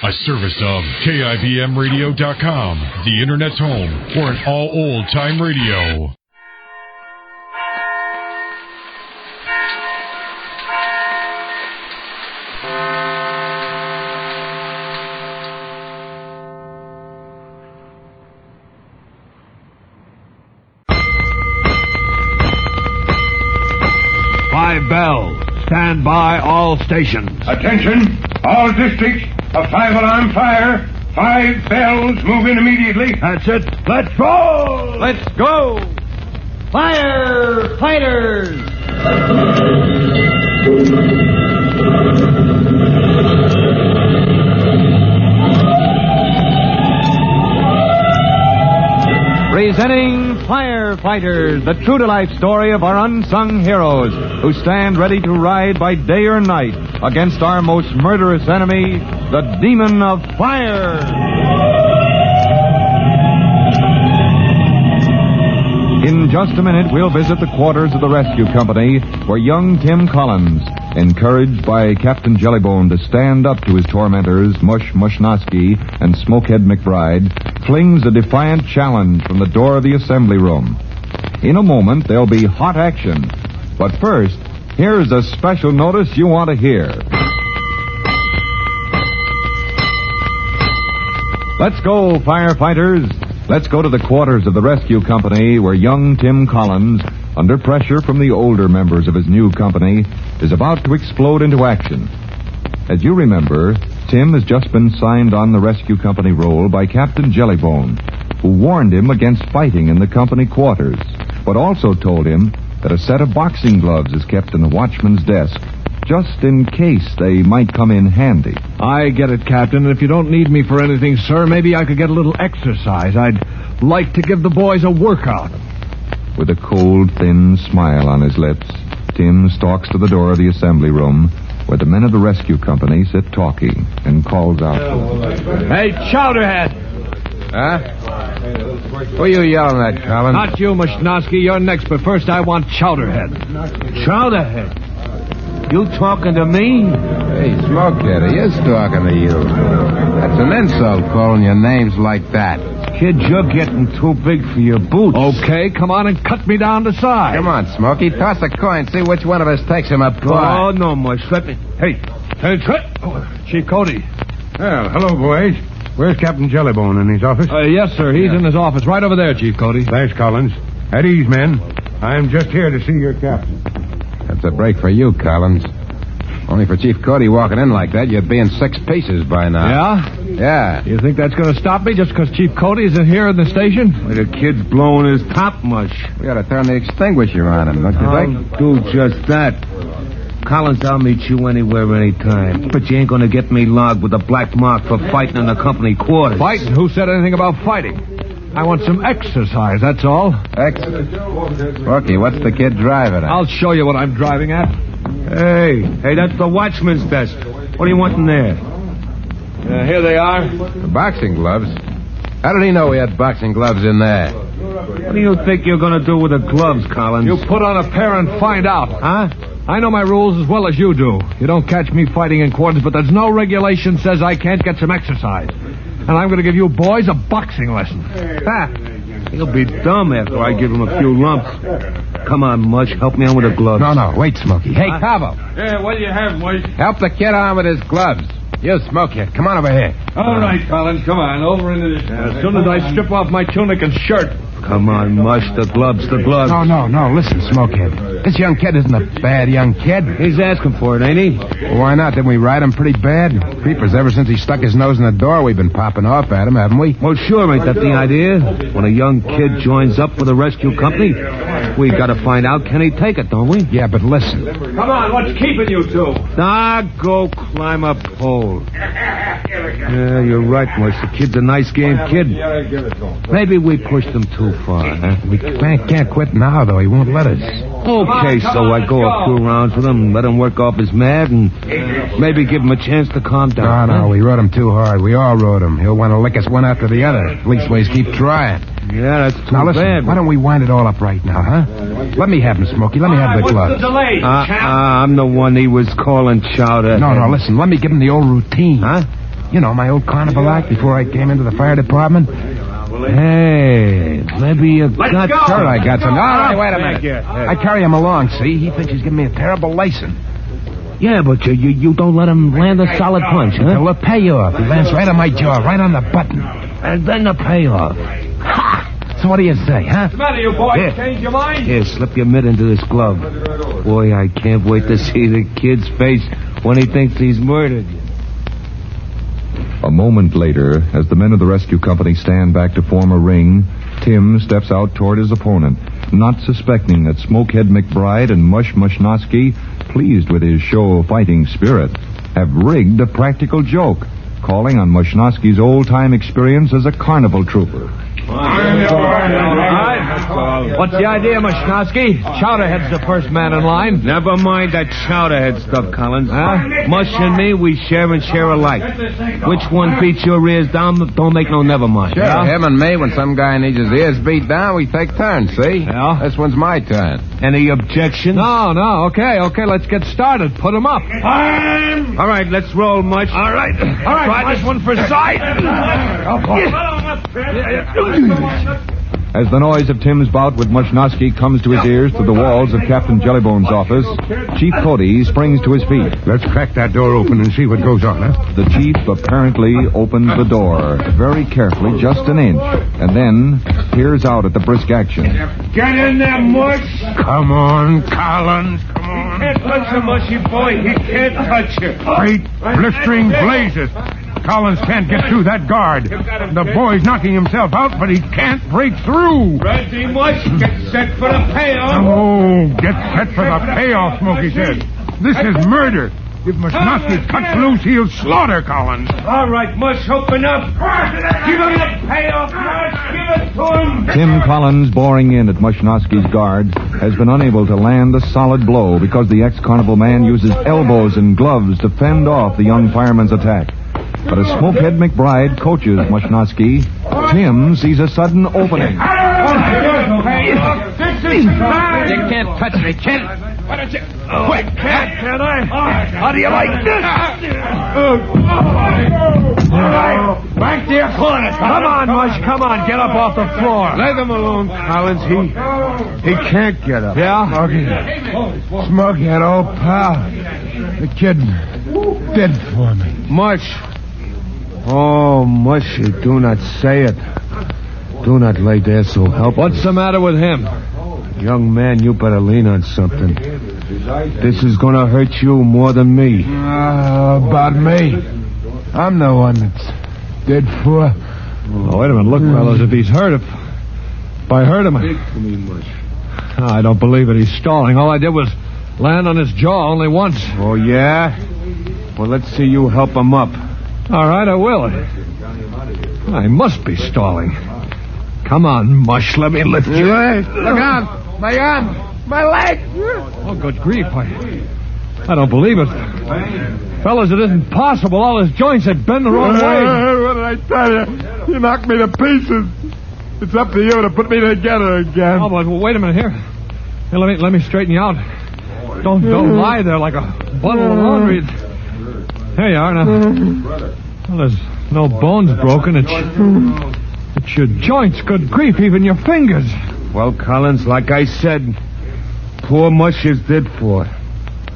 A service of KIBMradio.com, the Internet's home for an all old-time radio. Bell. Stand by all stations. Attention, all districts. A 5-alarm fire. 5 bells. Move in immediately. That's it. Let's go! Let's go! Firefighters! Presenting Firefighters, the true-to-life story of our unsung heroes who stand ready to ride by day or night against our most murderous enemy, the demon of fire. In just a minute, we'll visit the quarters of the rescue company where young Tim Collins, encouraged by Captain Jellybone to stand up to his tormentors, Mush Mushnosky and Smokehead McBride, flings a defiant challenge from the door of the assembly room. In a moment, there'll be hot action. But first, here's a special notice you want to hear. Let's go, firefighters. Let's go to the quarters of the rescue company where young Tim Collins, under pressure from the older members of his new company, is about to explode into action. As you remember, Tim has just been signed on the rescue company roll by Captain Jellybone, who warned him against fighting in the company quarters, but also told him that a set of boxing gloves is kept in the watchman's desk, just in case they might come in handy. I get it, Captain. If you don't need me for anything, sir, maybe I could get a little exercise. I'd like to give the boys a workout. With a cold, thin smile on his lips, Tim stalks to the door of the assembly room where the men of the rescue company sit talking and calls out to them. Hey, Chowderhead! Huh? Who are you yelling at, Collins? Not you, Mushnosky. You're next, but first I want Chowderhead. Chowderhead? You talking to me? Hey, Smokehead, he is talking to you. That's an insult, calling your names like that. Kid, you're getting too big for your boots. Okay, come on and cut me down to size. Come on, Smokey, toss a coin, see which one of us takes him up. Oh, no, Mush. Let me... Hey, Chief Cody. Well, hello, boys. Where's Captain Jellybone, in his office? Yes, sir. He's in his office right over there, Chief Cody. Thanks, Collins. At ease, men. I'm just here to see your captain. That's a break for you, Collins. Only for Chief Cody walking in like that, you'd be in 6 pieces by now. Yeah? Yeah. You think that's going to stop me just because Chief Cody's in here in the station? Well, the kid's blowing his top, Mush. We ought to turn the extinguisher on him, don't you think? I'll do just that. Collins, I'll meet you anywhere, anytime. But you ain't going to get me logged with a black mark for fighting in the company quarters. Fighting? Who said anything about fighting? I want some exercise, that's all. Smokey, what's the kid driving at? I'll show you what I'm driving at. Hey, that's the watchman's desk. What do you want in there? Here they are. The boxing gloves? How did he know we had boxing gloves in there? What do you think you're going to do with the gloves, Collins? You put on a pair and find out. Huh? I know my rules as well as you do. You don't catch me fighting in quarters, but there's no regulation says I can't get some exercise. And I'm going to give you boys a boxing lesson. Ha! He'll be dumb after I give him a few lumps. Come on, Mush. Help me on with the gloves. No. Wait, Smokey. Hey, Cabo. Yeah, what do you have, Mush? Help the kid on with his gloves. You, Smokehead, come on over here. All right, Collins, come on. Over into this. As soon as I strip off my tunic and shirt. Come on, Mush. The gloves. No. Listen, Smokehead. This young kid isn't a bad young kid. He's asking for it, ain't he? Well, why not? Didn't we ride him pretty bad? Creepers, ever since he stuck his nose in the door, we've been popping off at him, haven't we? Well, sure, ain't that the idea? When a young kid joins up with a rescue company, we got to find out, can he take it, don't we? Yeah, but listen. Come on, what's keeping you two? Go climb a pole. Yeah, you're right, Mush. The kid's a nice game kid. Maybe we pushed him too far, huh? We can't quit now, though. He won't let us. Okay, so I go a few rounds with him, let him work off his mad, and maybe give him a chance to calm down. No, we rode him too hard. We all rode him. He'll want to lick us one after the other. Leastways, keep trying. Yeah, that's too now, listen, bad. Why don't we wind it all up right now, huh? Let me have him, Smokey. Let me have the gloves. What's the delay, champ? I'm the one he was calling Chowder. No, listen. Let me give him the old routine. Huh? You know, my old carnival act before I came into the fire department. Hey, maybe you got... Sure, I got some. All right, wait a minute. I carry him along, see? He thinks he's giving me a terrible lacing. Yeah, but you don't let him land a solid punch, huh? The payoff. He lands right on my jaw, right on the button. And then the payoff. Ha! So what do you say, huh? What's the matter, you boy? Here. Change your mind? Here, slip your mitt into this glove. Boy, I can't wait to see the kid's face when he thinks he's murdered you. A moment later, as the men of the rescue company stand back to form a ring, Tim steps out toward his opponent, not suspecting that Smokehead McBride and Mush Mushnosky, pleased with his show of fighting spirit, have rigged a practical joke, calling on Mushnosky's old-time experience as a carnival trooper. What's the idea, Mushnosky? Chowderhead's the first man in line. Never mind that chowderhead stuff, Collins. Huh? Mush and me, we share alike. Which one beats your ears down, don't make no never mind. Sure, Yeah? him and me, when some guy needs his ears beat down, we take turns, see? Yeah. This one's my turn. Any objections? No, okay, let's get started. Put him up. All right, let's roll, Mush. All right, try this one for sight. As the noise of Tim's bout with Mushnosky comes to his ears through the walls of Captain Jellybone's office, Chief Cody springs to his feet. Let's crack that door open and see what goes on, huh? The chief apparently opens the door very carefully, just an inch, and then peers out at the brisk action. Get in there, Mush. Come on, Collins, come on. Can't touch him, mushy boy. He can't touch you. Great blistering blazes. Collins can't get through that guard. The boy's knocking himself out, but he can't break through. Ready, Mush? Get set for the payoff. Oh, get set for the payoff, Smokey says. This is murder. If Mushnosky cuts loose, he'll slaughter Collins. All right, Mush, open up. Give him the payoff, Mush. Give it to him. Tim Collins, boring in at Mushnosky's guard, has been unable to land a solid blow because the ex-carnival man uses elbows and gloves to fend off the young fireman's attack. But as Smokehead McBride coaches Mushnosky, Tim sees a sudden opening. You can't touch me, kid. Why don't you... Quick, can I? How do you like this? All right, back to your corner. Come on, Mush, come on. Get up off the floor. Let him alone, Collins. He can't get up. Yeah? Smokehead, old pal. The kid dead for me. Mush. Oh, Mush, do not say it. Do not lay there, so help What's us. the matter with him? Young man, you better lean on something. This is gonna hurt you more than me. About me. I'm the one that's dead for. Oh, wait a minute. Look, fellas, if he's hurt, if I hurt him... I don't believe it. He's stalling. All I did was land on his jaw only once. Oh, yeah? Well, let's see you help him up. All right, I will. I must be stalling. Come on, Mush, let me lift you. Look out! My arm! My leg! Oh, good grief. I don't believe it. Fellas, it isn't possible. All his joints had bent the wrong way. What did I tell you? You knocked me to pieces. It's up to you to put me together again. Oh, but wait a minute here. Here, let me straighten you out. Don't lie there like a bundle of laundry. There you are now. Well, there's no bones broken. It's your joints. Good grief, even your fingers. Well, Collins, like I said, poor Mush is dead for.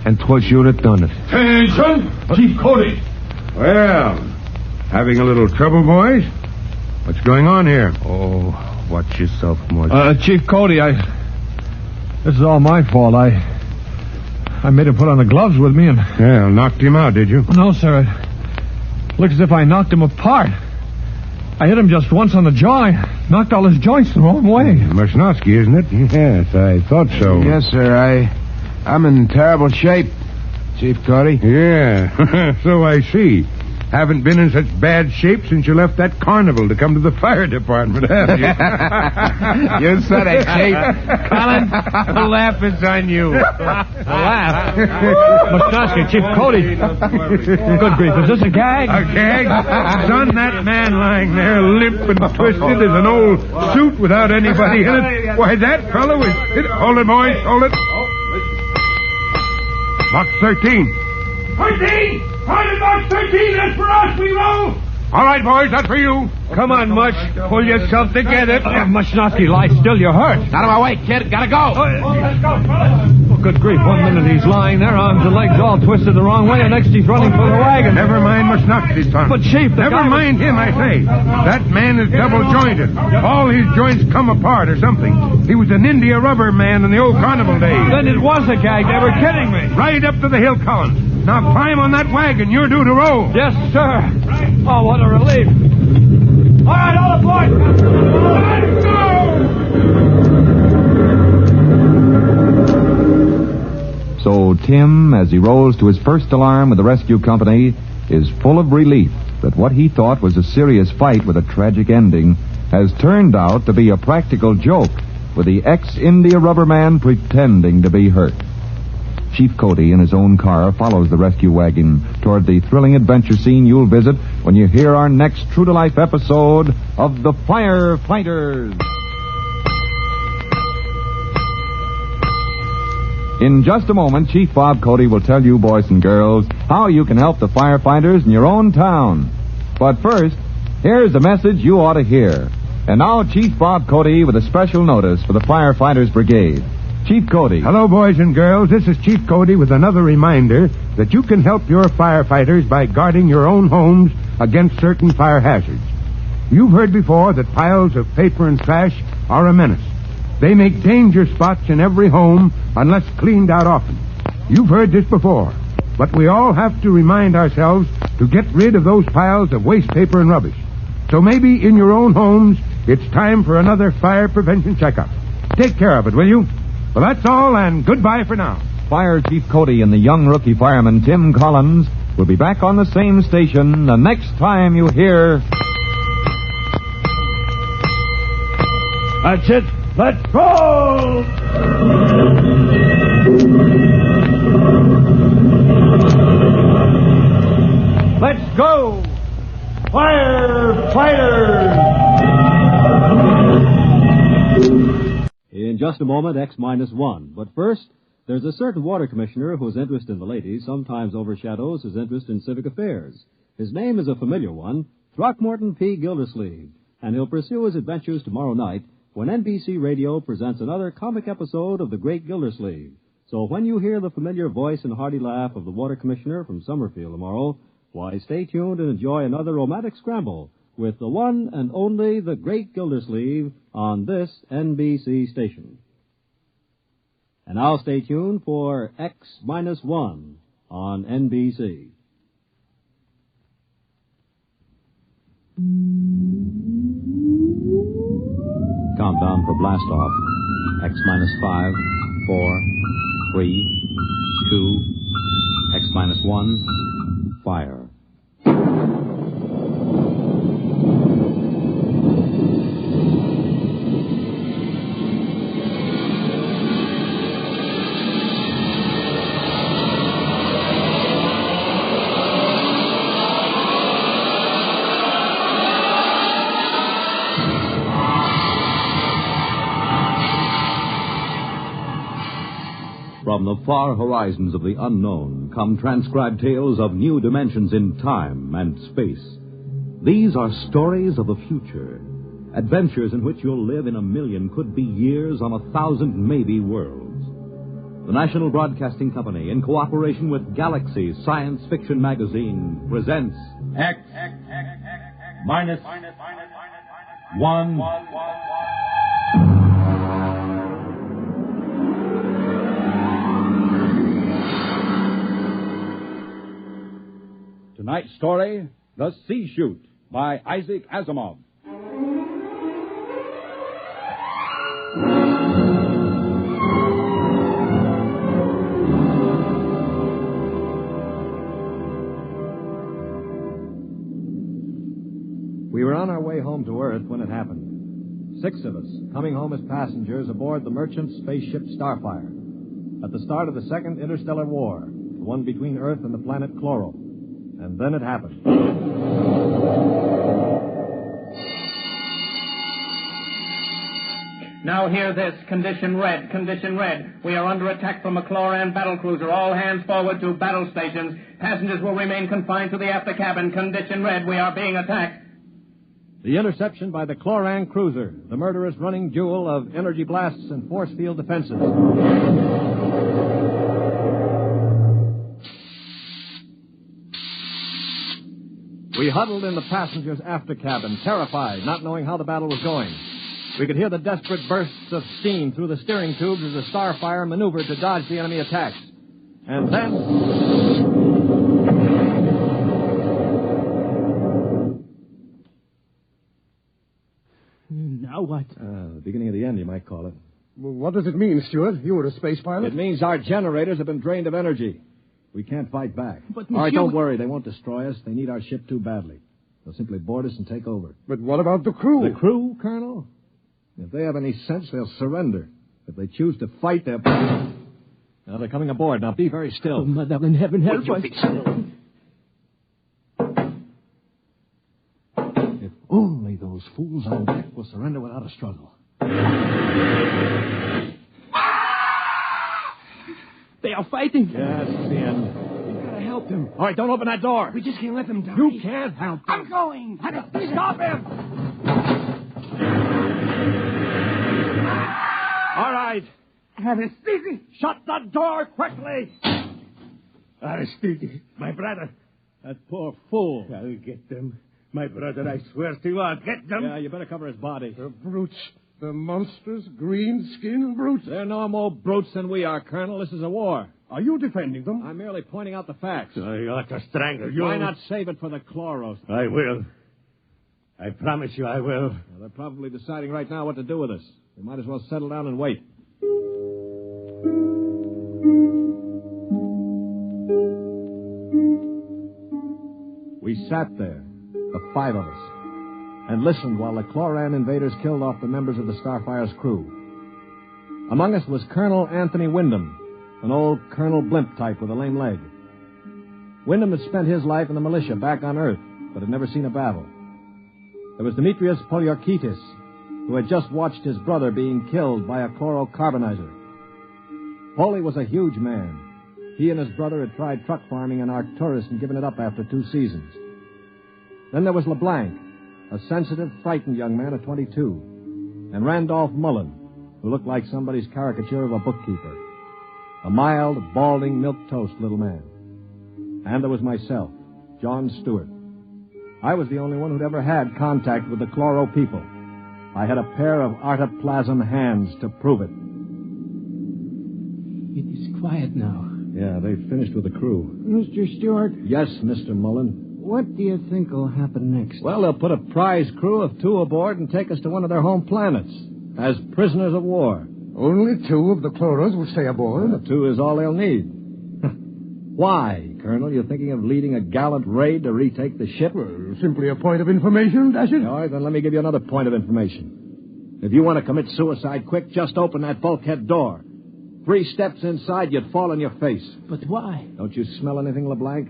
And 'twas you that done it. Attention! Chief Cody. Well, having a little trouble, boys? What's going on here? Oh, watch yourself, Mush. Chief Cody, this is all my fault. I made him put on the gloves with me and... Yeah, knocked him out, did you? No, sir. It looks as if I knocked him apart. I hit him just once on the jaw. I knocked all his joints the wrong way. Mushnosky, isn't it? Yes, I thought so. Yes, sir. I'm in terrible shape, Chief Cody. Yeah, so I see. Haven't been in such bad shape since you left that carnival to come to the fire department, have you? You said it, Chief. Collins, the laugh is on you. Laugh? Mushnosky, Chief Cody. Good grief, is this a gag? A gag? Son, that man lying there limp and twisted as an old suit without anybody in it. Why, that fellow is... Hold it, boys, hold it. Box 13. 13! Private Box 13, that's for us. We roll. All right, boys, that's for you. Come on, Mush. Pull yourself together. Mushnoski, lie still. You're hurt. Out of my way, kid. Gotta go. Let's go, fellas. Oh, good grief. 1 minute he's lying there, arms and legs all twisted the wrong way, and next he's running for the wagon. Never mind Mushnoski, son. But, Chief, Never mind him, I say. That man is double-jointed. All his joints come apart or something. He was an India rubber man in the old carnival days. Then it was a gag. They were kidding me. Right up to the hill, Collins. Now climb on that wagon. You're due to roll. Yes, sir. Oh, what a relief. All right, all aboard. Let's go! So Tim, as he rolls to his first alarm with the rescue company, is full of relief that what he thought was a serious fight with a tragic ending has turned out to be a practical joke with the ex-India rubber man pretending to be hurt. Chief Cody, in his own car, follows the rescue wagon toward the thrilling adventure scene you'll visit when you hear our next true-to-life episode of The Firefighters. In just a moment, Chief Bob Cody will tell you, boys and girls, how you can help the firefighters in your own town. But first, here's the message you ought to hear. And now, Chief Bob Cody with a special notice for the Firefighters Brigade. Chief Cody. Hello, boys and girls. This is Chief Cody with another reminder that you can help your firefighters by guarding your own homes against certain fire hazards. You've heard before that piles of paper and trash are a menace. They make danger spots in every home unless cleaned out often. You've heard this before, but we all have to remind ourselves to get rid of those piles of waste paper and rubbish. So maybe in your own homes, it's time for another fire prevention checkup. Take care of it, will you? Well, that's all, and goodbye for now. Fire Chief Cody and the young rookie fireman Tim Collins will be back on the same station the next time you hear... That's it. Let's go! Let's go! Firefighters! In just a moment, X-1. But first, there's a certain water commissioner whose interest in the ladies sometimes overshadows his interest in civic affairs. His name is a familiar one, Throckmorton P. Gildersleeve, and he'll pursue his adventures tomorrow night when NBC Radio presents another comic episode of The Great Gildersleeve. So when you hear the familiar voice and hearty laugh of the water commissioner from Summerfield tomorrow, why, stay tuned and enjoy another romantic scramble with the one and only The Great Gildersleeve on this NBC station. And now stay tuned for X-1 on NBC. Countdown for blast off. X-5, 4, 3, 2, X-1, fire. From the far horizons of the unknown come transcribed tales of new dimensions in time and space. These are stories of the future, adventures in which you'll live in 1,000,000, could be years, on 1,000 maybe worlds. The National Broadcasting Company, in cooperation with Galaxy Science Fiction Magazine, presents X-1. Tonight's story, The C-Chute, by Isaac Asimov. We were on our way home to Earth when it happened. 6 of us, coming home as passengers aboard the merchant spaceship Starfire. At the start of the Second Interstellar War, the one between Earth and the planet Chloro. And then it happened. Now hear this. Condition red. Condition red. We are under attack from a Chloran battlecruiser. All hands forward to battle stations. Passengers will remain confined to the after cabin. Condition red. We are being attacked. The interception by the Chloran cruiser. The murderous running duel of energy blasts and force field defenses. We huddled in the passengers' after cabin, terrified, not knowing how the battle was going. We could hear the desperate bursts of steam through the steering tubes as the Starfire maneuvered to dodge the enemy attacks. And then... Now what? The beginning of the end, you might call it. Well, what does it mean, Stuart? You were a space pilot. It means our generators have been drained of energy. We can't fight back. But, All right, don't worry. They won't destroy us. They need our ship too badly. They'll simply board us and take over. But what about the crew? The crew, Colonel? If they have any sense, they'll surrender. If they choose to fight, they'll... Now, they're coming aboard. Now, be very still. Oh, Mother in heaven, help us. If only those fools on deck will surrender without a struggle. They are fighting. Yes, it's the end. We've got to help them. All right, don't open that door. We just can't let them die. You can't help them. I'm going. Stop him. All right. Aristide. Shut the door quickly. Aristide, my brother. That poor fool. I'll get them. My brother, I swear to you, I'll get them. Yeah, you better cover his body. The brutes. The monstrous green-skinned brutes. They're no more brutes than we are, Colonel. This is a war. Are you defending them? I'm merely pointing out the facts. I ought to strangle you. Why not save it for the chloros? I will. I promise you I will. Well, they're probably deciding right now what to do with us. We might as well settle down and wait. We sat there, the five of us, and listened while the Chloran invaders killed off the members of the Starfire's crew. Among us was Colonel Anthony Wyndham, an old Colonel Blimp type with a lame leg. Wyndham had spent his life in the militia back on Earth, but had never seen a battle. There was Demetrius Poliorkitis, who had just watched his brother being killed by a chlorocarbonizer. Poli was a huge man. He and his brother had tried truck farming in Arcturus and given it up after 2 seasons. Then there was LeBlanc, a sensitive, frightened young man of 22, and Randolph Mullen, who looked like somebody's caricature of a bookkeeper. A mild, balding, milquetoast little man. And there was myself, John Stewart. I was the only one who'd ever had contact with the Chloro people. I had a pair of artoplasm hands to prove it. It is quiet now. Yeah, they've finished with the crew. Mr. Stewart? Yes, Mr. Mullen. What do you think will happen next? Well, they'll put a prize crew of 2 aboard and take us to one of their home planets as prisoners of war. Only 2 of the Chloros will stay aboard. 2 is all they'll need. Why, Colonel? You thinking of leading a gallant raid to retake the ship? Well, simply a point of information, Dasher. All right, then let me give you another point of information. If you want to commit suicide quick, just open that bulkhead door. 3 steps inside, you'd fall on your face. But why? Don't you smell anything, LeBlanc?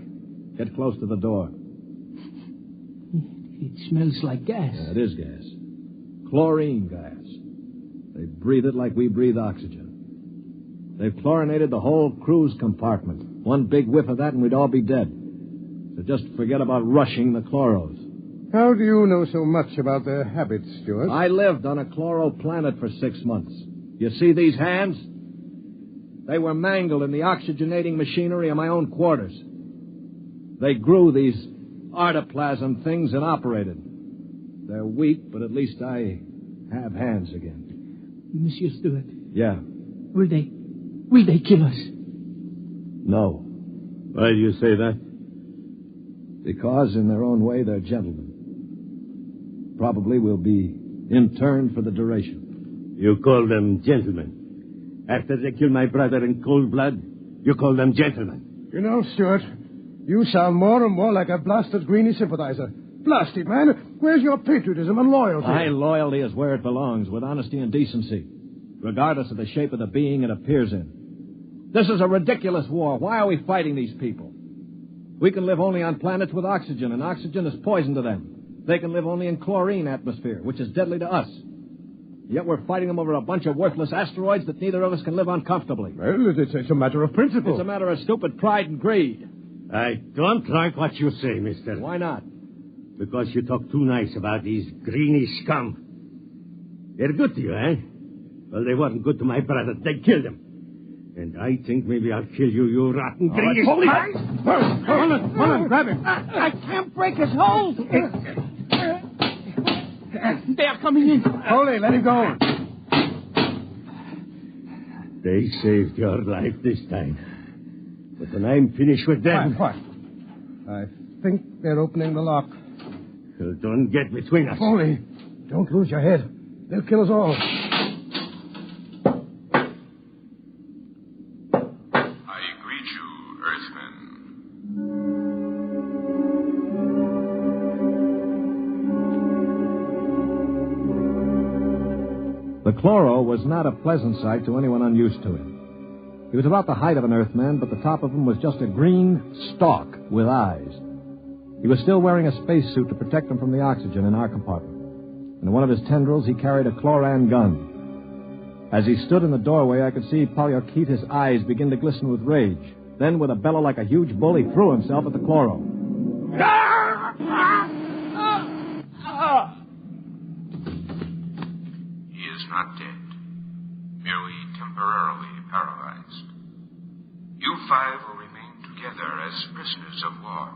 Get close to the door. It smells like gas. Yeah, it is gas. Chlorine gas. They breathe it like we breathe oxygen. They've chlorinated the whole cruise compartment. One big whiff of that and we'd all be dead. So just forget about rushing the chloros. How do you know so much about their habits, Stuart? I lived on a chloro planet for 6 months. You see these hands? They were mangled in the oxygenating machinery of my own quarters. They grew these artoplasm things and operated. They're weak, but at least I have hands again. Monsieur Stewart. Yeah. Will they kill us? No. Why do you say that? Because in their own way, they're gentlemen. Probably will be interned for the duration. You call them gentlemen. After they killed my brother in cold blood, you call them gentlemen. You know, Stuart, you sound more and more like a blasted Greenie sympathizer. Blasted, man. Where's your patriotism and loyalty? My loyalty is where it belongs, with honesty and decency, regardless of the shape of the being it appears in. This is a ridiculous war. Why are we fighting these people? We can live only on planets with oxygen, and oxygen is poison to them. They can live only in chlorine atmosphere, which is deadly to us. Yet we're fighting them over a bunch of worthless asteroids that neither of us can live on comfortably. Well, it's a matter of principle. It's a matter of stupid pride and greed. I don't like what you say, mister. Why not? Because you talk too nice about these greeny scum. They're good to you, eh? Well, they weren't good to my brother. They killed him. And I think maybe I'll kill you, you rotten greeny... Holy... Mullen, grab him. I can't break his hold. They are coming in. Holy, let him go. They saved your life this time. But when I'm finished with them... What? I think they're opening the lock. Well, don't get between us. Holy, don't lose your head. They'll kill us all. I greet you, Earthmen. The chloro was not a pleasant sight to anyone unused to it. He was about the height of an Earthman, but the top of him was just a green stalk with eyes. He was still wearing a spacesuit to protect him from the oxygen in our compartment. In one of his tendrils, he carried a chloran gun. As he stood in the doorway, I could see Polyarchetes' eyes begin to glisten with rage. Then, with a bellow like a huge bull, he threw himself at the chloro. He is not dead, merely temporarily paralyzed. You five will remain together as prisoners of war.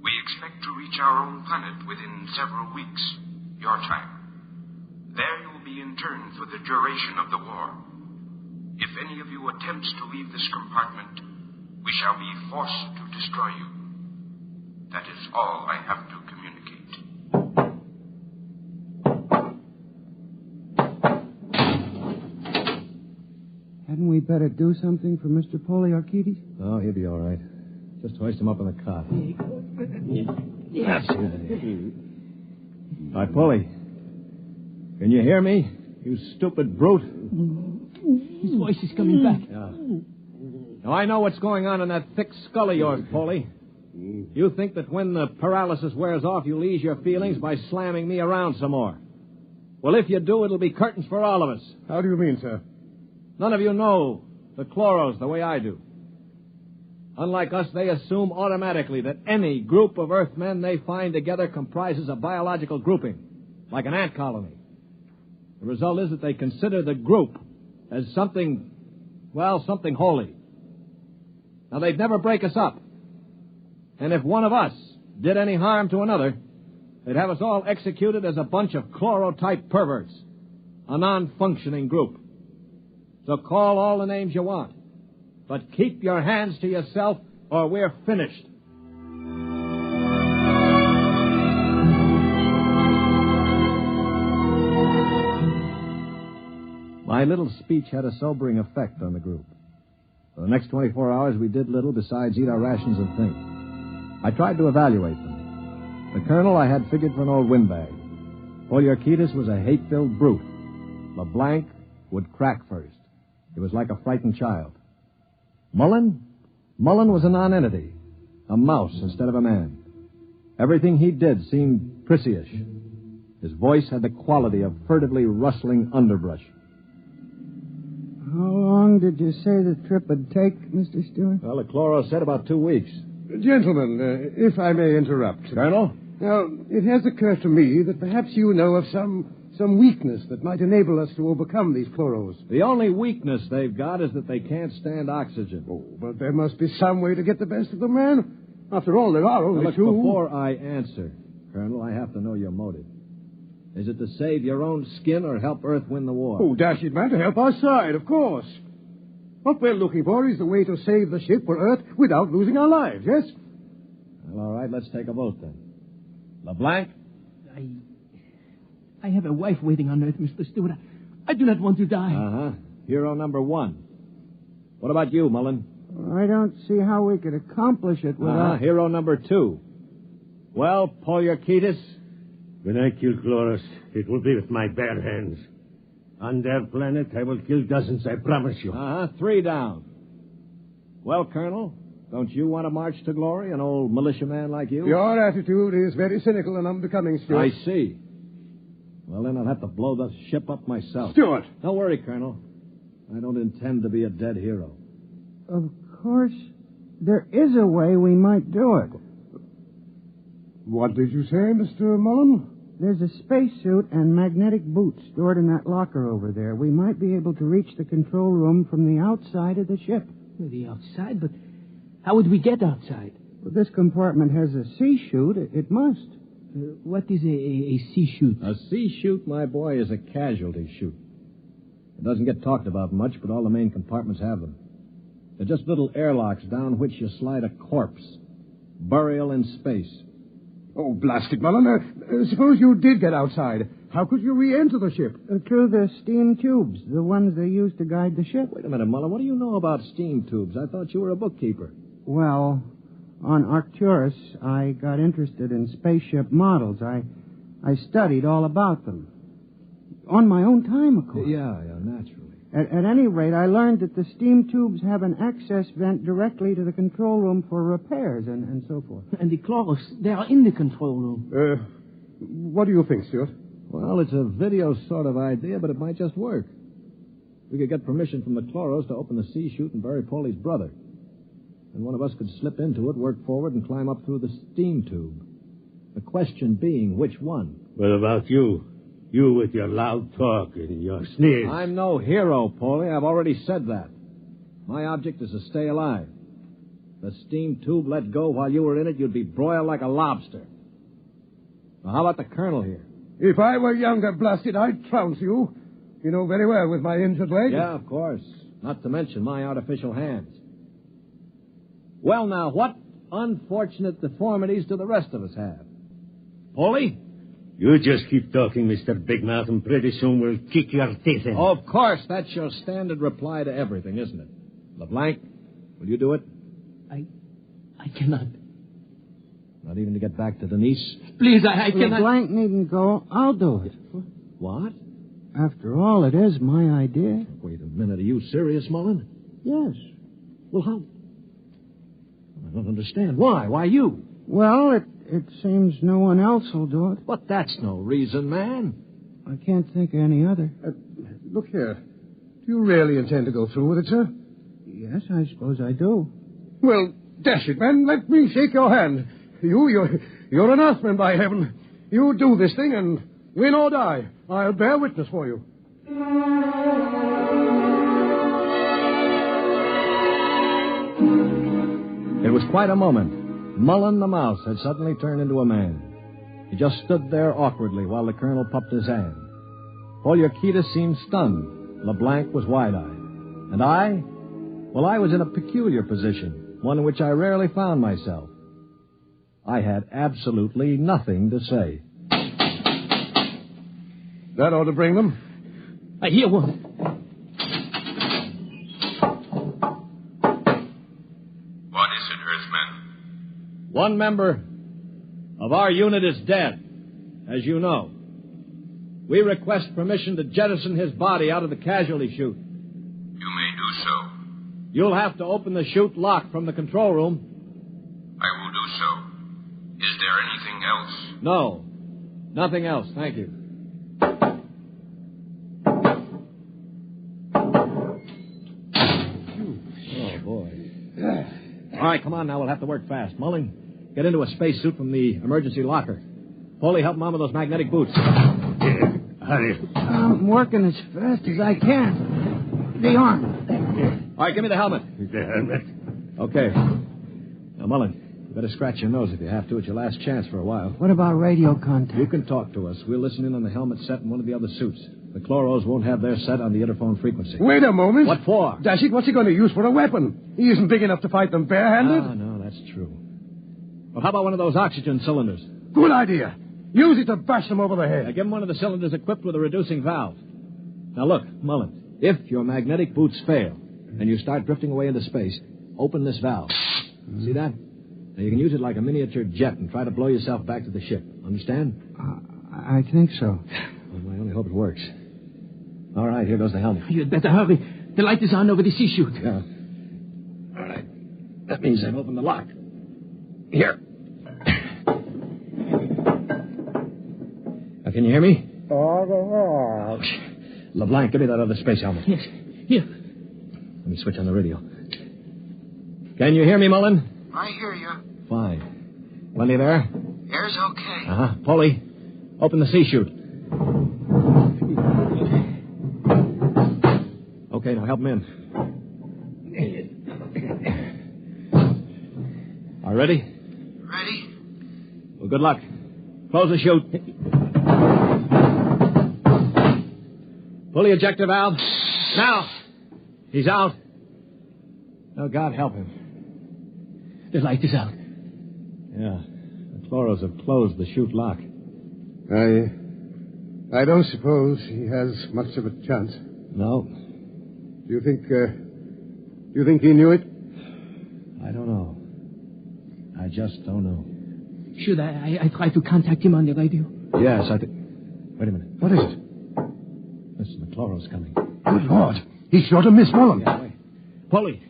We expect to reach our own planet within several weeks, your time. There you will be interned for the duration of the war. If any of you attempts to leave this compartment, we shall be forced to destroy you. That is all I have to communicate. Hadn't we better do something for Mr. Polyarchetes? Oh, he'll be all right. Just hoist him up in the cot. Yes. Hi, Polly. Can you hear me, you stupid brute? His voice is coming back. Yeah. Now, I know what's going on in that thick skull of yours, Polly. You think that when the paralysis wears off, you'll ease your feelings by slamming me around some more. Well, if you do, it'll be curtains for all of us. How do you mean, sir? None of you know the chloros the way I do. Unlike us, they assume automatically that any group of Earthmen they find together comprises a biological grouping, like an ant colony. The result is that they consider the group as something holy. Now, they'd never break us up. And if one of us did any harm to another, they'd have us all executed as a bunch of chloro-type perverts, a non-functioning group. So call all the names you want. But keep your hands to yourself, or we're finished. My little speech had a sobering effect on the group. For the next 24 hours, we did little besides eat our rations and think. I tried to evaluate them. The colonel I had figured for an old windbag. Polyarchetes was a hate-filled brute. LeBlanc would crack first. He was like a frightened child. Mullen was a nonentity, a mouse instead of a man. Everything he did seemed prissyish. His voice had the quality of furtively rustling underbrush. How long did you say the trip would take, Mr. Stewart? Well, the chloro said about 2 weeks. Gentlemen, if I may interrupt. Colonel? Now, it has occurred to me that perhaps you know of some weakness that might enable us to overcome these chloros. The only weakness they've got is that they can't stand oxygen. Oh, but there must be some way to get the best of them, man. After all, there are only two. Before I answer, Colonel, I have to know your motive. Is it to save your own skin or help Earth win the war? Oh, dash it, man, to help our side, of course. What we're looking for is the way to save the ship for Earth without losing our lives, yes? Well, all right, let's take a vote then. LeBlanc? I have a wife waiting on Earth, Mr. Stewart. I do not want to die. Uh-huh. Hero number 1. What about you, Mullen? I don't see how we could accomplish it without... Hero number 2. Well, Polyarchetes? When I kill Chloros, it will be with my bare hands. On their planet, I will kill dozens, I promise you. 3 down. Well, Colonel, don't you want to march to glory, an old militiaman like you? Your attitude is very cynical and unbecoming, Stuart. I see. Well, then I'll have to blow the ship up myself. Stewart! Don't worry, Colonel. I don't intend to be a dead hero. Of course, there is a way we might do it. What did you say, Mr. Mullen? There's a spacesuit and magnetic boots stored in that locker over there. We might be able to reach the control room from the outside of the ship. The outside? But how would we get outside? Well, this compartment has a C-chute. It must. What is a C-chute? A C-chute, my boy, is a casualty chute. It doesn't get talked about much, but all the main compartments have them. They're just little airlocks down which you slide a corpse. Burial in space. Oh, blast it, Mullen. Suppose you did get outside. How could you re-enter the ship? Through the steam tubes, the ones they use to guide the ship. Wait a minute, Mullen. What do you know about steam tubes? I thought you were a bookkeeper. Well, on Arcturus, I got interested in spaceship models. I studied all about them. On my own time, of course. Yeah, naturally. At any rate, I learned that the steam tubes have an access vent directly to the control room for repairs and so forth. And the chloros, they are in the control room. What do you think, Stuart? Well, it's a video sort of idea, but it might just work. We could get permission from the chloros to open the C-chute and bury Paulie's brother. And one of us could slip into it, work forward, and climb up through the steam tube. The question being, which one? What about you? You with your loud talk and your sneers. I'm no hero, Paulie. I've already said that. My object is to stay alive. The steam tube let go while you were in it, you'd be broiled like a lobster. Now, how about the colonel here? If I were younger, blasted, I'd trounce you. You know very well with my injured leg. Yeah, of course. Not to mention my artificial hands. Well, now, what unfortunate deformities do the rest of us have? Paulie? You just keep talking, Mr. Big Mouth, and pretty soon we'll kick your teeth in. Of course, that's your standard reply to everything, isn't it? LeBlanc, will you do it? I cannot. Not even to get back to Denise? Please, I cannot. LeBlanc needn't go. I'll do it. What? After all, it is my idea. Wait a minute. Are you serious, Mullen? Yes. Well, how? I don't understand. Why? Why you? Well, it seems no one else will do it. But that's no reason, man. I can't think of any other. Look here. Do you really intend to go through with it, sir? Yes, I suppose I do. Well, dash it, man. Let me shake your hand. You're an Earthman, by heaven. You do this thing and win or die. I'll bear witness for you. It was quite a moment. Mullen the mouse had suddenly turned into a man. He just stood there awkwardly while the colonel puffed his hand. Poliorketis seemed stunned. LeBlanc was wide-eyed. And I? Well, I was in a peculiar position, one in which I rarely found myself. I had absolutely nothing to say. That ought to bring them. I hear one. What is it, Earthman? One member of our unit is dead, as you know. We request permission to jettison his body out of the casualty chute. You may do so. You'll have to open the chute lock from the control room. I will do so. Is there anything else? No. Nothing else, thank you. Oh, boy. All right, come on now. We'll have to work fast. Mullen, get into a spacesuit from the emergency locker. Paulie, help Mom with those magnetic boots. Hurry. I'm working as fast as I can. The arm. All right, give me the helmet. The helmet. Okay. Now, Mullen, you better scratch your nose if you have to. It's your last chance for a while. What about radio contact? You can talk to us. We'll listen in on the helmet set in one of the other suits. The chloros won't have their set on the interphone frequency. Wait a moment. What for? Dash it, what's he going to use for a weapon? He isn't big enough to fight them barehanded. No, that's true. Well, how about one of those oxygen cylinders? Good idea. Use it to bash them over the head. Now, give him one of the cylinders equipped with a reducing valve. Now, look, Mullen, if your magnetic boots fail and you start drifting away into space, open this valve. See that? Now, you can use it like a miniature jet and try to blow yourself back to the ship. Understand? I think so. Well, I only hope it works. All right, here goes the helmet. You'd better hurry. The light is on over the C-chute. Yeah. All right. That means I've opened the lock. Here. Now, can you hear me? LeBlanc, give me that other space helmet. Yes. Here. Let me switch on the radio. Can you hear me, Mullen? I hear you. Fine. Plenty there? Air's okay. Uh-huh. Polly, open the C-Chute. Okay, now help him in. All right, ready? Ready? Well, good luck. Close the chute. Pull the ejector valve. Now. He's out. Oh, God help him. The light is out. Yeah. The chloros have closed the chute lock. I don't suppose he has much of a chance. No. Do you think he knew it? I don't know. I just don't know. Should I try to contact him on the radio? Yes, I think... Wait a minute. What is it? Listen, the chloro's coming. Good Lord. He's sure to miss Mullen. Yeah, wait. Polly,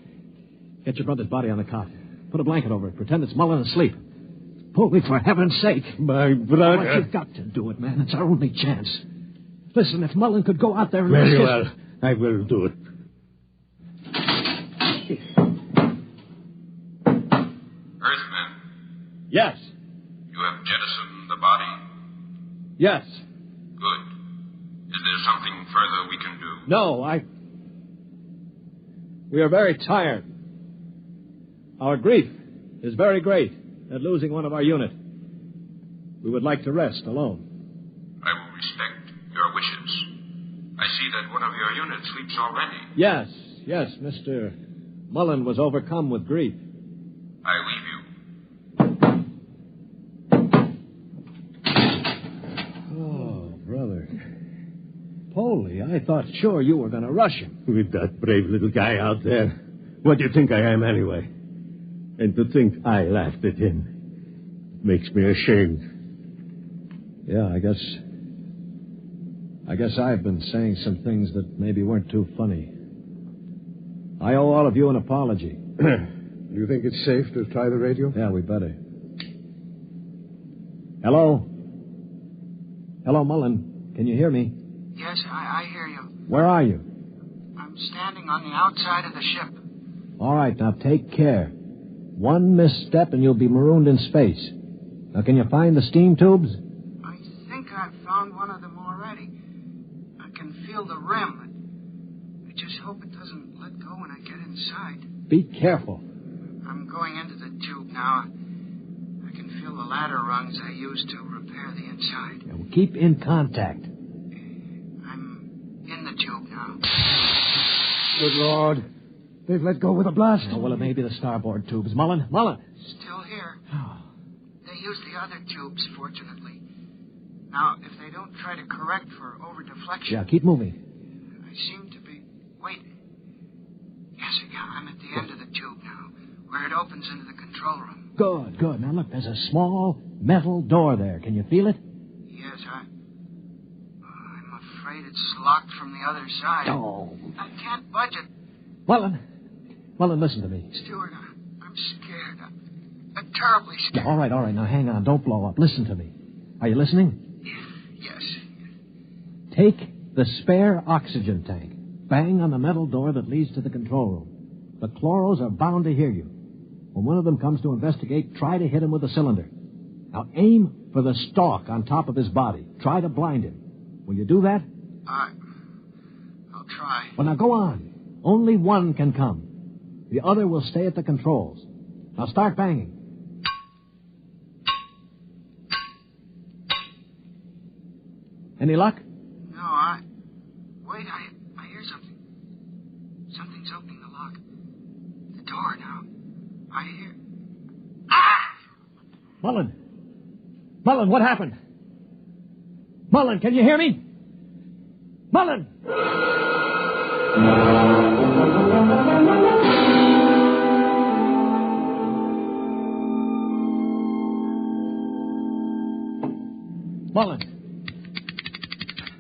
get your brother's body on the cot. Put a blanket over it. Pretend it's Mullen asleep. Polly, for heaven's sake. My brother. Well, you've got to do it, man. It's our only chance. Listen, if Mullen could go out there and... Very well. I will do it. Earthman, Yes. you have jettisoned the body? Yes. Good. Is there something further we can do? No, We are very tired. Our grief is very great at losing one of our unit. We would like to rest alone. I will respect your wishes. I see that one of your units sleeps already. Yes, Mr. Mullen was overcome with grief. I leave you. Oh, brother. Polly, I thought sure you were going to rush him. With that brave little guy out there. What do you think I am anyway? And to think I laughed at him. Makes me ashamed. Yeah, I guess I've been saying some things that maybe weren't too funny. I owe all of you an apology. Do you think it's safe to try the radio? Yeah, we better. Hello? Hello, Mullen. Can you hear me? Yes, I hear you. Where are you? I'm standing on the outside of the ship. All right, now take care. One misstep and you'll be marooned in space. Now, can you find the steam tubes? I think I've found one of them already. I can feel the rim. I just hope it doesn't let go when I get inside. Be careful. I'm going into the tube now. I can feel the ladder rungs I used to repair the inside. Now, keep in contact. I'm in the tube now. Good Lord. They've let go with a blast. Oh, well, it may be the starboard tubes. Mullen! Still here. They used the other tubes, fortunately. Now, if they don't try to correct for over-deflection... Yeah, keep moving. I seem to be... Wait. Yes, I'm at the end of the tube now, where it opens into the control room. Good. Now, look, there's a small metal door there. Can you feel it? Yes, I'm afraid it's locked from the other side. Oh. I can't budge it. Mullen, listen to me. Stewart, I'm scared. I'm terribly scared. All right. Now, hang on. Don't blow up. Listen to me. Are you listening? Yes. Take the spare oxygen tank. Bang on the metal door that leads to the control room. The chloros are bound to hear you. When one of them comes to investigate, try to hit him with a cylinder. Now, aim for the stalk on top of his body. Try to blind him. Will you do that? I'll try. Well, now, go on. Only one can come. The other will stay at the controls. Now, start banging. Any luck? No, Wait, I hear something. Something's opening the lock. The door now. I hear... Ah! Mullen, what happened? Mullen, can you hear me? Mullen!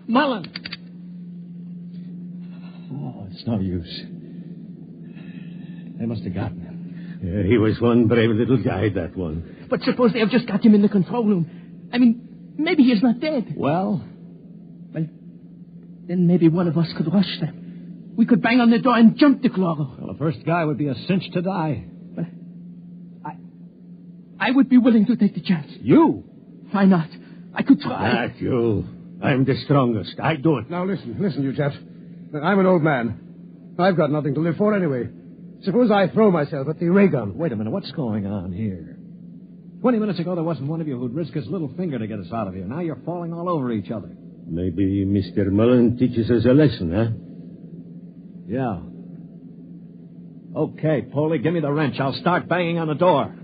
Mullen! Oh, it's no use. They must have gotten him. Yeah, he was one brave little guy, that one. But suppose they have just got him in the control room. I mean, maybe he's not dead. Well, Then maybe one of us could rush them. We could bang on the door and jump the chloro. Well, the first guy would be a cinch to die. But I would be willing to take the chance. You? Why not? I could try. Not you. I'm the strongest. I do it. Now, listen, you chaps. I'm an old man. I've got nothing to live for anyway. Suppose I throw myself at the ray gun. Wait a minute. What's going on here? 20 minutes ago, there wasn't one of you who'd risk his little finger to get us out of here. Now you're falling all over each other. Maybe Mr. Mullen teaches us a lesson, huh? Yeah. Okay, Polly, give me the wrench. I'll start banging on the door.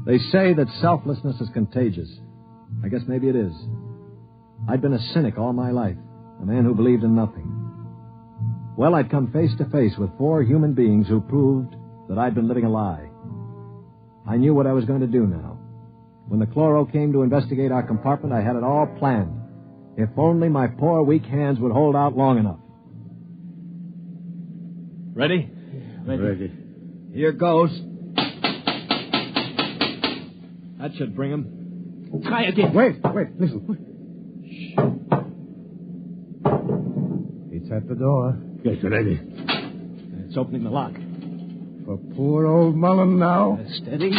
They say that selflessness is contagious. I guess maybe it is. I'd been a cynic all my life, a man who believed in nothing. Well, I'd come face to face with 4 human beings who proved that I'd been living a lie. I knew what I was going to do now. When the chloro came to investigate our compartment, I had it all planned. If only my poor, weak hands would hold out long enough. Ready? Ready. Here goes. That should bring him. Try again. Wait, listen. It's at the door. Get ready. It's opening the lock. For poor old Mullen now. Steady.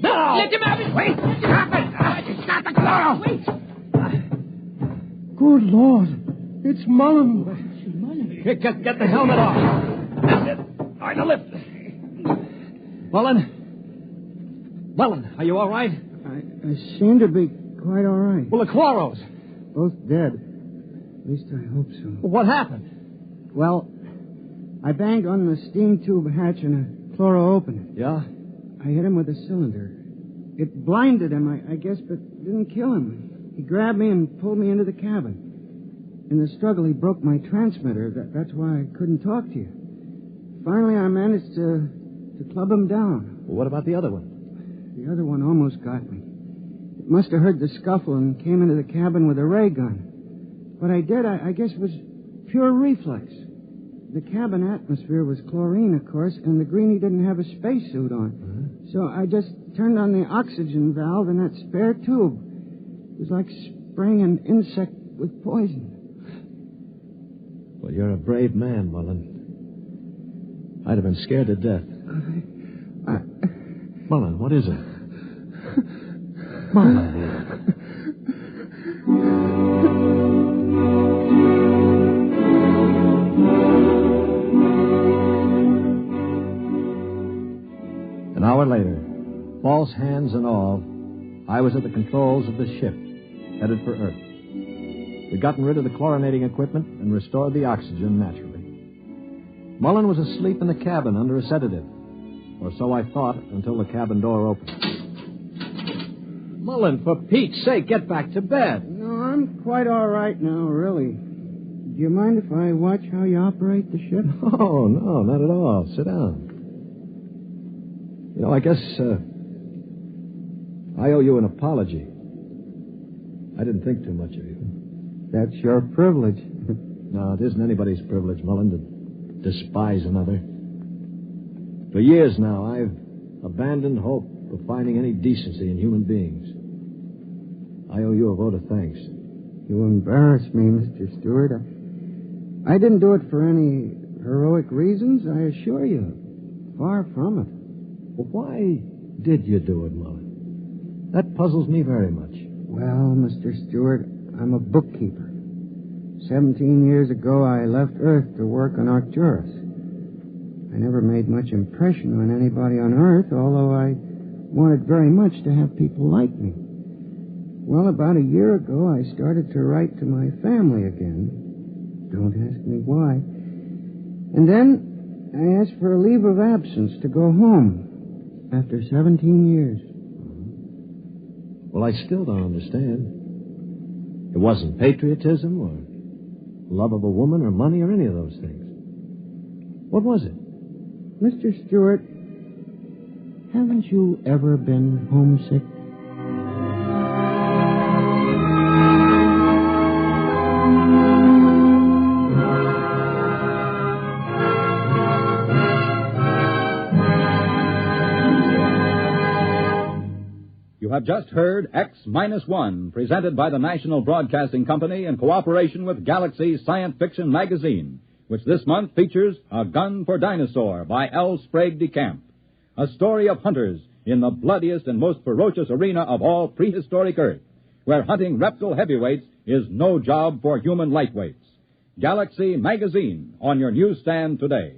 No! Let him have it! Wait! Stop it! It's not the chloro! Wait! Good Lord. It's Mullen. Here, get the helmet off. That's it. All right, now lift. Mullen, are you all right? I seem to be quite all right. Well, the chloros. Both dead. At least I hope so. Well, what happened? Well, I banged on the steam tube hatch and a chloro opened it. Yeah? I hit him with a cylinder. It blinded him, I guess, but didn't kill him. He grabbed me and pulled me into the cabin. In the struggle, he broke my transmitter. That's why I couldn't talk to you. Finally, I managed to club him down. Well, what about the other one? The other one almost got me. It must have heard the scuffle and came into the cabin with a ray gun. What I did, I guess, was pure reflex. The cabin atmosphere was chlorine, of course, and the greenie didn't have a spacesuit on. Mm-hmm. So I just turned on the oxygen valve in that spare tube. It was like spraying an insect with poison. Well, you're a brave man, Mullen. I'd have been scared to death. Mullen, what is it? Mullen. An hour later, false hands and all, I was at the controls of the ship, headed for Earth. We'd gotten rid of the chlorinating equipment and restored the oxygen naturally. Mullen was asleep in the cabin under a sedative. Or so I thought until the cabin door opened. Mullen, for Pete's sake, get back to bed. No, I'm quite all right now, really. Do you mind if I watch how you operate the ship? Oh, no, not at all. Sit down. You know, I guess I owe you an apology. I didn't think too much of you. That's your privilege. No, it isn't anybody's privilege, Mullen, to despise another. For years now, I've abandoned hope of finding any decency in human beings. I owe you a vote of thanks. You embarrass me, Mr. Stewart. I didn't do it for any heroic reasons, I assure you. Far from it. Well, why did you do it, Mullen? That puzzles me very much. Well, Mr. Stewart, I'm a bookkeeper. 17 years ago, I left Earth to work on Arcturus. I never made much impression on anybody on Earth, although I wanted very much to have people like me. Well, about a year ago, I started to write to my family again. Don't ask me why. And then I asked for a leave of absence to go home after 17 years. Well, I still don't understand. It wasn't patriotism or love of a woman or money or any of those things. What was it? Mr. Stewart, haven't you ever been homesick? You have just heard X-1, presented by the National Broadcasting Company in cooperation with Galaxy Science Fiction Magazine, which this month features A Gun for Dinosaur by L. Sprague de Camp, a story of hunters in the bloodiest and most ferocious arena of all prehistoric Earth, where hunting reptile heavyweights is no job for human lightweights. Galaxy Magazine on your newsstand today.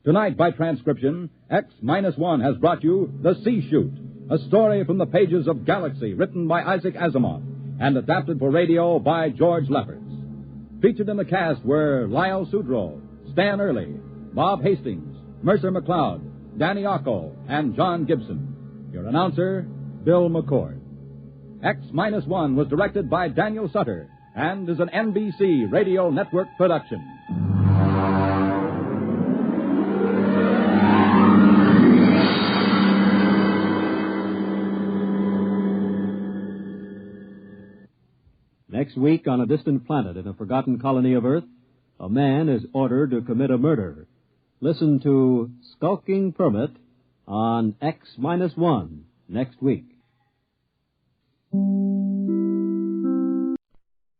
Tonight, by transcription, X-1 has brought you The C-Chute, a story from the pages of Galaxy, written by Isaac Asimov and adapted for radio by George Lefferts. Featured in the cast were Lyle Sudrow, Stan Early, Bob Hastings, Mercer McLeod, Danny Ocko, and John Gibson. Your announcer, Bill McCord. X-1 was directed by Daniel Sutter and is an NBC Radio Network production. Next week, on a distant planet in a forgotten colony of Earth, a man is ordered to commit a murder. Listen to Skulking Permit on X-1 next week.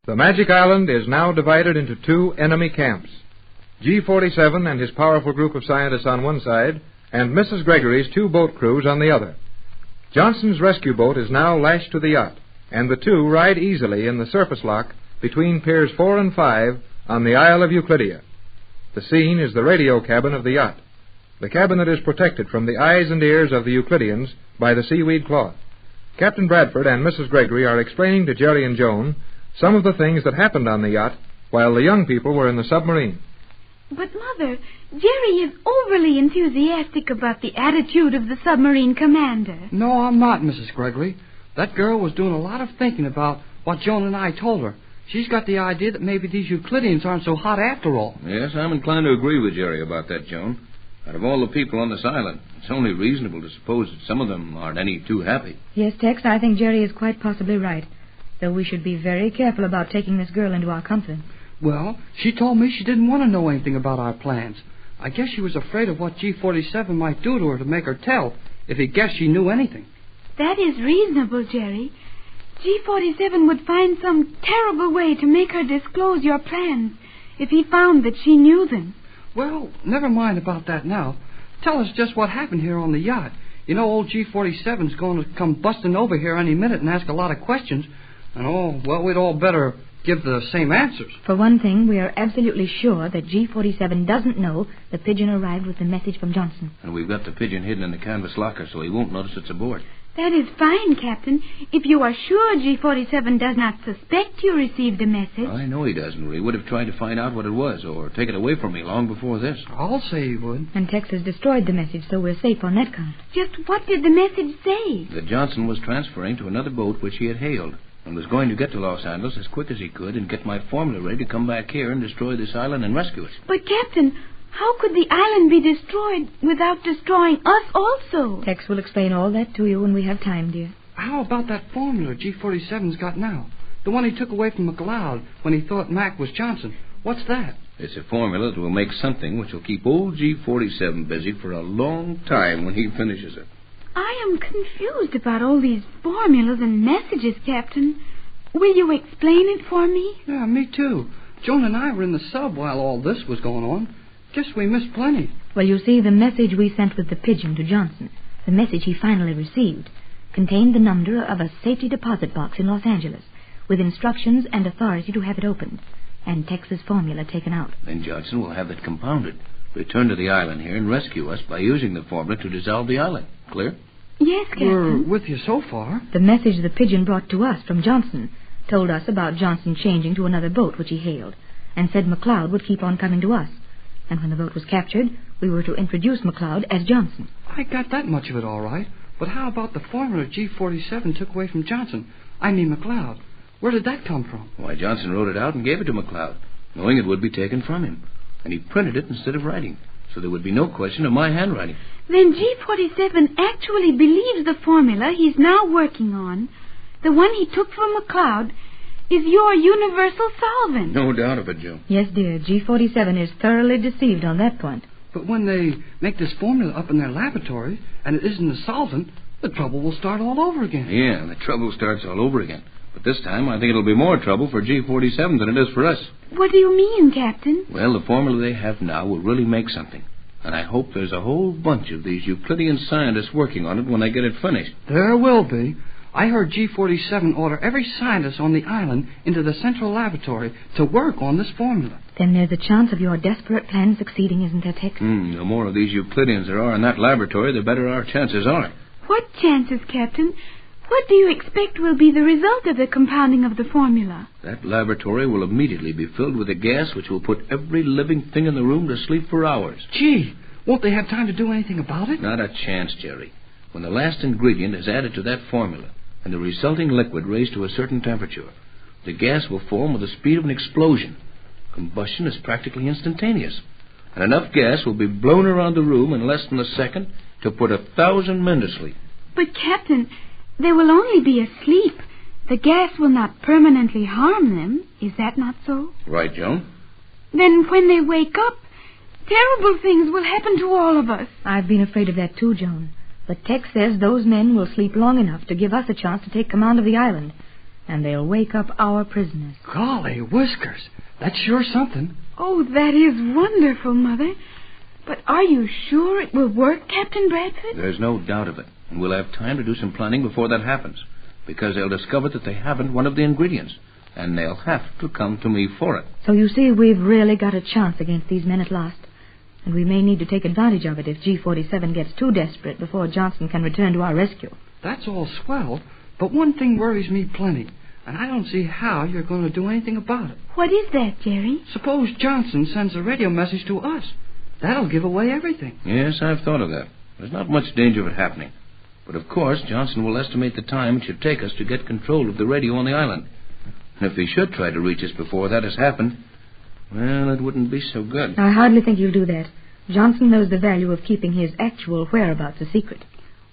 The Magic Island is now divided into two enemy camps. G-47 and his powerful group of scientists on one side, and Mrs. Gregory's two boat crews on the other. Johnson's rescue boat is now lashed to the yacht, and the two ride easily in the surface lock between Piers 4 and 5 on the Isle of Euclidia. The scene is the radio cabin of the yacht, the cabin that is protected from the eyes and ears of the Euclideans by the seaweed cloth. Captain Bradford and Mrs. Gregory are explaining to Jerry and Joan some of the things that happened on the yacht while the young people were in the submarine. But, Mother, Jerry is overly enthusiastic about the attitude of the submarine commander. No, I'm not, Mrs. Gregory. That girl was doing a lot of thinking about what Joan and I told her. She's got the idea that maybe these Euclideans aren't so hot after all. Yes, I'm inclined to agree with Jerry about that, Joan. Out of all the people on this island, it's only reasonable to suppose that some of them aren't any too happy. Yes, Tex, I think Jerry is quite possibly right. Though we should be very careful about taking this girl into our confidence. Well, she told me she didn't want to know anything about our plans. I guess she was afraid of what G-47 might do to her to make her tell if he guessed she knew anything. That is reasonable, Jerry. G-47 would find some terrible way to make her disclose your plans if he found that she knew them. Well, never mind about that now. Tell us just what happened here on the yacht. You know, old G-47's going to come busting over here any minute and ask a lot of questions. And, we'd all better give the same answers. For one thing, we are absolutely sure that G-47 doesn't know the pigeon arrived with the message from Johnson. And we've got the pigeon hidden in the canvas locker so he won't notice it's aboard. That is fine, Captain. If you are sure G-47 does not suspect you received a message. I know he doesn't, or he would have tried to find out what it was or take it away from me long before this. I'll say he would. And Tex has destroyed the message, so we're safe on that count. Just what did the message say? That Johnson was transferring to another boat which he had hailed and was going to get to Los Angeles as quick as he could and get my formula ready to come back here and destroy this island and rescue us. But, Captain, how could the island be destroyed without destroying us also? Tex will explain all that to you when we have time, dear. How about that formula G-47's got now? The one he took away from McLeod when he thought Mac was Johnson. What's that? It's a formula that will make something which will keep old G-47 busy for a long time when he finishes it. I am confused about all these formulas and messages, Captain. Will you explain it for me? Yeah, me too. Joan and I were in the sub while all this was going on. Guess we missed plenty. Well, you see, the message we sent with the pigeon to Johnson, the message he finally received, contained the number of a safety deposit box in Los Angeles, with instructions and authority to have it opened, and Tex's formula taken out. Then Johnson will have it compounded, return to the island here, and rescue us by using the formula to dissolve the island. Clear? Yes, Captain. We're with you so far. The message the pigeon brought to us from Johnson told us about Johnson changing to another boat which he hailed, and said McLeod would keep on coming to us. And when the boat was captured, we were to introduce McLeod as Johnson. I got that much of it all right. But how about the formula G-47 took away from Johnson? I mean McLeod. Where did that come from? Why, Johnson wrote it out and gave it to McLeod, knowing it would be taken from him. And he printed it instead of writing, so there would be no question of my handwriting. Then G-47 actually believes the formula he's now working on, the one he took from McLeod, is your universal solvent. No doubt of it, Joe. Yes, dear. G-47 is thoroughly deceived on that point. But when they make this formula up in their laboratory, and it isn't a solvent, the trouble will start all over again. Yeah, the trouble starts all over again. But this time, I think it'll be more trouble for G47 than it is for us. What do you mean, Captain? Well, the formula they have now will really make something. And I hope there's a whole bunch of these Euclidean scientists working on it when I get it finished. There will be. I heard G47 order every scientist on the island into the central laboratory to work on this formula. Then there's a chance of your desperate plan succeeding, isn't there, Tex? The more of these Euclideans there are in that laboratory, the better our chances are. What chances, Captain? What do you expect will be the result of the compounding of the formula? That laboratory will immediately be filled with a gas which will put every living thing in the room to sleep for hours. Gee, won't they have time to do anything about it? Not a chance, Jerry. When the last ingredient is added to that formula and the resulting liquid raised to a certain temperature, the gas will form with the speed of an explosion. Combustion is practically instantaneous. And enough gas will be blown around the room in less than a second to put 1,000 men to sleep. But, Captain, they will only be asleep. The gas will not permanently harm them. Is that not so? Right, Joan. Then when they wake up, terrible things will happen to all of us. I've been afraid of that too, Joan. But Tex says those men will sleep long enough to give us a chance to take command of the island. And they'll wake up our prisoners. Golly whiskers. That's sure something. Oh, that is wonderful, Mother. But are you sure it will work, Captain Bradford? There's no doubt of it. And we'll have time to do some planning before that happens. Because they'll discover that they haven't one of the ingredients. And they'll have to come to me for it. So you see, we've really got a chance against these men at last. And we may need to take advantage of it if G47 gets too desperate before Johnson can return to our rescue. That's all swell, but one thing worries me plenty, and I don't see how you're going to do anything about it. What is that, Jerry? Suppose Johnson sends a radio message to us. That'll give away everything. Yes, I've thought of that. There's not much danger of it happening. But of course, Johnson will estimate the time it should take us to get control of the radio on the island. And if he should try to reach us before that has happened, well, it wouldn't be so good. I hardly think he'll do that. Johnson knows the value of keeping his actual whereabouts a secret.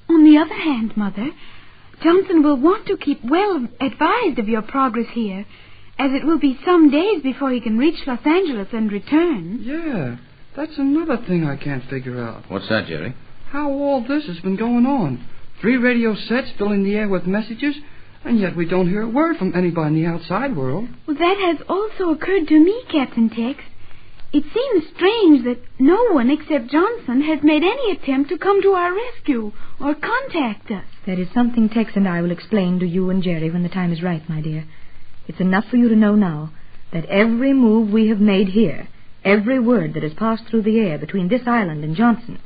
On the other hand, Mother, Johnson will want to keep well advised of your progress here, as it will be some days before he can reach Los Angeles and return. Yeah, that's another thing I can't figure out. What's that, Jerry? How all this has been going on. 3 radio sets filling the air with messages, and yet we don't hear a word from anybody in the outside world. Well, that has also occurred to me, Captain Tex. It seems strange that no one except Johnson has made any attempt to come to our rescue or contact us. That is something Tex and I will explain to you and Jerry when the time is right, my dear. It's enough for you to know now that every move we have made here, every word that has passed through the air between this island and Johnson,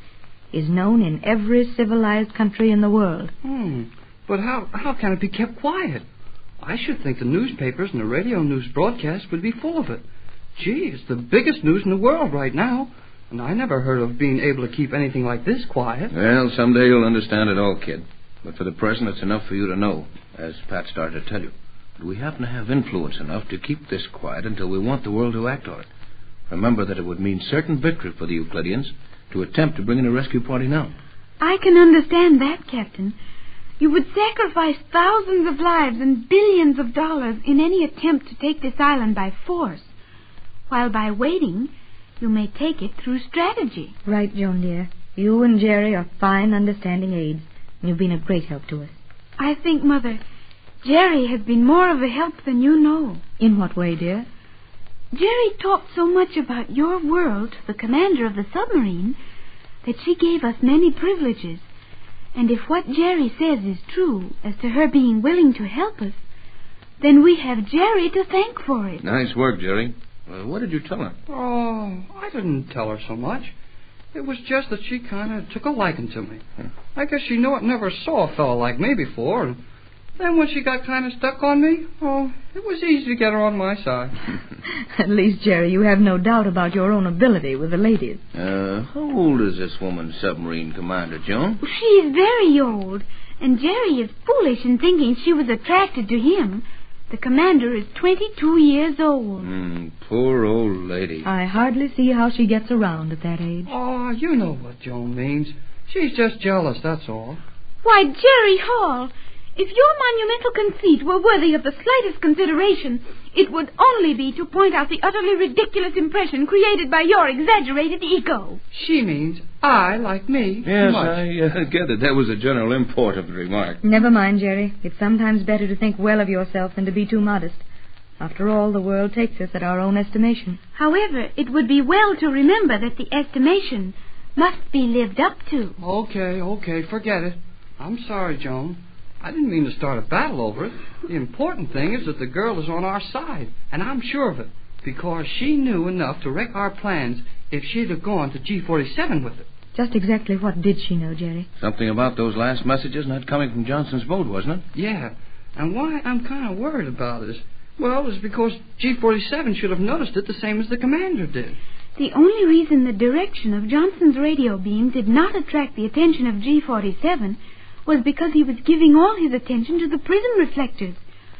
is known in every civilized country in the world. But how can it be kept quiet? I should think the newspapers and the radio news broadcasts would be full of it. Gee, it's the biggest news in the world right now, and I never heard of being able to keep anything like this quiet. Well, someday you'll understand it all, kid. But for the present, it's enough for you to know, as Pat started to tell you. But we happen to have influence enough to keep this quiet until we want the world to act on it. Remember that it would mean certain victory for the Euclideans to attempt to bring in a rescue party now. I can understand that, Captain. You would sacrifice thousands of lives and billions of dollars in any attempt to take this island by force, while by waiting, you may take it through strategy. Right, Joan, dear. You and Jerry are fine, understanding aides, and you've been a great help to us. I think, Mother, Jerry has been more of a help than you know. In what way, dear? Jerry talked so much about your world to the commander of the submarine that she gave us many privileges. And if what Jerry says is true as to her being willing to help us, then we have Jerry to thank for it. Nice work, Jerry. What did you tell her? Oh, I didn't tell her so much. It was just that she kind of took a liking to me. I guess she knew it never saw a fellow like me before. And then when she got kind of stuck on me, it was easy to get her on my side. At least, Jerry, you have no doubt about your own ability with the ladies. How old is this woman submarine commander, Joan? She is very old, and Jerry is foolish in thinking she was attracted to him. The commander is 22 years old. Poor old lady. I hardly see how she gets around at that age. Oh, you know what Joan means. She's just jealous, that's all. Why, Jerry Hall, If your monumental conceit were worthy of the slightest consideration, it would only be to point out the utterly ridiculous impression created by your exaggerated ego. She means I like me Yes, too much. I gathered that was the general import of the remark. Never mind, Jerry. It's sometimes better to think well of yourself than to be too modest. After all, the world takes us at our own estimation. However, it would be well to remember that the estimation must be lived up to. Okay, forget it. I'm sorry, Joan. I didn't mean to start a battle over it. The important thing is that the girl is on our side, and I'm sure of it, because she knew enough to wreck our plans if she'd have gone to G47 with it. Just exactly what did she know, Jerry? Something about those last messages not coming from Johnson's boat, wasn't it? Yeah, and why I'm kind of worried about it is, well, it's because G47 should have noticed it the same as the commander did. The only reason the direction of Johnson's radio beam did not attract the attention of G47 was because he was giving all his attention to the prism reflectors,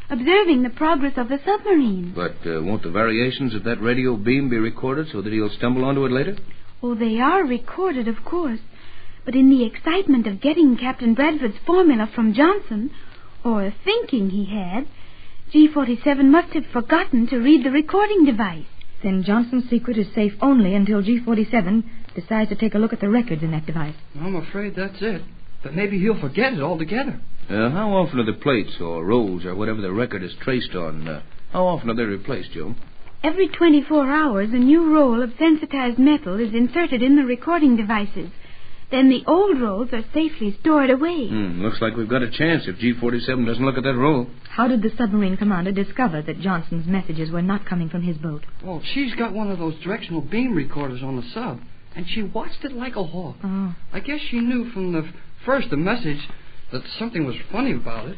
observing the progress of the submarine. But won't the variations of that radio beam be recorded so that he'll stumble onto it later? Oh, they are recorded, of course. But in the excitement of getting Captain Bradford's formula from Johnson, or thinking he had, G47 must have forgotten to read the recording device. Then Johnson's secret is safe only until G47 decides to take a look at the records in that device. I'm afraid that's it. But maybe he'll forget it altogether. How often are the plates or rolls or whatever the record is traced on, how often are they replaced, Joe? Every 24 hours, a new roll of sensitized metal is inserted in the recording devices. Then the old rolls are safely stored away. Looks like we've got a chance if G47 doesn't look at that roll. How did the submarine commander discover that Johnson's messages were not coming from his boat? Well, she's got one of those directional beam recorders on the sub, and she watched it like a hawk. Oh. I guess she knew from the message that something was funny about it.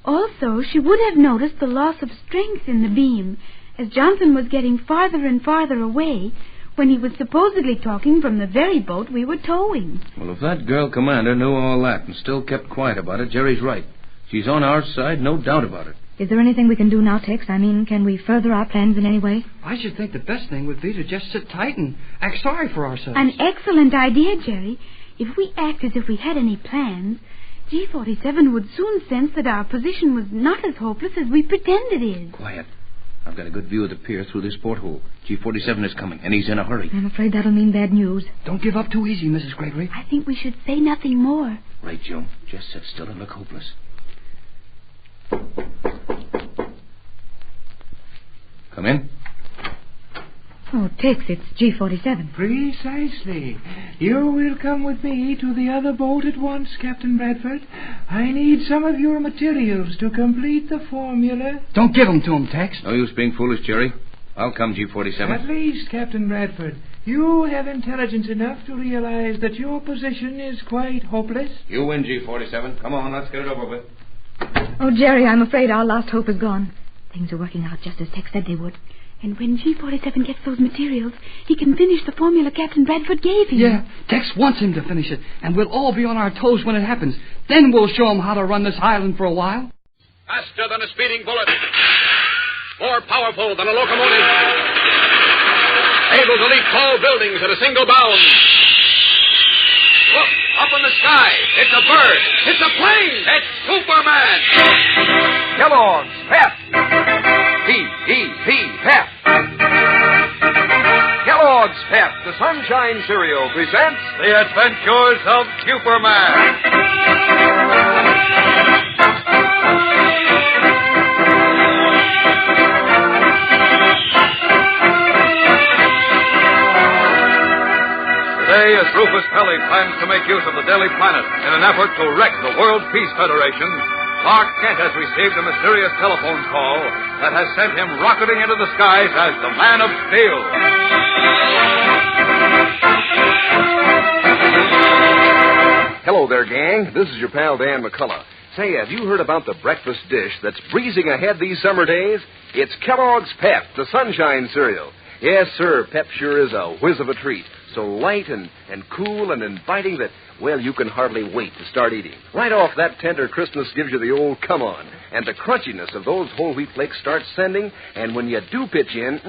Also, she would have noticed the loss of strength in the beam, as Johnson was getting farther and farther away when he was supposedly talking from the very boat we were towing. Well, if that girl commander knew all that and still kept quiet about it, Jerry's right. She's on our side, no doubt about it. Is there anything we can do now, Tex? I mean, can we further our plans in any way? I should think the best thing would be to just sit tight and act sorry for ourselves. An excellent idea, Jerry. If we act as if we had any plans, G47 would soon sense that our position was not as hopeless as we pretend it is. Quiet. I've got a good view of the pier through this porthole. G47 is coming, and he's in a hurry. I'm afraid that'll mean bad news. Don't give up too easy, Mrs. Gregory. I think we should say nothing more. Right, Joe. Just sit still and look hopeless. Come in. Oh, Tex, it's G47. Precisely. You will come with me to the other boat at once, Captain Bradford. I need some of your materials to complete the formula. Don't give them to him, Tex. No use being foolish, Jerry. I'll come, G47. At least, Captain Bradford, you have intelligence enough to realize that your position is quite hopeless. You win, G47. Come on, let's get it over with. Oh, Jerry, I'm afraid our last hope is gone. Things are working out just as Tex said they would. And when G47 gets those materials, he can finish the formula Captain Bradford gave him. Yeah, Tex wants him to finish it, and we'll all be on our toes when it happens. Then we'll show him how to run this island for a while. Faster than a speeding bullet. More powerful than a locomotive. Able to leap tall buildings at a single bound. Look, up in the sky. It's a bird. It's a plane. It's Superman. Kellogg's Pep. P-E-P, Pep. Kellogg's Pep, the Sunshine Cereal, presents The Adventures of Superman. Today, as Rufus Pelly plans to make use of the Daily Planet in an effort to wreck the World Peace Federation, Clark Kent has received a mysterious telephone call that has sent him rocketing into the skies as the Man of Steel. Hello there, gang. This is your pal Dan McCullough. Say, have you heard about the breakfast dish that's breezing ahead these summer days? It's Kellogg's Pep, the Sunshine Cereal. Yes, sir, Pep sure is a whiz of a treat. So light and cool and inviting that, well, you can hardly wait to start eating. Right off that tender crispness gives you the old come on. And the crunchiness of those whole wheat flakes starts sending. And when you do pitch in,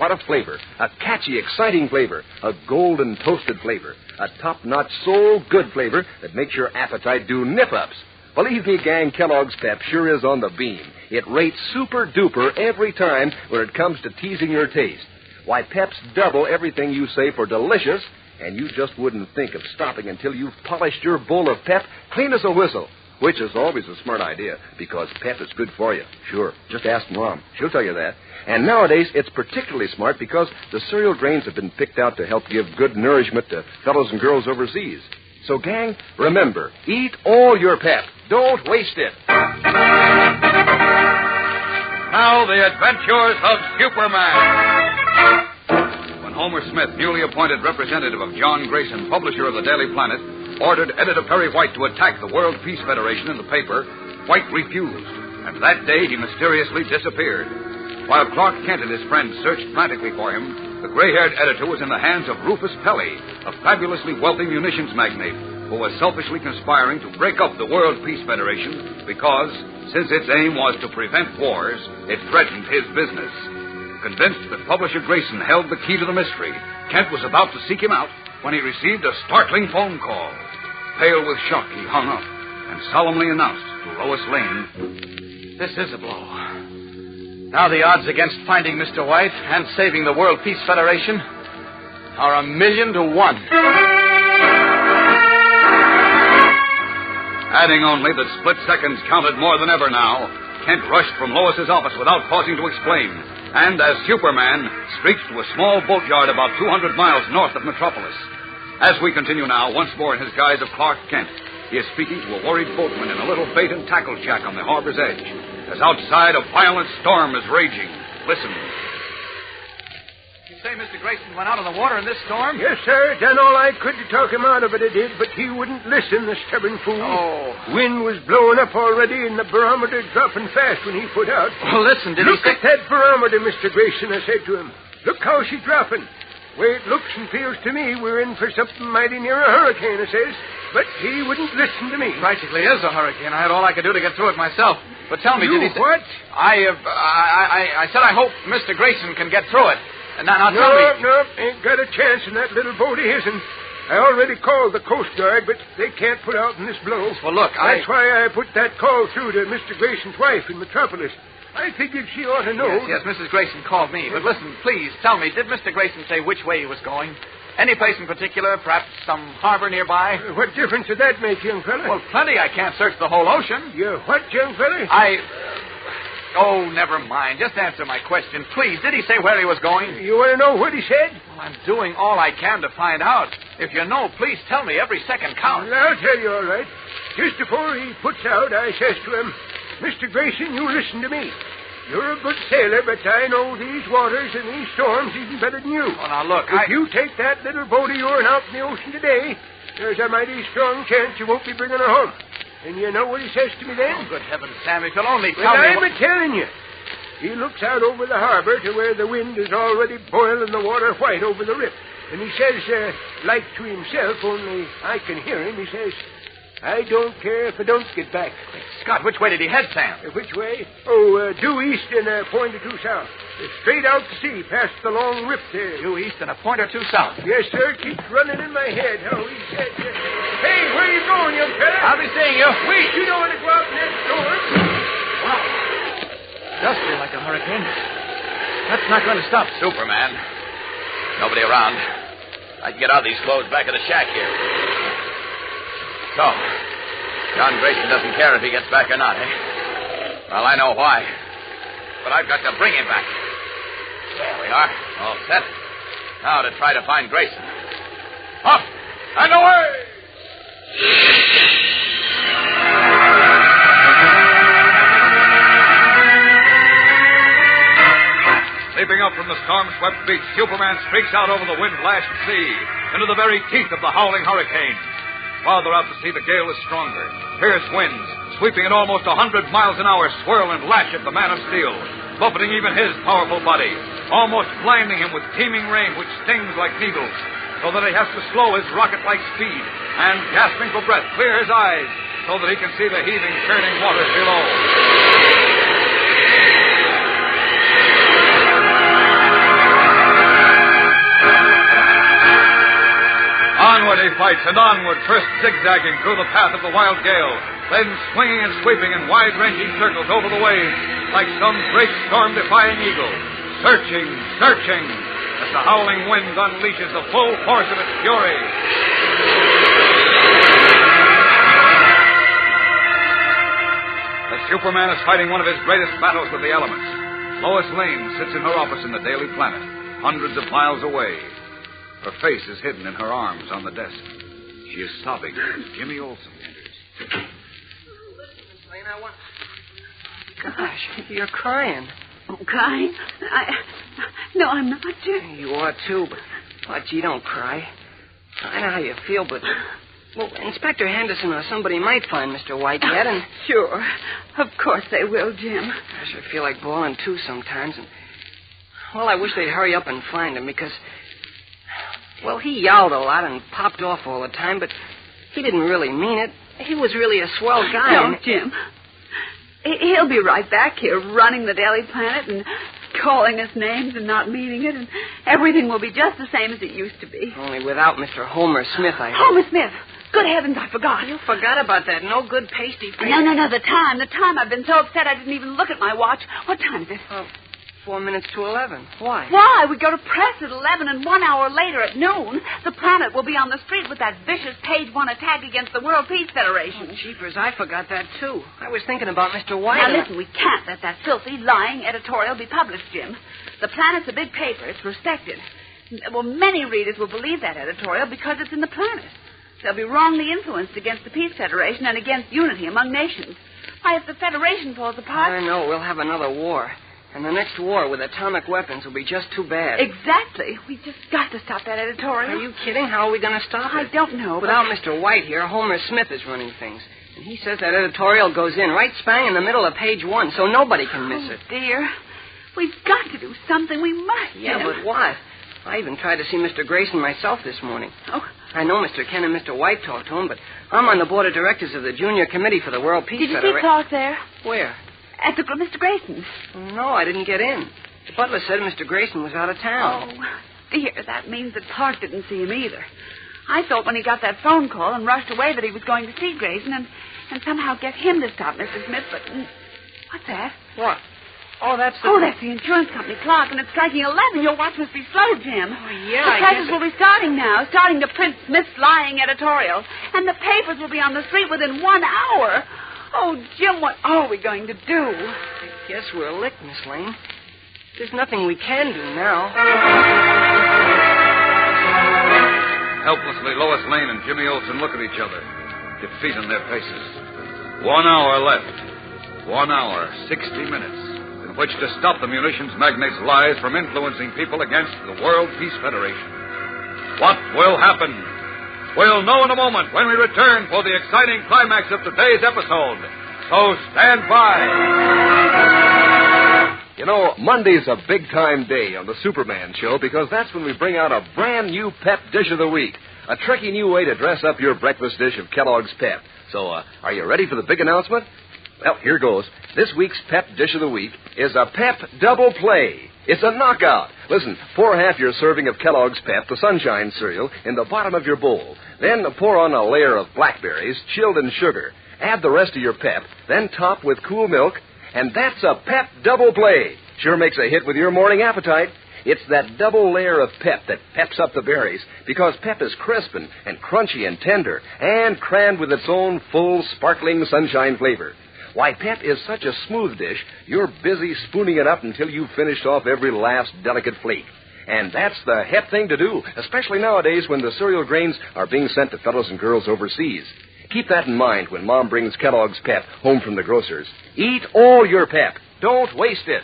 what a flavor. A catchy, exciting flavor. A golden toasted flavor. A top-notch, soul-good flavor that makes your appetite do nip-ups. Believe me, gang, Kellogg's Pep sure is on the beam. It rates super duper every time when it comes to teasing your taste. Why, Pep's double everything you say for delicious, and you just wouldn't think of stopping until you've polished your bowl of Pep clean as a whistle, which is always a smart idea because Pep is good for you. Sure, just ask Mom. She'll tell you that. And nowadays, it's particularly smart because the cereal grains have been picked out to help give good nourishment to fellows and girls overseas. So, gang, remember, eat all your Pep. Don't waste it. Now, the adventures of Superman. When Homer Smith, newly appointed representative of John Grayson, publisher of the Daily Planet, ordered editor Perry White to attack the World Peace Federation in the paper, White refused, and that day he mysteriously disappeared. While Clark Kent and his friends searched frantically for him, the gray-haired editor was in the hands of Rufus Pelly, a fabulously wealthy munitions magnate who was selfishly conspiring to break up the World Peace Federation because, since its aim was to prevent wars, it threatened his business. Convinced that publisher Grayson held the key to the mystery, Kent was about to seek him out when he received a startling phone call. Pale with shock, he hung up and solemnly announced to Lois Lane, "This is a blow. Now the odds against finding Mr. White and saving the World Peace Federation are 1,000,000 to 1. Adding only that split seconds counted more than ever now, Kent rushed from Lois's office without pausing to explain, and as Superman, streaked to a small boatyard about 200 miles north of Metropolis. As we continue now, once more in his guise of Clark Kent, he is speaking to a worried boatman in a little bait and tackle shack on the harbor's edge, as outside a violent storm is raging. Listen. You say Mr. Grayson went out on the water in this storm? Yes, sir. Done all I could to talk him out of it, I did, but he wouldn't listen, the stubborn fool. Oh. Wind was blowing up already, and the barometer dropping fast when he put out. Well, listen, did Look he at that barometer, Mr. Grayson, I said to him. Look how she's dropping. Way it looks and feels to me, we're in for something mighty near a hurricane, I says. But he wouldn't listen to me. Practically is a hurricane. I had all I could do to get through it myself. But tell me, You did he... what? I said I hope Mr. Grayson can get through it. And now tell me... No, ain't got a chance in that little boat of his'n. I already called the Coast Guard, but they can't put out in this blow. Well, look, That's why I put that call through to Mr. Grayson's wife in Metropolis. I figured she ought to know. Yes, Mrs. Grayson called me. But listen, please, tell me, did Mr. Grayson say which way he was going? Any place in particular? Perhaps some harbor nearby? What difference did that make, young fella? Well, plenty. I can't search the whole ocean. You what, young fella? Oh, never mind. Just answer my question. Please, did he say where he was going? You want to know what he said? Well, I'm doing all I can to find out. If you know, please tell me. Every second counts. Well, I'll tell you all right. Just before he puts out, I says to him, Mr. Grayson, you listen to me. You're a good sailor, but I know these waters and these storms even better than you. Well, now, look, If you take that little boat of yours out in the ocean today, there's a mighty strong chance you won't be bringing her home. And you know what he says to me then? Oh, good heavens, Sam, if you'll only tell Well, me... I'm a-telling you. He looks out over the harbor to where the wind is already boiling the water white over the rip. And he says, like to himself, only I can hear him, he says, I don't care if I don't get back. Scott, which way did he head, Sam? Which way? Oh, due east and a point or two south. Straight out to sea, past the long rip there. Due east and a point or two south. Yes, sir. Keeps running in my head how he said, hey, where you going, young fella? I'll be seeing you. Wait, you don't want to go out in that storm. Wow. Does feel like a hurricane. That's not going to stop Superman. Nobody around. I can get out of these clothes back at the shack here. So, John Grayson doesn't care if he gets back or not, eh? Well, I know why. But I've got to bring him back. There we are, all set. Now to try to find Grayson. Up and away! Leaping up from the storm-swept beach, Superman streaks out over the wind-lashed sea into the very teeth of the howling hurricane. Farther out to sea, the gale is stronger. Fierce winds, sweeping at almost 100 miles an hour, swirl and lash at the man of steel, buffeting even his powerful body, almost blinding him with teeming rain which stings like needles, so that he has to slow his rocket-like speed and, gasping for breath, clear his eyes so that he can see the heaving, churning waters below. Onward he fights, and onward, first zigzagging through the path of the wild gale, then swinging and sweeping in wide-ranging circles over the waves like some great storm-defying eagle. Searching, searching, as the howling wind unleashes the full force of its fury. The Superman is fighting one of his greatest battles with the elements. Lois Lane sits in her office in the Daily Planet, hundreds of miles away. Her face is hidden in her arms on the desk. She is sobbing as Jimmy Olsen enters. Gosh, you're crying. Oh, crying? No, I'm not, Jim. You are, too, but gee, don't cry. I know how you feel, but... Well, Inspector Henderson or somebody might find Mr. White yet, and... Sure. Of course they will, Jim. Gosh, I feel like bawling, too, sometimes, and... Well, I wish they'd hurry up and find him, because... Well, he yelled a lot and popped off all the time, but he didn't really mean it. He was really a swell guy. No, Jim. He'll be right back here running the Daily Planet and calling us names and not meaning it, and everything will be just the same as it used to be. Only without Mr. Homer Smith, I hope. Homer Smith! Good heavens, I forgot. You forgot about that no-good pasty face. No, the time. I've been so upset I didn't even look at my watch. What time is it? 4 minutes to 11. Why? Why? We go to press at 11, and 1 hour later at noon, the Planet will be on the street with that vicious page 1 attack against the World Peace Federation. Oh, jeepers, I forgot that, too. I was thinking about Mr. White. Now, listen, we can't let that filthy, lying editorial be published, Jim. The Planet's a big paper. It's respected. Well, many readers will believe that editorial because it's in the Planet. They'll be wrongly influenced against the Peace Federation and against unity among nations. Why, if the Federation falls apart... I know. We'll have another war. And the next war with atomic weapons will be just too bad. Exactly. We just got to stop that editorial. Are you kidding? How are we going to stop it? I don't know. Without Mr. White here, Homer Smith is running things. And he says that editorial goes in right spang in the middle of page 1, so nobody can miss it. Dear. We've got to do something. We must. Yeah, but what? I even tried to see Mr. Grayson myself this morning. Oh. I know Mr. Ken and Mr. White talked to him, but I'm on the board of directors of the Junior Committee for the World Peace Federation. Did you see Clark there? Where? At Mr. Grayson's. No, I didn't get in. The butler said Mr. Grayson was out of town. Oh, dear, that means that Clark didn't see him either. I thought when he got that phone call and rushed away that he was going to see Grayson and somehow get him to stop Mr. Smith, but... What's that? What? Oh, that's the... Oh, that's the insurance company clock, and it's striking 11. Your watch must be slow, Jim. Oh, yeah, the presses will be starting now, starting to print Smith's lying editorial, and the papers will be on the street within 1 hour. Oh, Jim, what are we going to do? I guess we're licked, Miss Lane. There's nothing we can do now. Helplessly, Lois Lane and Jimmy Olsen look at each other, defeat in their faces. 1 hour left. 1 hour, 60 minutes, in which to stop the munitions magnates' lies from influencing people against the World Peace Federation. What will happen? We'll know in a moment when we return for the exciting climax of today's episode. So stand by. You know, Monday's a big-time day on the Superman show because that's when we bring out a brand new Pep Dish of the Week. A tricky new way to dress up your breakfast dish of Kellogg's Pep. So, are you ready for the big announcement? Well, here goes. This week's Pep Dish of the Week is a Pep Double Play. It's a knockout. Listen, pour half your serving of Kellogg's Pep, the Sunshine cereal, in the bottom of your bowl. Then pour on a layer of blackberries, chilled in sugar. Add the rest of your Pep, then top with cool milk, and that's a Pep Double Play. Sure makes a hit with your morning appetite. It's that double layer of Pep that peps up the berries, because Pep is crisp and crunchy and tender, and crammed with its own full, sparkling sunshine flavor. Why, Pep is such a smooth dish, you're busy spooning it up until you've finished off every last delicate flake. And that's the hep thing to do, especially nowadays when the cereal grains are being sent to fellows and girls overseas. Keep that in mind when Mom brings Kellogg's Pep home from the grocer's. Eat all your Pep. Don't waste it.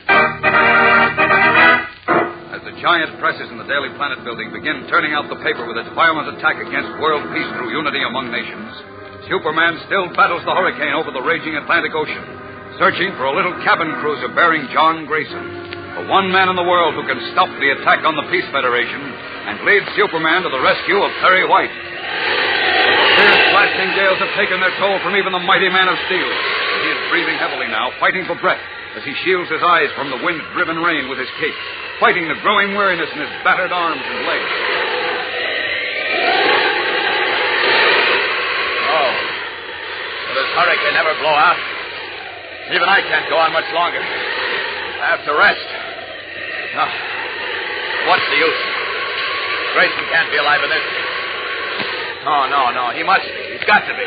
As the giant presses in the Daily Planet building begin turning out the paper with its violent attack against world peace through unity among nations, Superman still battles the hurricane over the raging Atlantic Ocean, searching for a little cabin cruiser bearing John Grayson, the one man in the world who can stop the attack on the Peace Federation and lead Superman to the rescue of Perry White. Fierce blasting gales have taken their toll from even the mighty Man of Steel. He is breathing heavily now, fighting for breath, as he shields his eyes from the wind-driven rain with his cape, fighting the growing weariness in his battered arms and legs. It has hurricane never blow out. Even I can't go on much longer. I have to rest. No. What's the use? Grayson can't be alive in this. Oh, no. He must be. He's got to be.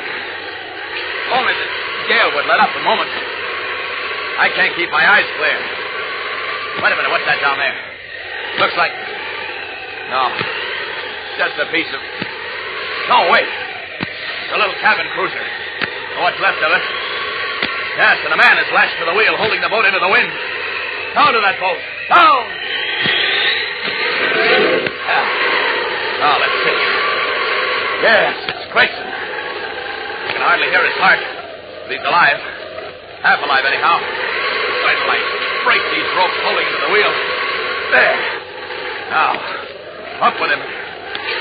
Only the gale would let up a moment. I can't keep my eyes clear. Wait a minute. What's that down there? Looks like... No. Just a piece of... No, wait. It's a little cabin cruiser. What's left of it. Yes, and a man is lashed to the wheel, holding the boat into the wind. Down to that boat. Down! Now, let's see. Yes, it's Grayson. I can hardly hear his heart. But he's alive. Half alive, anyhow. Wait till I break these ropes holding into the wheel. There. Now, up with him.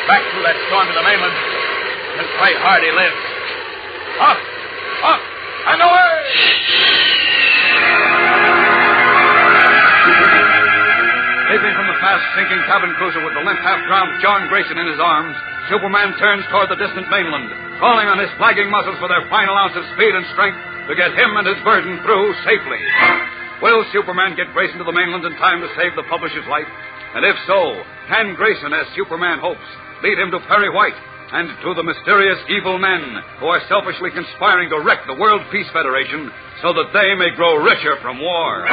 Back through that storm to the mainland. And pray hard he lives. Up, and away! Leaping from the fast-sinking cabin cruiser with the limp, half-drowned John Grayson in his arms, Superman turns toward the distant mainland, calling on his flagging muscles for their final ounce of speed and strength to get him and his burden through safely. Will Superman get Grayson to the mainland in time to save the publisher's life? And if so, can Grayson, as Superman hopes, lead him to Perry White and to the mysterious evil men who are selfishly conspiring to wreck the World Peace Federation so that they may grow richer from war?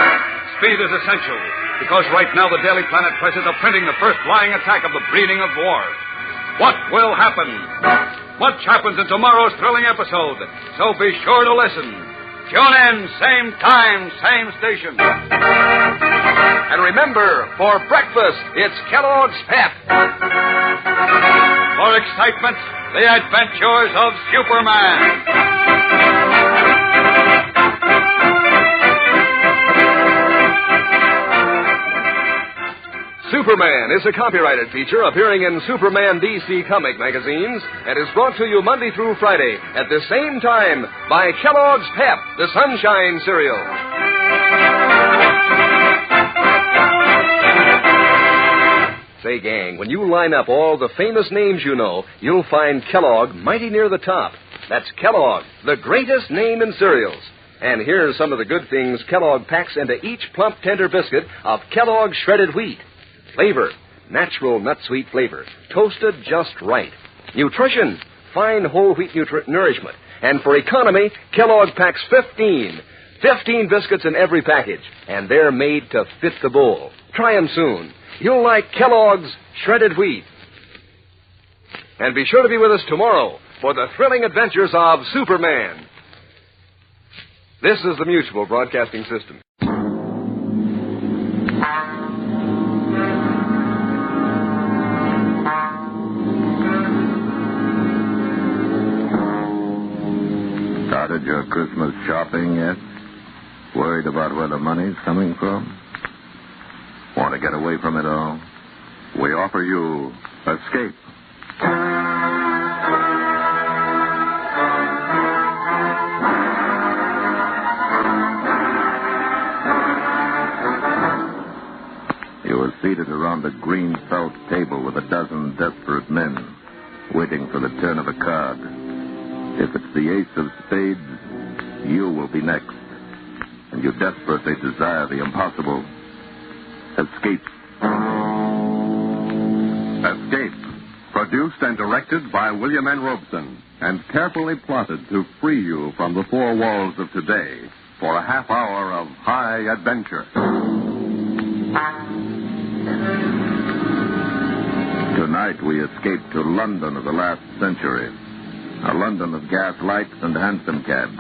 Speed is essential, because right now the Daily Planet presses are printing the first flying attack of the breeding of war. What will happen? Much happens in tomorrow's thrilling episode, so be sure to listen. Tune in, same time, same station. And remember, for breakfast, it's Kellogg's Pep. For excitement, the adventures of Superman. Superman is a copyrighted feature appearing in Superman DC comic magazines and is brought to you Monday through Friday at the same time by Kellogg's Pep, the Sunshine Cereal. Say, gang, when you line up all the famous names you know, you'll find Kellogg mighty near the top. That's Kellogg, the greatest name in cereals. And here's some of the good things Kellogg packs into each plump, tender biscuit of Kellogg's shredded wheat. Flavor, natural nut-sweet flavor, toasted just right. Nutrition, fine whole wheat nourishment. And for economy, Kellogg packs 15 biscuits in every package, and they're made to fit the bowl. Try them soon. You'll like Kellogg's shredded wheat. And be sure to be with us tomorrow for the thrilling adventures of Superman. This is the Mutual Broadcasting System. Started your Christmas shopping yet? Worried about where the money's coming from? Want to get away from it all? We offer you Escape. You are seated around a green felt table with a dozen desperate men, waiting for the turn of a card. If it's the ace of spades, you will be next. And you desperately desire the impossible. Escape. Escape. Produced and directed by William N. Robeson and carefully plotted to free you from the four walls of today for a half hour of high adventure. Tonight we escape to London of the last century. A London of gas lights and hansom cabs.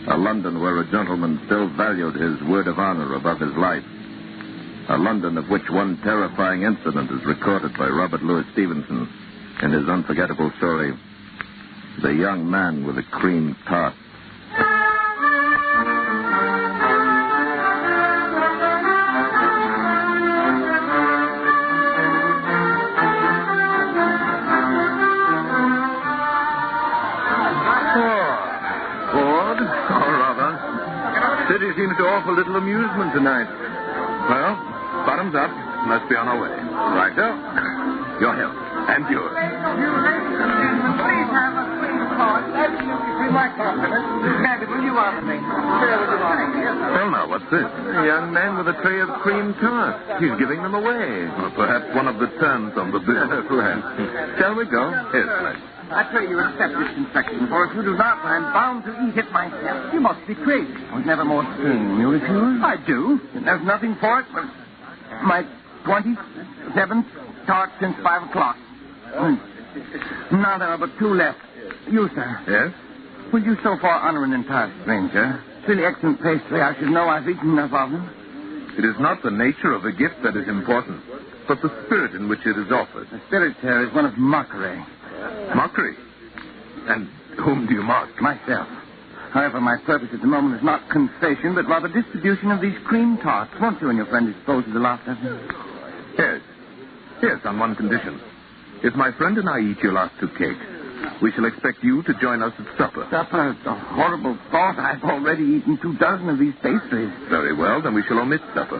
A London where a gentleman still valued his word of honor above his life. A London of which one terrifying incident is recorded by Robert Louis Stevenson in his unforgettable story, The Young Man with the Cream Tarts. City seems to offer little amusement tonight. Well, bottoms up. Must be on our way. Righto. Your health. And yours. Please have a cream tart. Absolutely cream my compliments. Maggie, will you honor me? Sarah, will you honor me? Well, now, what's this? A young man with a tray of cream tarts. He's giving them away. Or perhaps one of the terms on the bill. Perhaps. Shall we go? Yes, please. I pray you accept this confection, for if you do not, I'm bound to eat it myself. You must be crazy. I was never more sane. You refuse? I do. And there's nothing for it but my 27th tart since 5 o'clock. Now there are but 2 left. You, sir. Yes? Will you so far honor an entire stranger? It's really excellent pastry. I should know I've eaten enough of them. It is not the nature of a gift that is important, but the spirit in which it is offered. The spirit, sir, is one of mockery. Mockery? And whom do you mock? Myself. However, my purpose at the moment is not confession, but rather distribution of these cream tarts. Won't you and your friend dispose of the last of them? Yes. Yes, on one condition. If my friend and I eat your last 2 cakes, we shall expect you to join us at supper. Supper? It's a horrible thought. I've already eaten 2 dozen of these pastries. Very well, then we shall omit supper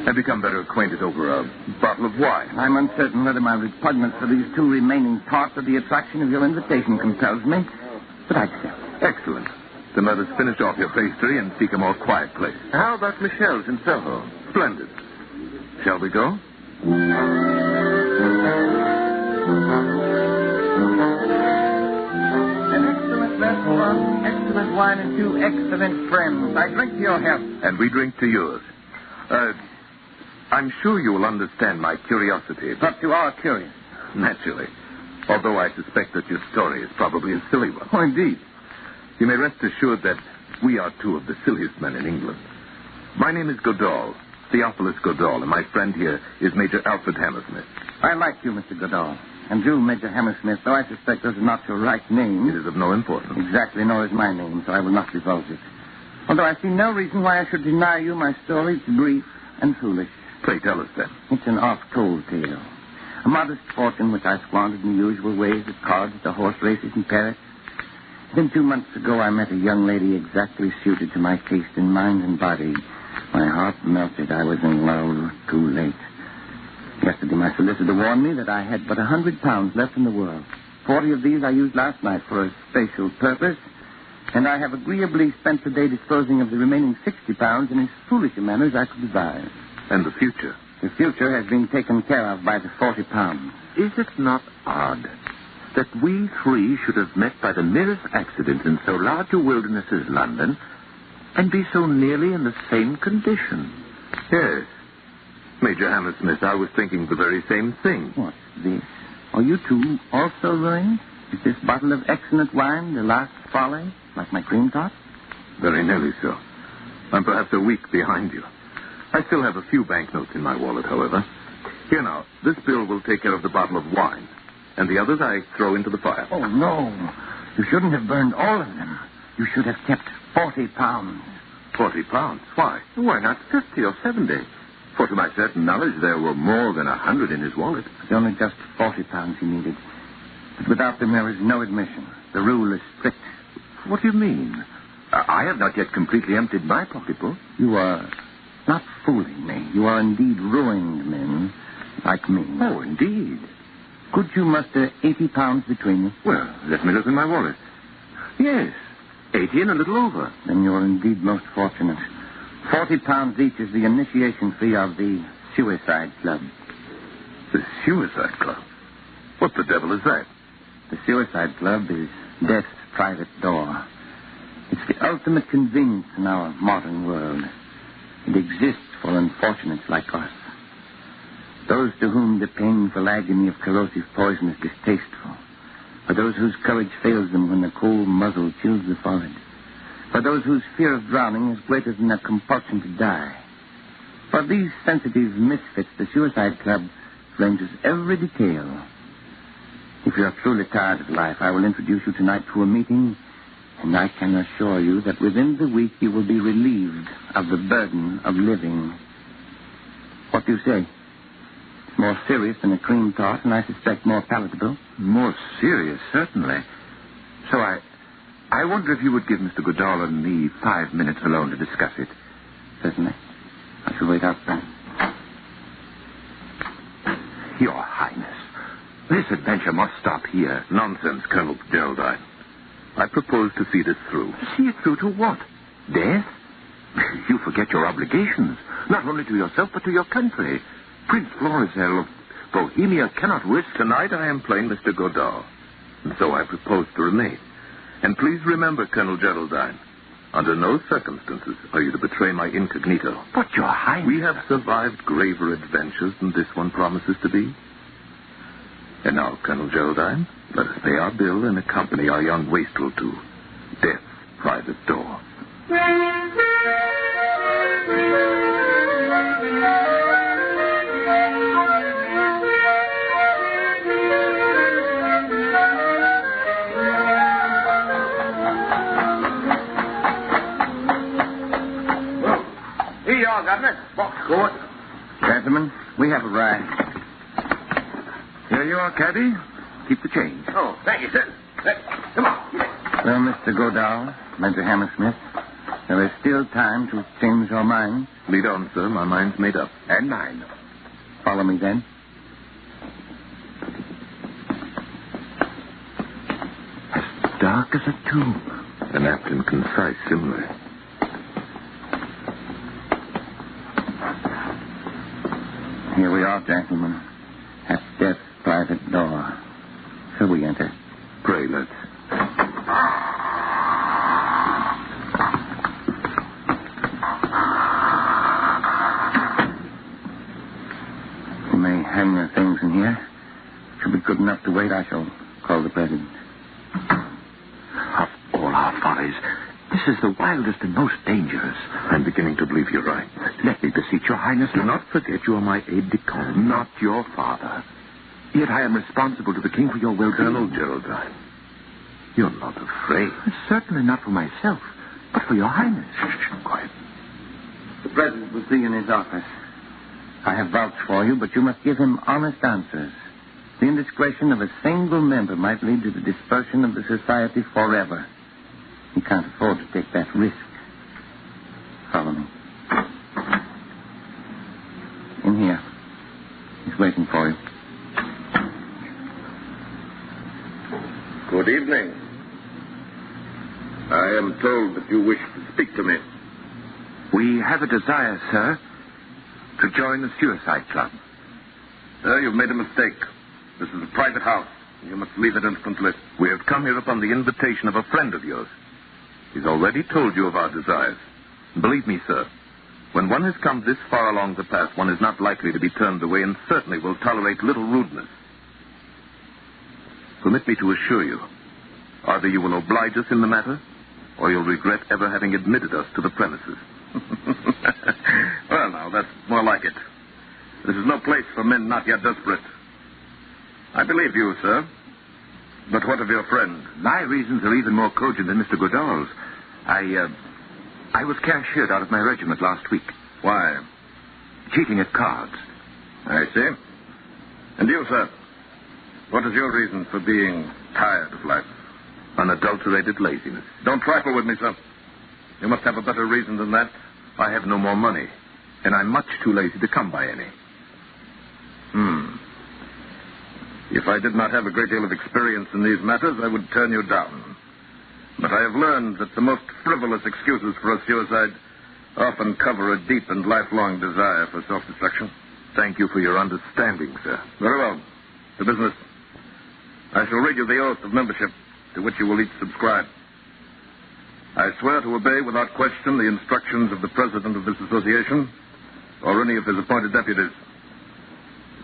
and become better acquainted over a bottle of wine. I'm uncertain whether my repugnance for these 2 remaining tarts or the attraction of your invitation compels me, but I accept. Excellent. Then let us finish off your pastry and seek a more quiet place. How about Michelle's in Soho? Splendid. Shall we go? An excellent restaurant, excellent wine, and 2 excellent friends. I drink to your health. And we drink to yours. I'm sure you will understand my curiosity. But you are curious. Naturally. Although I suspect that your story is probably a silly one. Oh, indeed. You may rest assured that we are 2 of the silliest men in England. My name is Goodall, Theophilus Goodall, and my friend here is Major Alfred Hammersmith. I like you, Mr. Goodall. And you, Major Hammersmith, though I suspect those are not your right names. It is of no importance. Exactly, nor is my name, so I will not divulge it. Although I see no reason why I should deny you my story. It's brief and foolish. Pray tell us, then. It's an oft-told tale. A modest fortune which I squandered in the usual ways at cards, at the horse races in Paris. Then 2 months ago, I met a young lady exactly suited to my taste in mind and body. My heart melted. I was in love too late. Yesterday, my solicitor warned me that I had but £100 left in the world. 40 of these I used last night for a special purpose, and I have agreeably spent the day disposing of the remaining £60 in as foolish a manner as I could devise. And the future? The future has been taken care of by the £40. Is it not odd that we 3 should have met by the merest accident in so large a wilderness as London and be so nearly in the same condition? Yes. Major Hammersmith, I was thinking the very same thing. What's this? Are you 2 also ruined? Is this bottle of excellent wine the last folly, like my cream tarts? Very nearly so. I'm perhaps a week behind you. I still have a few banknotes in my wallet, however. Here now, this bill will take care of the bottle of wine, and the others I throw into the fire. Oh, no. You shouldn't have burned all of them. You should have kept £40. £40? Why? Why not 50 or 70? For to my certain knowledge, there were more than 100 in his wallet. It's only just £40 he needed. But without them, there is no admission. The rule is strict. What do you mean? I have not yet completely emptied my pocketbook. You are not fooling me. You are indeed ruined men, like me. Oh, indeed. Could you muster £80 between you? Well, let me look in my wallet. Yes, 80 and a little over. Then you're indeed most fortunate. £40 each is the initiation fee of the Suicide Club. The Suicide Club? What the devil is that? The Suicide Club is death's private door. It's the ultimate convenience in our modern world. It exists for unfortunates like us. Those to whom the painful agony of corrosive poison is distasteful. For those whose courage fails them when the cold muzzle chills the forehead. For those whose fear of drowning is greater than their compulsion to die. For these sensitive misfits, the Suicide Club ranges every detail. If you are truly tired of life, I will introduce you tonight to a meeting, and I can assure you that within the week you will be relieved of the burden of living. What do you say? It's more serious than a cream tart, and I suspect more palatable. More serious, certainly. So I wonder if you would give Mr. Goodall and me 5 minutes alone to discuss it. Certainly. I shall wait outside. Your Highness, this adventure must stop here. Nonsense, Colonel Geraldine. I propose to see this through. See it through to what? Death? You forget your obligations, not only to yourself, but to your country. Prince Florizel of Bohemia cannot risk... Tonight I am playing Mr. Godard, and so I propose to remain. And please remember, Colonel Geraldine, under no circumstances are you to betray my incognito. But, Your Highness... We have survived graver adventures than this one promises to be. And now, Colonel Geraldine, let us pay our bill and accompany our young wastrel to death's private door. Here you are, Governor. Box court. Gentlemen, we have arrived. Here you are, Caddy. Keep the change. Oh, thank you, sir. Come on. Well, Mr. Godard, Major Hammersmith, there is still time to change your mind. Lead on, sir. My mind's made up. And mine. Follow me, then. As dark as a tomb. Inept and concise, similarly. Here we are, gentlemen, at death's private door. Shall we enter? Pray, let's. You may hang your things in here. If you'll be good enough to wait, I shall call the president. Of all our follies, this is the wildest and most dangerous. I'm beginning to believe you're right. Let me beseech your highness. Do not forget you are my aide-de-camp. Not your father. Yet I am responsible to the king for your well-being. Colonel Geraldine, you're not afraid. Certainly not for myself, but for your highness. Shh, quiet. The president will see you in his office. I have vouched for you, but you must give him honest answers. The indiscretion of a single member might lead to the dispersion of the society forever. He can't afford to take that risk. Follow me. In here. He's waiting for you. Good evening. I am told that you wish to speak to me. We have a desire, sir, to join the Suicide Club. Sir, you've made a mistake. This is a private house. You must leave it instantly. We have come here upon the invitation of a friend of yours. He's already told you of our desires. Believe me, sir, when one has come this far along the path, one is not likely to be turned away and certainly will tolerate little rudeness. Permit me to assure you, either you will oblige us in the matter, or you'll regret ever having admitted us to the premises. Well, now, that's more like it. This is no place for men not yet desperate. I believe you, sir. But what of your friend? My reasons are even more cogent than Mr. Godard's. I was cashiered out of my regiment last week. Why? Cheating at cards. I see. And you, sir? What is your reason for being tired of life? Unadulterated laziness. Don't trifle with me, sir. You must have a better reason than that. I have no more money, and I'm much too lazy to come by any. If I did not have a great deal of experience in these matters, I would turn you down. But I have learned that the most frivolous excuses for a suicide often cover a deep and lifelong desire for self-destruction. Thank you for your understanding, sir. Very well. To business. I shall read you the oath of membership to which you will each subscribe. I swear to obey without question the instructions of the president of this association or any of his appointed deputies.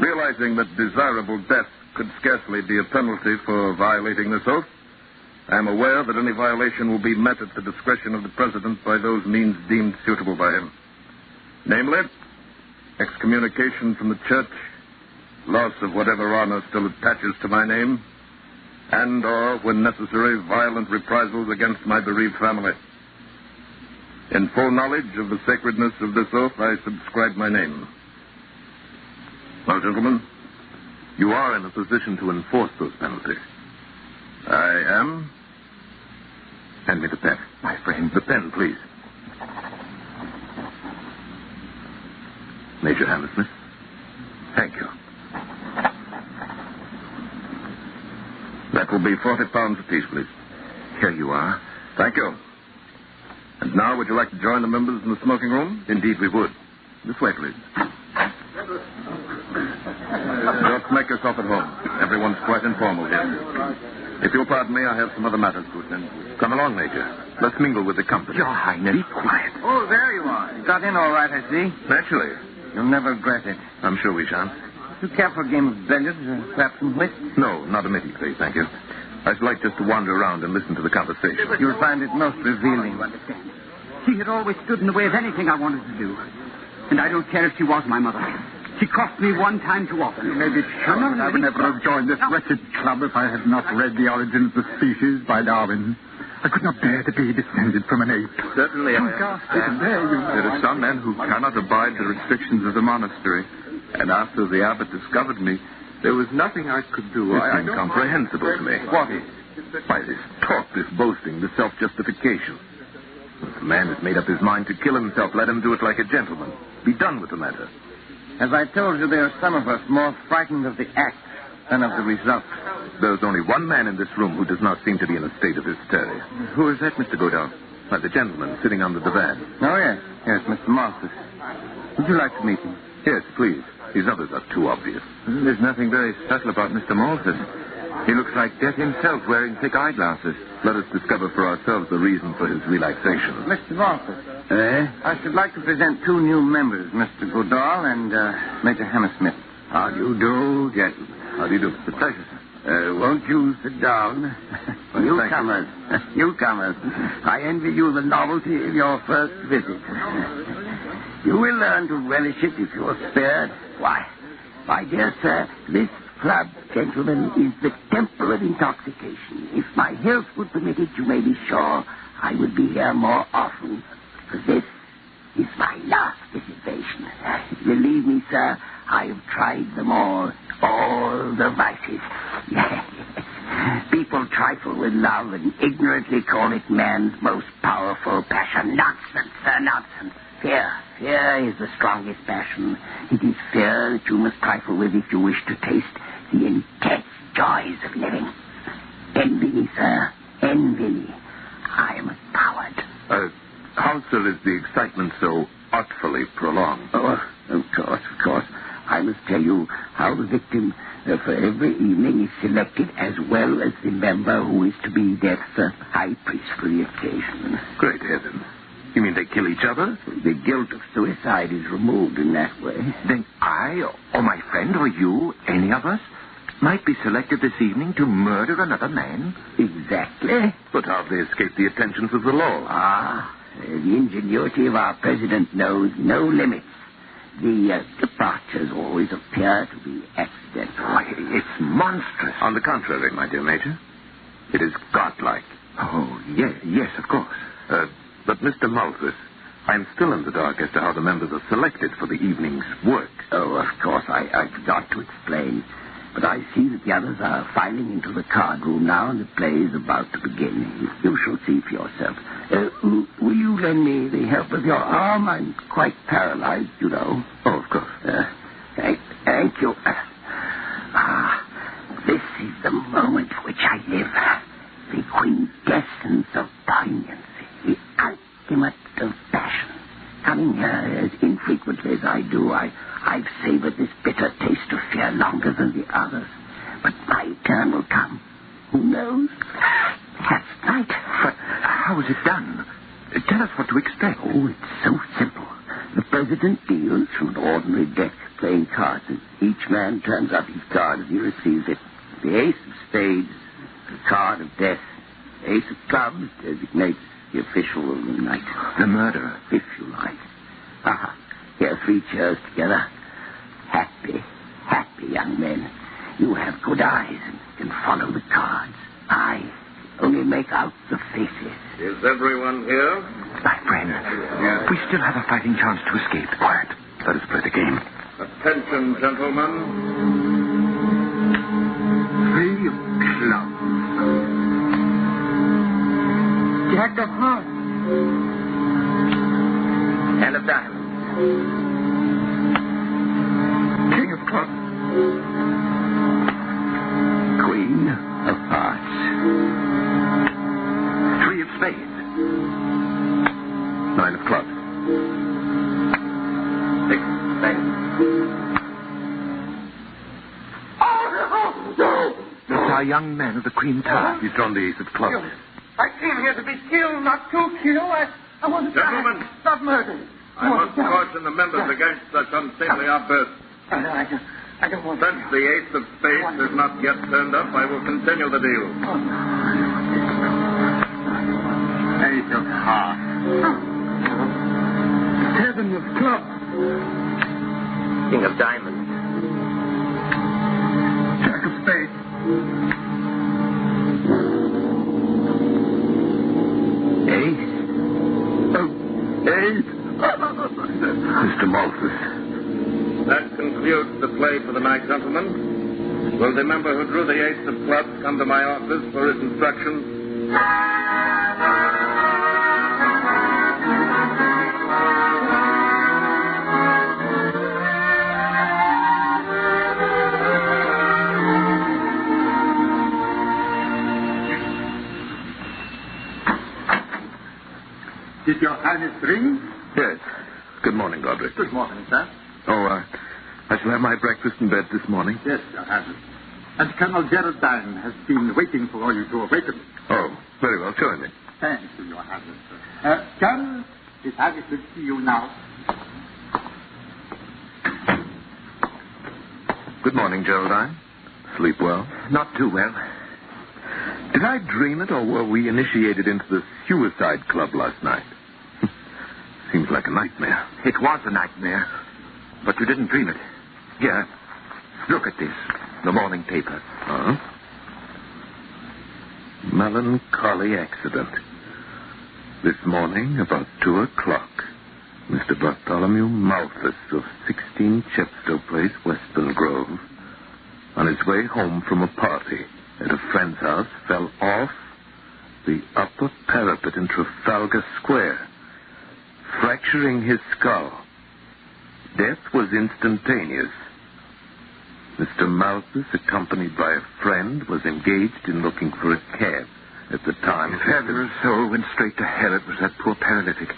Realizing that desirable death could scarcely be a penalty for violating this oath, I am aware that any violation will be met at the discretion of the president by those means deemed suitable by him. Namely, excommunication from the church, loss of whatever honor still attaches to my name, and or, when necessary, violent reprisals against my bereaved family. In full knowledge of the sacredness of this oath, I subscribe my name. Well, gentlemen, you are in a position to enforce those penalties. I am. Hand me the pen. My friend, the pen, please. Major Hammersmith. Thank you. That will be £40 apiece, please. Here you are. Thank you. And now, would you like to join the members in the smoking room? Indeed, we would. This way, please. Just make yourself at home. Everyone's quite informal here. If you'll pardon me, I have some other matters to attend to. Come along, Major. Let's mingle with the company. Your Highness. Be quiet. Oh, there you are. You got in all right, I see. Naturally. You'll never regret it. I'm sure we shan't. You care for a game of billiards or perhaps some whist? No, not immediately, thank you. I'd like just to wander around and listen to the conversation. You'll find it most revealing. She had always stood in the way of anything I wanted to do. And I don't care if she was my mother. She crossed me one time too often. You may be sure I would never have joined this wretched club if I had not read The Origin of the Species by Darwin. I could not bear to be descended from an ape. Certainly, I understand. There are some men who cannot abide the restrictions of the monastery. And after the abbot discovered me, there was nothing I could do. It's incomprehensible to me. What is? By this talk, this boasting, this self-justification. If a man has made up his mind to kill himself, let him do it like a gentleman. Be done with the matter. As I told you, there are some of us more frightened of the act than of the result. There's only one man in this room who does not seem to be in a state of hysteria. Who is that, Mr. Godard? Why, the gentleman sitting under the divan. Oh, yes. Yes, Mr. Malthus. Would you like to meet him? Yes, please. These others are too obvious. There's nothing very subtle about Mr. Malthus. He looks like death himself wearing thick eyeglasses. Let us discover for ourselves the reason for his relaxation. Mr. Malthus. I should like to present two new members, Mr. Godal and Major Hammersmith. How do you do, gentlemen? How do you do? It's a pleasure, sir. Won't you sit down? Newcomers. Newcomers. I envy you the novelty of your first visit. You will learn to relish it if you are spared. Why, my dear sir, this club, gentlemen, is the temple of intoxication. If my health would permit it, you may be sure I would be here more often. For this is my last dissipation. Believe me, sir, I have tried them all the vices. Yes. People trifle with love and ignorantly call it man's most powerful passion. Nonsense, sir, nonsense. Fear is the strongest passion. It is fear that you must trifle with if you wish to taste the intense joys of living. Envy me, sir. Envy me. I am a coward. How, sir, is the excitement so artfully prolonged? Oh, of course. I must tell you how the victim for every evening is selected as well as the member who is to be death's high priest for the occasion. Great heavens. You mean they kill each other? The guilt of suicide is removed in that way. Then I, or my friend, or you, any of us, might be selected this evening to murder another man? Exactly. But how have they escaped the attentions of the law? The ingenuity of our president knows no limits. The departures always appear to be accidental. Why, it's monstrous. On the contrary, my dear Major, it is godlike. Oh, yes, of course. But, Mr. Malthus, I'm still in the dark as to how the members are selected for the evening's work. Oh, of course, I forgot to explain. But I see that the others are filing into the card room now, and the play is about to begin. You shall see for yourself. Will you lend me the help of your arm? I'm quite paralyzed, you know. Oh, of course. Thank you. This is the moment for which I live. The quintessence of poignancy. The ultimate of passion. Coming here as infrequently as I do, I've savored this bitter taste of fear longer than the others. But my turn will come. Who knows? Perhaps tonight. But how is it done? Tell us what to expect. Oh, it's so simple. The president deals from an ordinary deck playing cards, and each man turns up his card as he receives it. The ace of spades, the card of death. The ace of clubs designates the official of the night. The murderer. If you like. Here, 3 chairs together. Happy young men. You have good eyes and can follow the cards. I only make out the faces. Is everyone here? My friend, we still have a fighting chance to escape. Quiet. Let us play the game. Attention, gentlemen. 3 of clubs. Jack of hearts. 10 of diamonds. King of clubs. Queen of hearts. spades. 9 of clubs. 6 of spades. Oh, no! It's our young man of the Cream Tarts. He's drawn the ace of clubs. I came here to be killed, not to kill. I want to Gentlemen. die. Not murder. I must caution the members against such unseemly outbursts. I don't want Since the ace of spades has not yet turned up, I will continue the deal. Ace of hearts. 7 of clubs. King of diamonds. Jack of spades. Ace. Ace. Mr. Malthus. That concludes the play for the night, gentlemen. Will the member who drew the ace of clubs come to my office for his instructions? Did your Highness ring? Yes. Good morning, Godric. Good morning, sir. Oh, I shall have my breakfast in bed this morning. Yes, Your Highness. And Colonel Dardeda has been waiting for you to awaken. Oh, very well. Show him in. Thanks to Your Highness, sir. Colonel, His Highness will see you now. Good morning, Geraldine. Sleep well? Not too well. Did I dream it, or were we initiated into the suicide club last night? Seems like a nightmare. It was a nightmare. But you didn't dream it. Here, look at this. The morning paper. Huh? Melancholy accident. This morning, about 2 o'clock, Mr. Bartholomew Malthus of 16 Chepstow Place, Westbourne Grove, on his way home from a party at a friend's house, fell off the upper parapet in Trafalgar Square, fracturing his skull. Death was instantaneous. Mr. Malthus, accompanied by a friend, was engaged in looking for a cab at the time. His heaven's soul went straight to hell. It was that poor paralytic.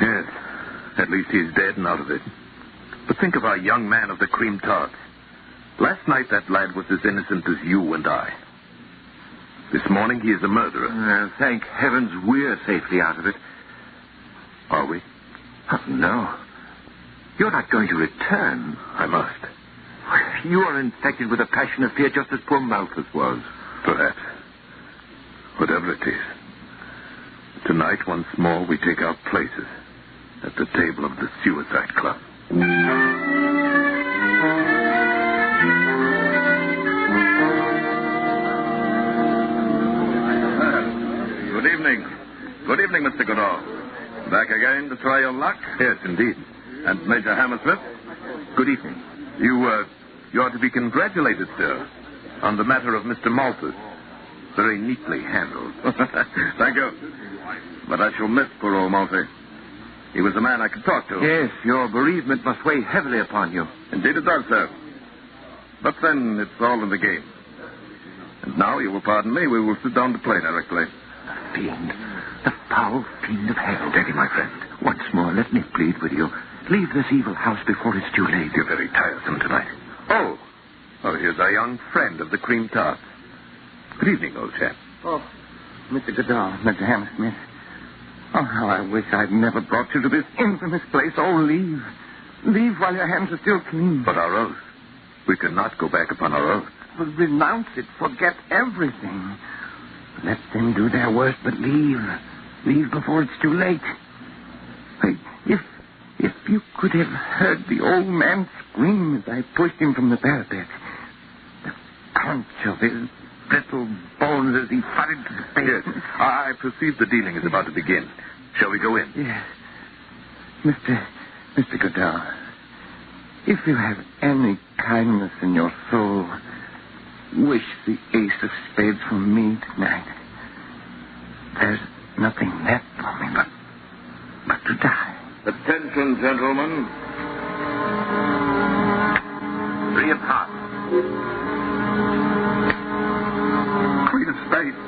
Yes. At least he's dead and out of it. But think of our young man of the Cream Tarts. Last night that lad was as innocent as you and I. This morning he is a murderer. Thank heavens we're safely out of it. Are we? Oh, no. You're not going to return. I must. You are infected with a passion of fear just as poor Malthus was. Perhaps. Whatever it is. Tonight, once more, we take our places at the table of the Suicide Club. Good evening. Good evening, Mr. Goodall. Back again to try your luck? Yes, indeed. And Major Hammersmith? Good evening. You are to be congratulated, sir, on the matter of Mr. Malthus. Very neatly handled. Thank you. But I shall miss poor old Malthus. He was a man I could talk to. Yes, your bereavement must weigh heavily upon you. Indeed it does, sir. But then it's all in the game. And now, you will pardon me, we will sit down to play directly. Fiend. The foul fiend of hell. Steady, my friend. Once more, let me plead with you. Leave this evil house before it's too late. You're very tiresome tonight. Oh, here's our young friend of the Cream Tarts. Good evening, old chap. Oh, Mr. Goodall, Mr. Hammersmith. Oh, how I wish I'd never brought you to this infamous place. Oh, leave. Leave while your hands are still clean. But our oath. We cannot go back upon our oath. Well, renounce it. Forget everything. Let them do their worst, but leave. Leave before it's too late. Hey, if you could have heard the old man scream as I pushed him from the parapet, the crunch of his brittle bones as he fluttered to the pavement. Yes, I perceive the dealing is about to begin. Shall we go in? Yes. Mr. Goodall, if you have any kindness in your soul, wish the ace of spades for me tonight. There's nothing left for me but to die. Attention, gentlemen. 3 of hearts. Queen of spades.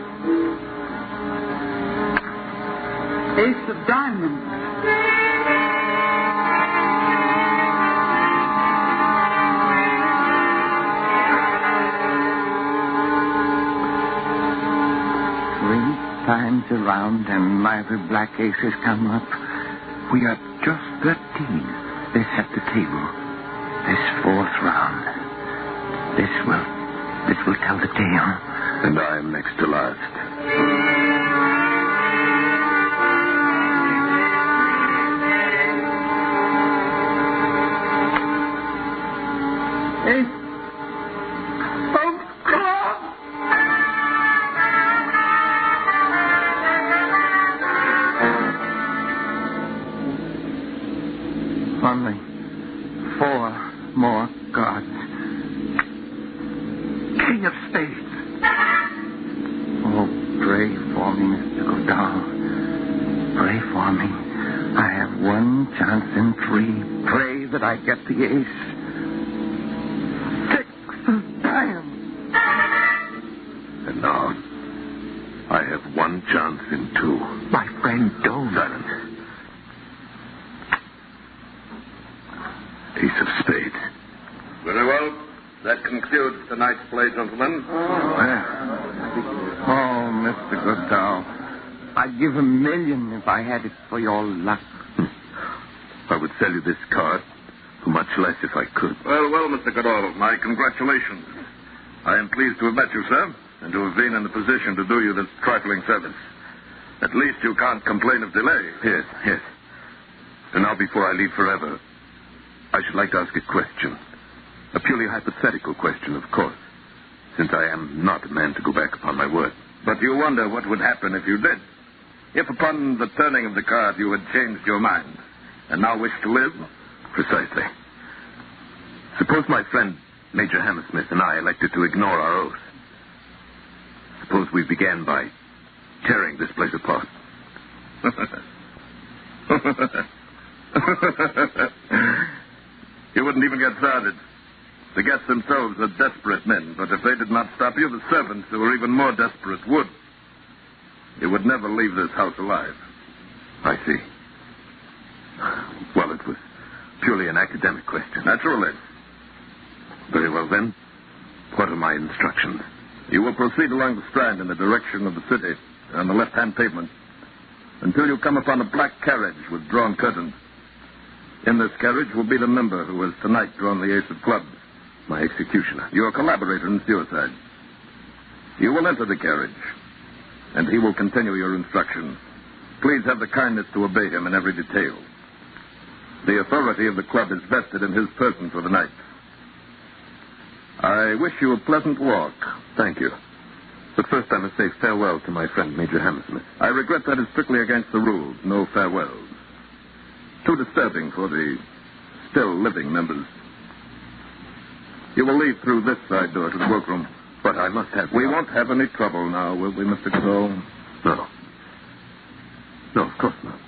Ace of diamonds. Times around and neither black ace has come up. We are just 13. This at the table. This fourth round. This will tell the tale. And I am next to last. Ace. Only 4 more cards. King of spades. Oh, pray for me, Mr. Godal. Pray for me. I have 1 chance in 3. Pray that I get the ace. 6 of diamonds. And now, I have 1 chance in 2. My friend, don't. Silence. Ace of spades. Very well. That concludes tonight's play, gentlemen. Oh, Mr. Godal, I'd give $1 million if I had it for your luck. I would sell you this card for much less if I could. Well, Mr. Godal, my congratulations. I am pleased to have met you, sir, and to have been in the position to do you this trifling service. At least you can't complain of delay. Yes. And now, before I leave forever, I should like to ask a question. A purely hypothetical question, of course, since I am not a man to go back upon my word. But you wonder what would happen if you did. If upon the turning of the card you had changed your mind and now wish to live? Precisely. Suppose my friend Major Hammersmith and I elected to ignore our oath. Suppose we began by tearing this place apart. You wouldn't even get started. The guests themselves are desperate men, but if they did not stop you, the servants, who are even more desperate, would. You would never leave this house alive. I see. Well, it was purely an academic question. Naturally. Very well, then. What are my instructions? You will proceed along the Strand in the direction of the city, on the left-hand pavement, until you come upon a black carriage with drawn curtains. In this carriage will be the member who has tonight drawn the ace of clubs, my executioner, your collaborator in suicide. You will enter the carriage, and he will continue your instructions. Please have the kindness to obey him in every detail. The authority of the club is vested in his person for the night. I wish you a pleasant walk. Thank you. But first I must say farewell to my friend, Major Hammersmith. I regret that is strictly against the rules. No farewells. Too disturbing for the still living members. You will leave through this side door to the workroom. But I must have... We won't have any trouble now, will we, Mr. Cole? No. No, of course not.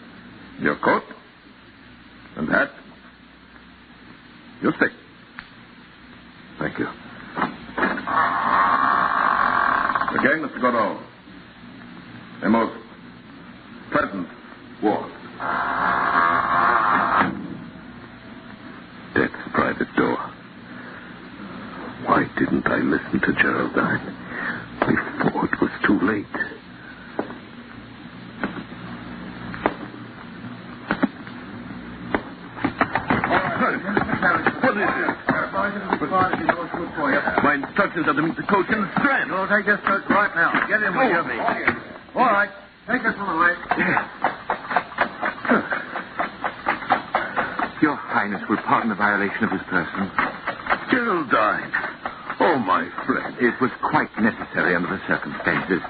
Your coat? And hat? Your stick? Thank you. Again, Mr. Godot. A most pleasant walk. Death's private door. Why didn't I listen to Geraldine before it was too late? What is it? My instructions are to meet the coach in the Strand. We'll take this coach right now. Get in with you, me. All right. Take us on the way. Your Highness will pardon the violation of his person. Geraldine. Oh, my friend. It was quite necessary under the circumstances.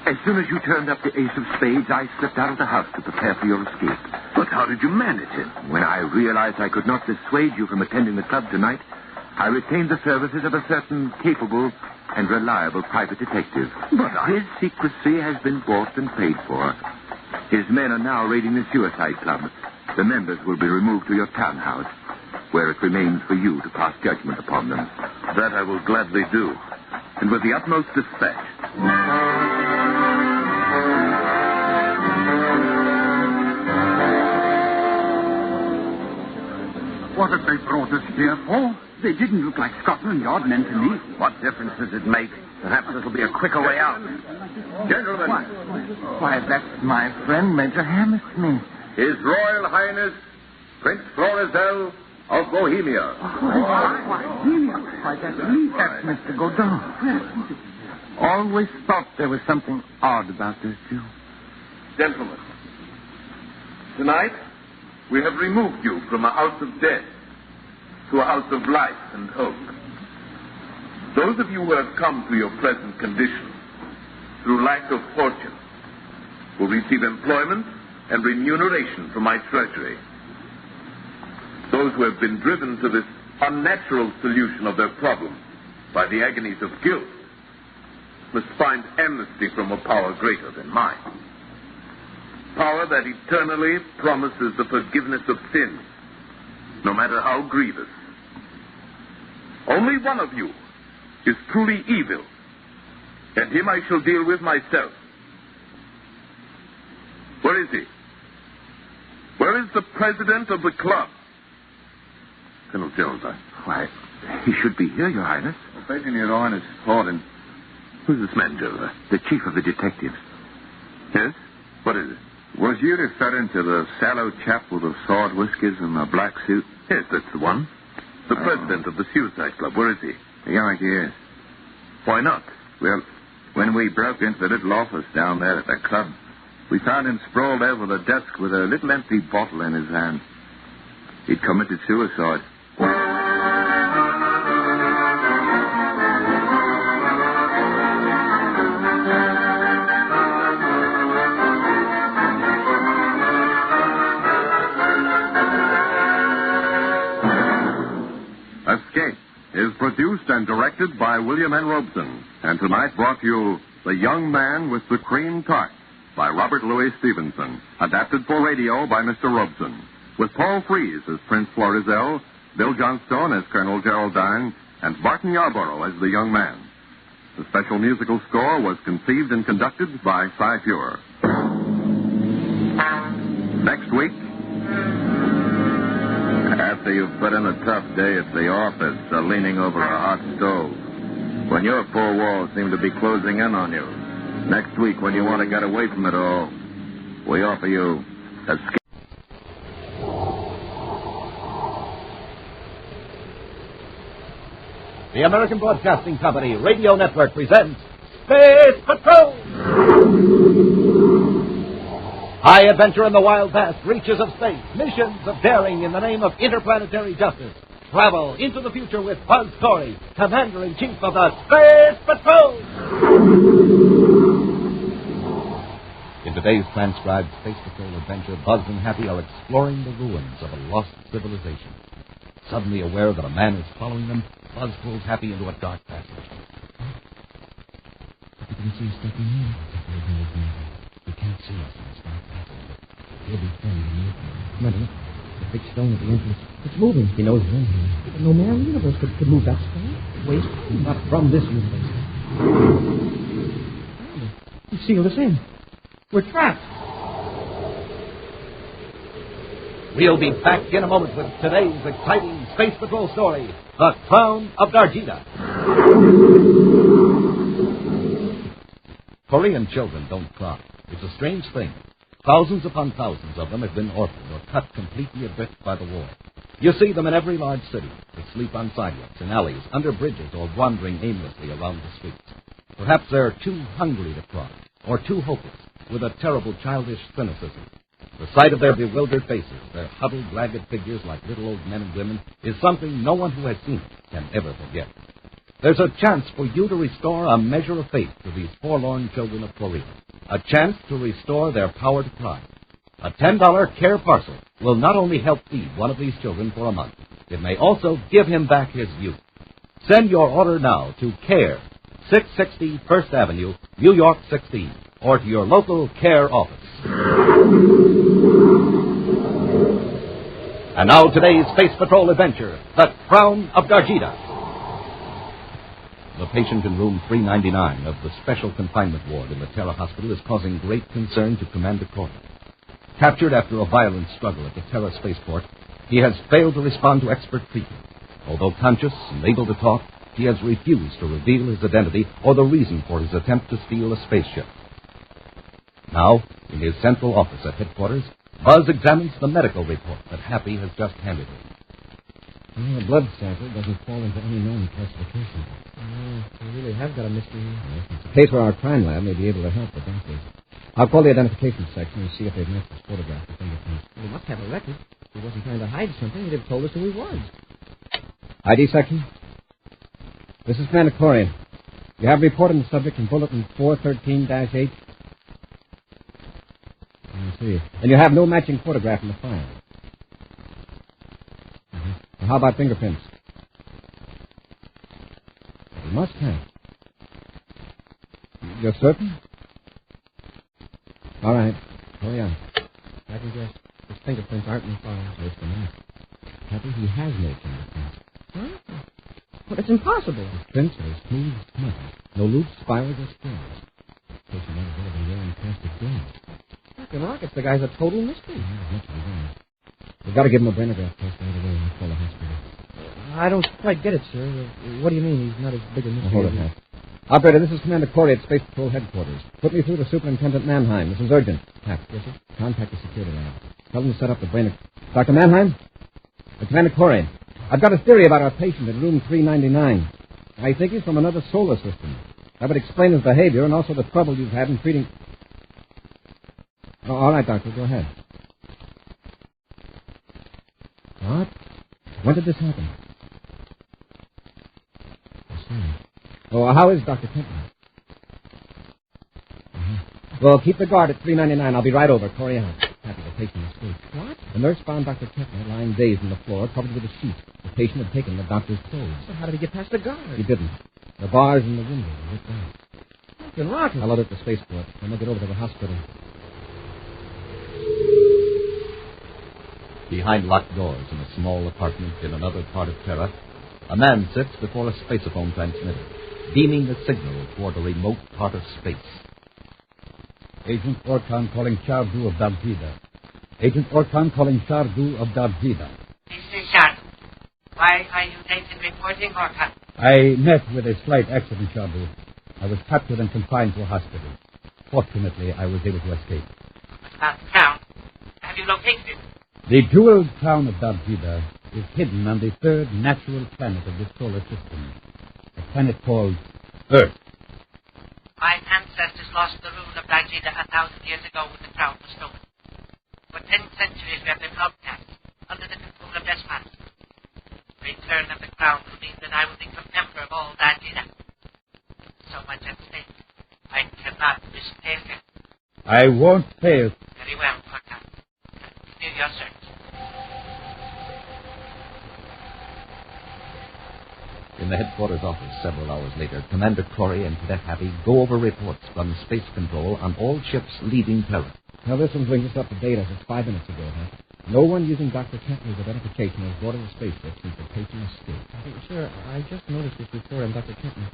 As soon as you turned up the ace of spades, I slipped out of the house to prepare for your escape. But how did you manage it? When I realized I could not dissuade you from attending the club tonight, I retained the services of a certain capable and reliable private detective. But his secrecy has been bought and paid for. His men are now raiding the suicide club. The members will be removed to your townhouse, where it remains for you to pass judgment upon them. That I will gladly do, and with the utmost dispatch. They're four. They didn't look like Scotland Yard men to me. What difference does it make? Perhaps this will be a quicker way out. Gentlemen. Why, that's my friend, Major Hammersmith. His Royal Highness, Prince Florizel of Bohemia. Why, that's Mr. Godin. Always thought there was something odd about this, too. Gentlemen, tonight we have removed you from a house of death to a house of life and hope. Those of you who have come to your present condition through lack of fortune will receive employment and remuneration from my treasury. Those who have been driven to this unnatural solution of their problem by the agonies of guilt must find amnesty from a power greater than mine. Power that eternally promises the forgiveness of sins, no matter how grievous. Only one of you is truly evil, and him I shall deal with myself. Where is he? Where is the president of the club? Colonel Jones, why, he should be here, Your Highness. Begging Your Highness pardon. Who's this man, Jones? The chief of the detectives. Yes? What is it? Was you referring to the sallow chap with the sword whiskers and the black suit? Yes, that's the one. The president of the Suicide Club. Where is he? Yeah, he is. Why not? Well, when we broke into the little office down there at the club, we found him sprawled over the desk with a little empty bottle in his hand. He'd committed suicide. Escape is produced and directed by William N. Robeson, and tonight brought you The Young Man with the Cream Tarts by Robert Louis Stevenson, adapted for radio by Mr. Robeson, with Paul Frees as Prince Florizel, Bill Johnstone as Colonel Geraldine, and Barton Yarborough as the young man. The special musical score was conceived and conducted by Cy Feuer. Next week, after you've put in a tough day at the office, leaning over a hot stove, when your four walls seem to be closing in on you, next week when you want to get away from it all, we offer you escape. The American Broadcasting Company Radio Network presents Space Patrol! High adventure in the wild vast reaches of space. Missions of daring in the name of interplanetary justice. Travel into the future with Buzz Corey, Commander-in-Chief of the Space Patrol! In today's transcribed Space Patrol adventure, Buzz and Happy are exploring the ruins of a lost civilization. Suddenly aware that a man is following them, Buzz pulls Happy into a dark passage. You can see us stepping in. You can't see us in this dark passage, but we'll be friendly near. Come on, look. The big stone at the entrance. It's moving. He knows we're in here. No man in the universe could move that stone. Waste. Not from this universe. He sealed us in. We're trapped. We'll be back in a moment with today's exciting Space Patrol story, The Crown of Dardeda. Korean children don't cry. It's a strange thing. Thousands upon thousands of them have been orphaned or cut completely adrift by the war. You see them in every large city. They sleep on sidewalks, in alleys, under bridges, or wandering aimlessly around the streets. Perhaps they're too hungry to cry, or too hopeless, with a terrible childish cynicism. The sight of their bewildered faces, their huddled, ragged figures like little old men and women, is something no one who has seen it can ever forget. There's a chance for you to restore a measure of faith to these forlorn children of Korea. A chance to restore their power to cry. A $10 care parcel will not only help feed one of these children for a month, it may also give him back his youth. Send your order now to CARE, 660 First Avenue, New York 16, or to your local CARE office. And now today's Space Patrol adventure, The Crown of Dardeda. The patient in room 399 of the Special Confinement Ward in the Terra Hospital is causing great concern to Commander Corey. Captured after a violent struggle at the Terra Spaceport, he has failed to respond to expert treatment. Although conscious and able to talk, he has refused to reveal his identity or the reason for his attempt to steal a spaceship. Now, in his central office at headquarters, Buzz examines the medical report that Happy has just handed him. Well, the blood sample doesn't fall into any known classification. We really have got a mystery here. Yes, it's a case where our crime lab may be able to help the doctors. I'll call the identification section and see if they've matched his photograph with fingerprints. We must have a record. If he wasn't trying to hide something, he'd have told us who he was. ID section? This is Commander Corey. You have a report on the subject in Bulletin 413-8. I see. And you have no matching photograph in the file. Well, how about fingerprints? You must have. You're certain? All right. Hurry on. I can guess his fingerprints aren't in the file. Worse than that. Happy he has no fingerprints. Huh? But it's impossible. His prints are as smooth as metal. No loops, spirals, or scales. In case you might have been wearing plastic gloves. Dr. Rockets, the guy's a total mystery. We've got to give him a brainograph test right away and call the hospital. I don't quite get it, sir. What do you mean he's not as big a mystery? Hold it, Pat. Operator, this is Commander Corey at Space Patrol Headquarters. Put me through to Superintendent Mannheim. This is urgent. Pat. Yes, sir? Contact the security lab. Tell them to set up the brainograph. Dr. Mannheim? Commander Corey, I've got a theory about our patient in room 399. I think he's from another solar system. That would explain his behavior and also the trouble you've had in treating... Oh, all right, Doctor, go ahead. What? When did this happen? I see. Oh, how is Dr. Kentner? Well, keep the guard at 399. I'll be right over. Corey out. Happy the patient escaped. What? The nurse found Dr. Kentner lying dazed on the floor, covered with a sheet. The patient had taken the doctor's clothes. So how did he get past the guard? He didn't. The bars in the window were ripped out. Dr. Rockets. I'll load it at the spaceport. Then we'll get over to the hospital. Behind locked doors in a small apartment in another part of Terra, a man sits before a spacephone transmitter, beaming the signal toward a remote part of space. Agent Orkan calling Shardu of Dardeda. Agent Orkan calling Shardu of Dardeda. This is Shardu. Why are you late in reporting, Orkan? I met with a slight accident, Shardu. I was captured and confined to a hospital. Fortunately, I was able to escape. About the crown. Have you located it? The jeweled crown of Dardeda is hidden on the third natural planet of this solar system, a planet called Earth. My ancestors lost the rule of Dardeda 1,000 years ago when the crown was stolen. For 10 centuries we have been broadcast under the control of despots. The return of the crown will mean that I will become emperor of all Dardeda. So much at stake. I cannot risk failure. I won't fail. Very well, Orkan. Continue your search. In the headquarters office several hours later, Commander Corey and Cadet Happy go over reports from Space Control on all ships leaving Terra. Now, this one brings us up to date as of 5 minutes ago, huh? No one using Dr. Kentner's identification has boarded a spaceship since the patient escaped. Sir, I just noticed this report on Dr. Kentner.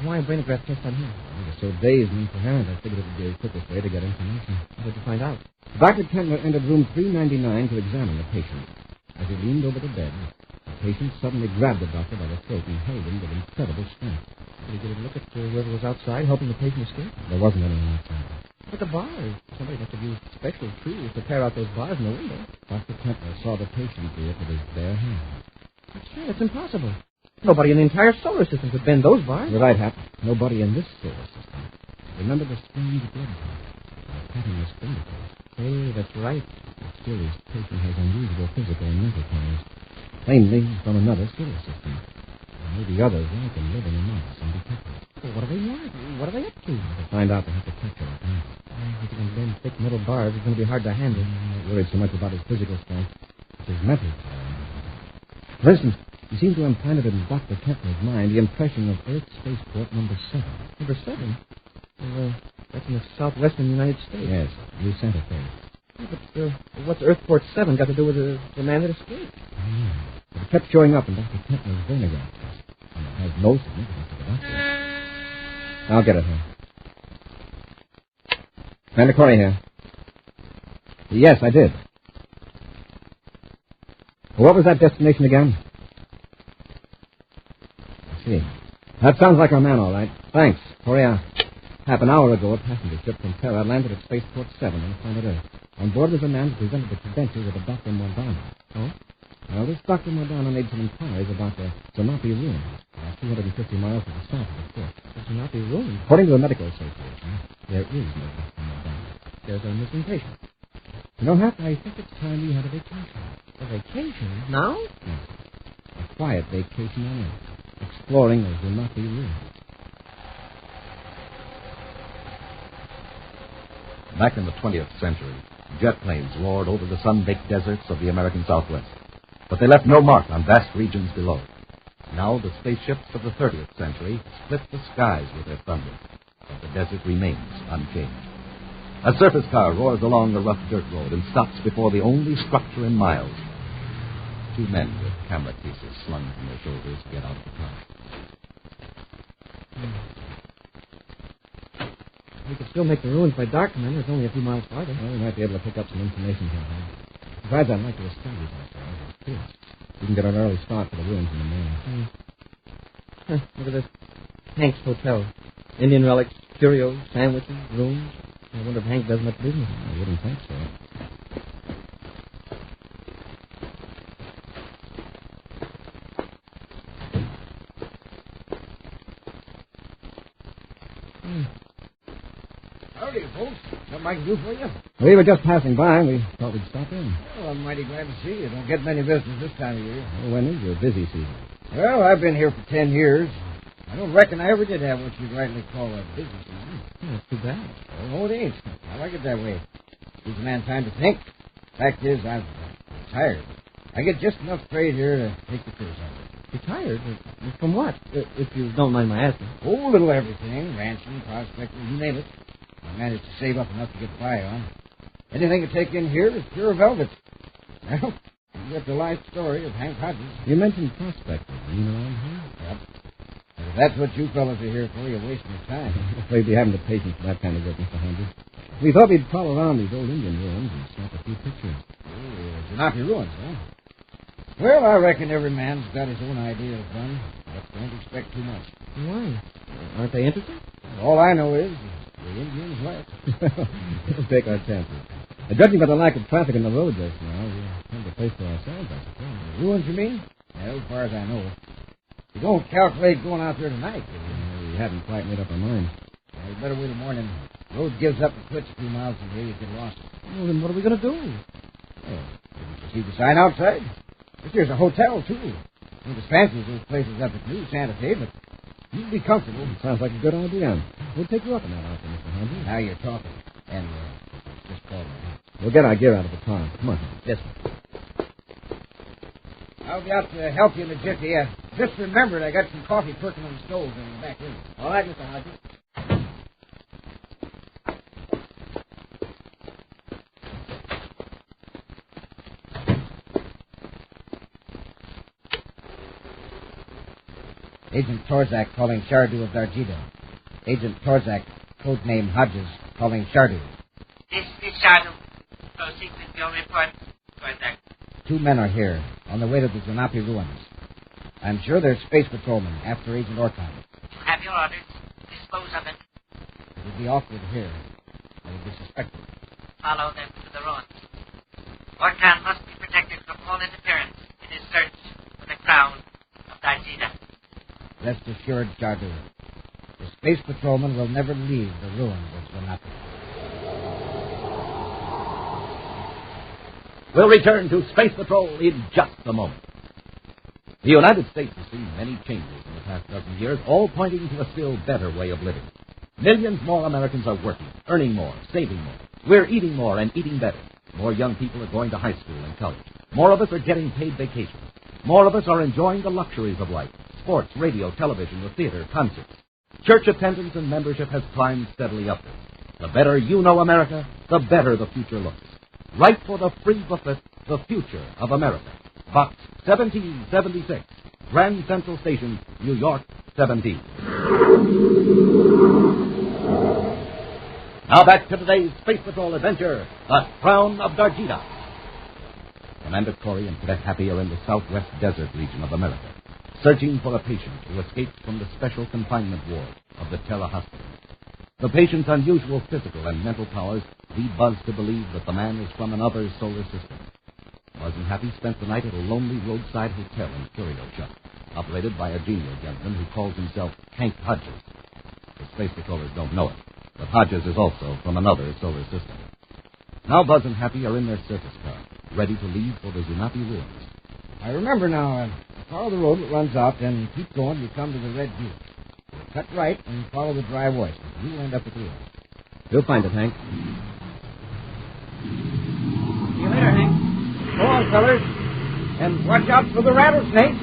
Why a brainograph test on him? He was so dazed and incoherent, I figured it would be the quickest way to get information. How did you find out? Dr. Kentner entered room 399 to examine the patient. As he leaned over the bed, the patient suddenly grabbed the doctor by the throat and held him with incredible strength. Did he get a look at whoever was outside helping the patient escape? There wasn't anyone outside. But the bars. Somebody must have used special tools to tear out those bars in the window. Dr. Kentner saw the patient do it with his bare hands. But sure, it's impossible. Nobody in the entire solar system could bend those bars. You're right, Hap. Nobody in this solar system. Remember the strange blood type. By patting his fingertips. Hey, that's right. But still, this patient has unusual physical and mental powers. Plainly from another solar system. There may be others like him living among us undetected. Well, what do they want? What are they up to? To find out, they have to catch her. If he can bend thick metal bars, it's going to be hard to handle. I'm not worried so much about his physical strength. It's his mental power. For instance, he seemed to have implanted in Dr. Kentner's mind the impression of Earth Spaceport number 7. Number 7? Well, that's in the southwestern United States. Yes, New Santa Fe. Yeah, but what's Earthport 7 got to do with the man that escaped? But it kept showing up in Dr. Kentner's brainograph test. And it has no significance to the doctor. I'll get it here. Commander Corey here. Yes, I did. What was that destination again? see. That sounds like our man, all right. Thanks. Korea. Half an hour ago, a passenger ship from Terra landed at Spaceport 7 on planet Earth. On board was a man who presented the credentials of a Dr. Modano. Oh? Well, this Dr. Modano made some inquiries about the Zanapi ruins, 250 miles to the south of the port. The Zanapi ruins? According to the medical association, there is no Dr. Modano. There's a missing patient. You know, Hap, I think it's time we had a vacation. A vacation? Now? No. A quiet vacation on Earth, exploring the Zanapi ruins. Back in the 20th century, jet planes roared over the sun-baked deserts of the American Southwest. But they left no mark on vast regions below. Now the spaceships of the 30th century split the skies with their thunder, but the desert remains unchanged. A surface car roars along the rough dirt road and stops before the only structure in miles. Two men with camera cases slung from their shoulders get out of the car. We could still make the ruins by dark, Commander. It's only a few miles farther. Well, we might be able to pick up some information sometime. Besides, I'd like to establish ourselves. Too. We can get an early start for the ruins in the morning. Look at this. Hank's Hotel. Indian relics, curios, sandwiches, rooms. I wonder if Hank does much business. I wouldn't think so. Howdy, folks. Something I can do for you? We were just passing by, and we thought we'd stop in. Well, I'm mighty glad to see you. Don't get many visitors this time of year. Well, when is your busy season? Well, I've been here for 10 years. I don't reckon I ever did have what you'd rightly call a business season. Oh, that's too bad. Oh, no, it ain't. I like it that way. Gives a man time to think. Fact is, I'm tired. I get just enough trade here to take the curse out of it. You're tired? From what? If you don't mind my asking. Oh, a little everything. Ranching, prospecting, you name it. I managed to save up enough to get by on. Anything to take in here is pure velvet. Well, you get the life story of Hank Hodges. You mentioned prospecting. You know around here? Yep. And if that's what you fellas are here for, you're wasting your time. Afraid we haven't the patience for that kind of work, Mr. Hodges. We thought we'd crawl around these old Indian ruins and snap a few pictures. Oh, Zanapi ruins, huh? Well, I reckon every man's got his own idea of fun. But don't expect too much. Why? Aren't they interested? All I know is the Indians left. We'll take our chances. Judging by the lack of traffic on the road just now, we'll have a place for ourselves, I suppose. Ruins, you mean? Yeah, as far as I know. You don't calculate going out there tonight, do you? We haven't quite made up our mind. Well, you better wait till morning. The road gives up and quits a few miles from here. You get lost. Well, then what are we going to do? Well, didn't you see the sign outside? Here's a hotel, too. Ain't as fancy as those places up at New Santa Fe, but you'd be comfortable. Sounds like a good idea. We'll take you up on that offer, Mr. Hodges. Now you're talking. And just call me. We'll get our gear out of the car. Come on. Yes, sir. I'll be out to help you in a jiffy. Just remembered I got some coffee perking on the stove in the back room. All right, Mr. Hodges. Agent Torzak calling Shardu of Dardeda. Agent Torzak, codename Hodges, calling Shardu. This is Shardu. Proceed with your report, Torzak. Two men are here, on the way to the Zanapi ruins. I'm sure they're space patrolmen after Agent Orkan. You have your orders. Dispose of it. It would be awkward here. They would be suspected. Follow them to the ruins. Orkan must be protected from all interference in his search for the crown of Dardeda. Rest assured, Shardu. The space patrolmen will never leave the ruins of Zanapi. We'll return to Space Patrol in just a moment. The United States has seen many changes in the past dozen years, all pointing to a still better way of living. Millions more Americans are working, earning more, saving more. We're eating more and eating better. More young people are going to high school and college. More of us are getting paid vacations. More of us are enjoying the luxuries of life. Sports, radio, television, the theater, concerts. Church attendance and membership has climbed steadily upward. The better you know America, the better the future looks. Write for the free booklet, The Future of America. Box 1776, Grand Central Station, New York, 17. Now back to today's Space Patrol adventure, The Crown of Dardeda. Commander Corey and Cadet Happy are in the southwest desert region of America. searching for a patient who escaped from the special confinement ward of the Terra Hospital. The patient's unusual physical and mental powers lead Buzz to believe that the man is from another solar system. Buzz and Happy spent the night at a lonely roadside hotel in Curiosha, operated by a genial gentleman who calls himself Hank Hodges. The space patrollers don't know it, but Hodges is also from another solar system. Now Buzz and Happy are in their circus car, ready to leave for the Zunapi ruins. I remember now. Follow the road that runs out, then keep going. You come to the red butte. Cut right and follow the dry voice. You'll end up at the end. You'll find it, Hank. See you later, Hank. Go on, fellas. And watch out for the rattlesnakes.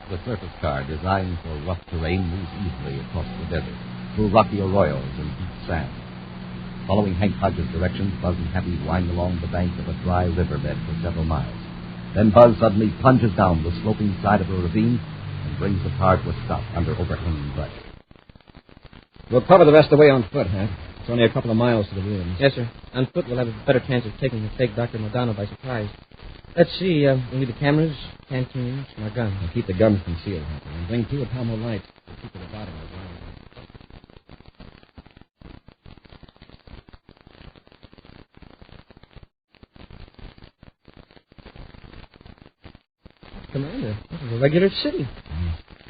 The surface car, designed for rough terrain, moves easily across the desert, through rocky arroyos and deep sand. Following Hank Hodges' directions, Buzz and Happy wind along the bank of a dry riverbed for several miles. Then Buzz suddenly plunges down the sloping side of a ravine and brings the car to a stop under overhanging brush. We'll cover the rest of the way on foot, Hank. It's only a couple of miles to the ruins. Yes, sir. On foot, we'll have a better chance of taking the fake Dr. Modano by surprise. Let's see. We'll need the cameras, canteens, and our guns. We'll keep the guns concealed, Hank, and bring 2 Atomo lights to keep at the bottom of the ground. Commander, this is a regular city.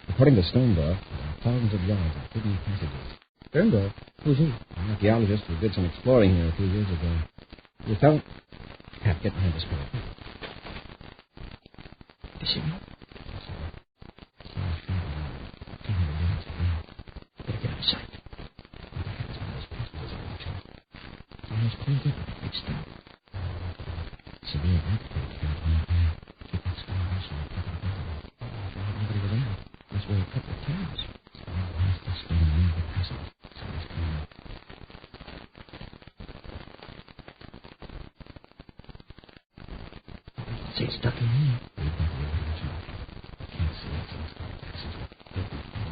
According to Sterndorf, there are thousands of yards of hidden passages. Sterndorf? Who's he? An archaeologist who did some exploring here a few years ago. You tell him? Pat, get behind this pillar. Is he? Better get out of sight. Almost cleaned up with a big stone. Severe earthquake here at one time. Keep that stone also on top of the building. Nobody was in it. This way a couple of times. Past the stone and into the passage. Somebody's coming up. See, it's stuck in here. We've got the original. I can't see it, so it's got a passage with 50 feet.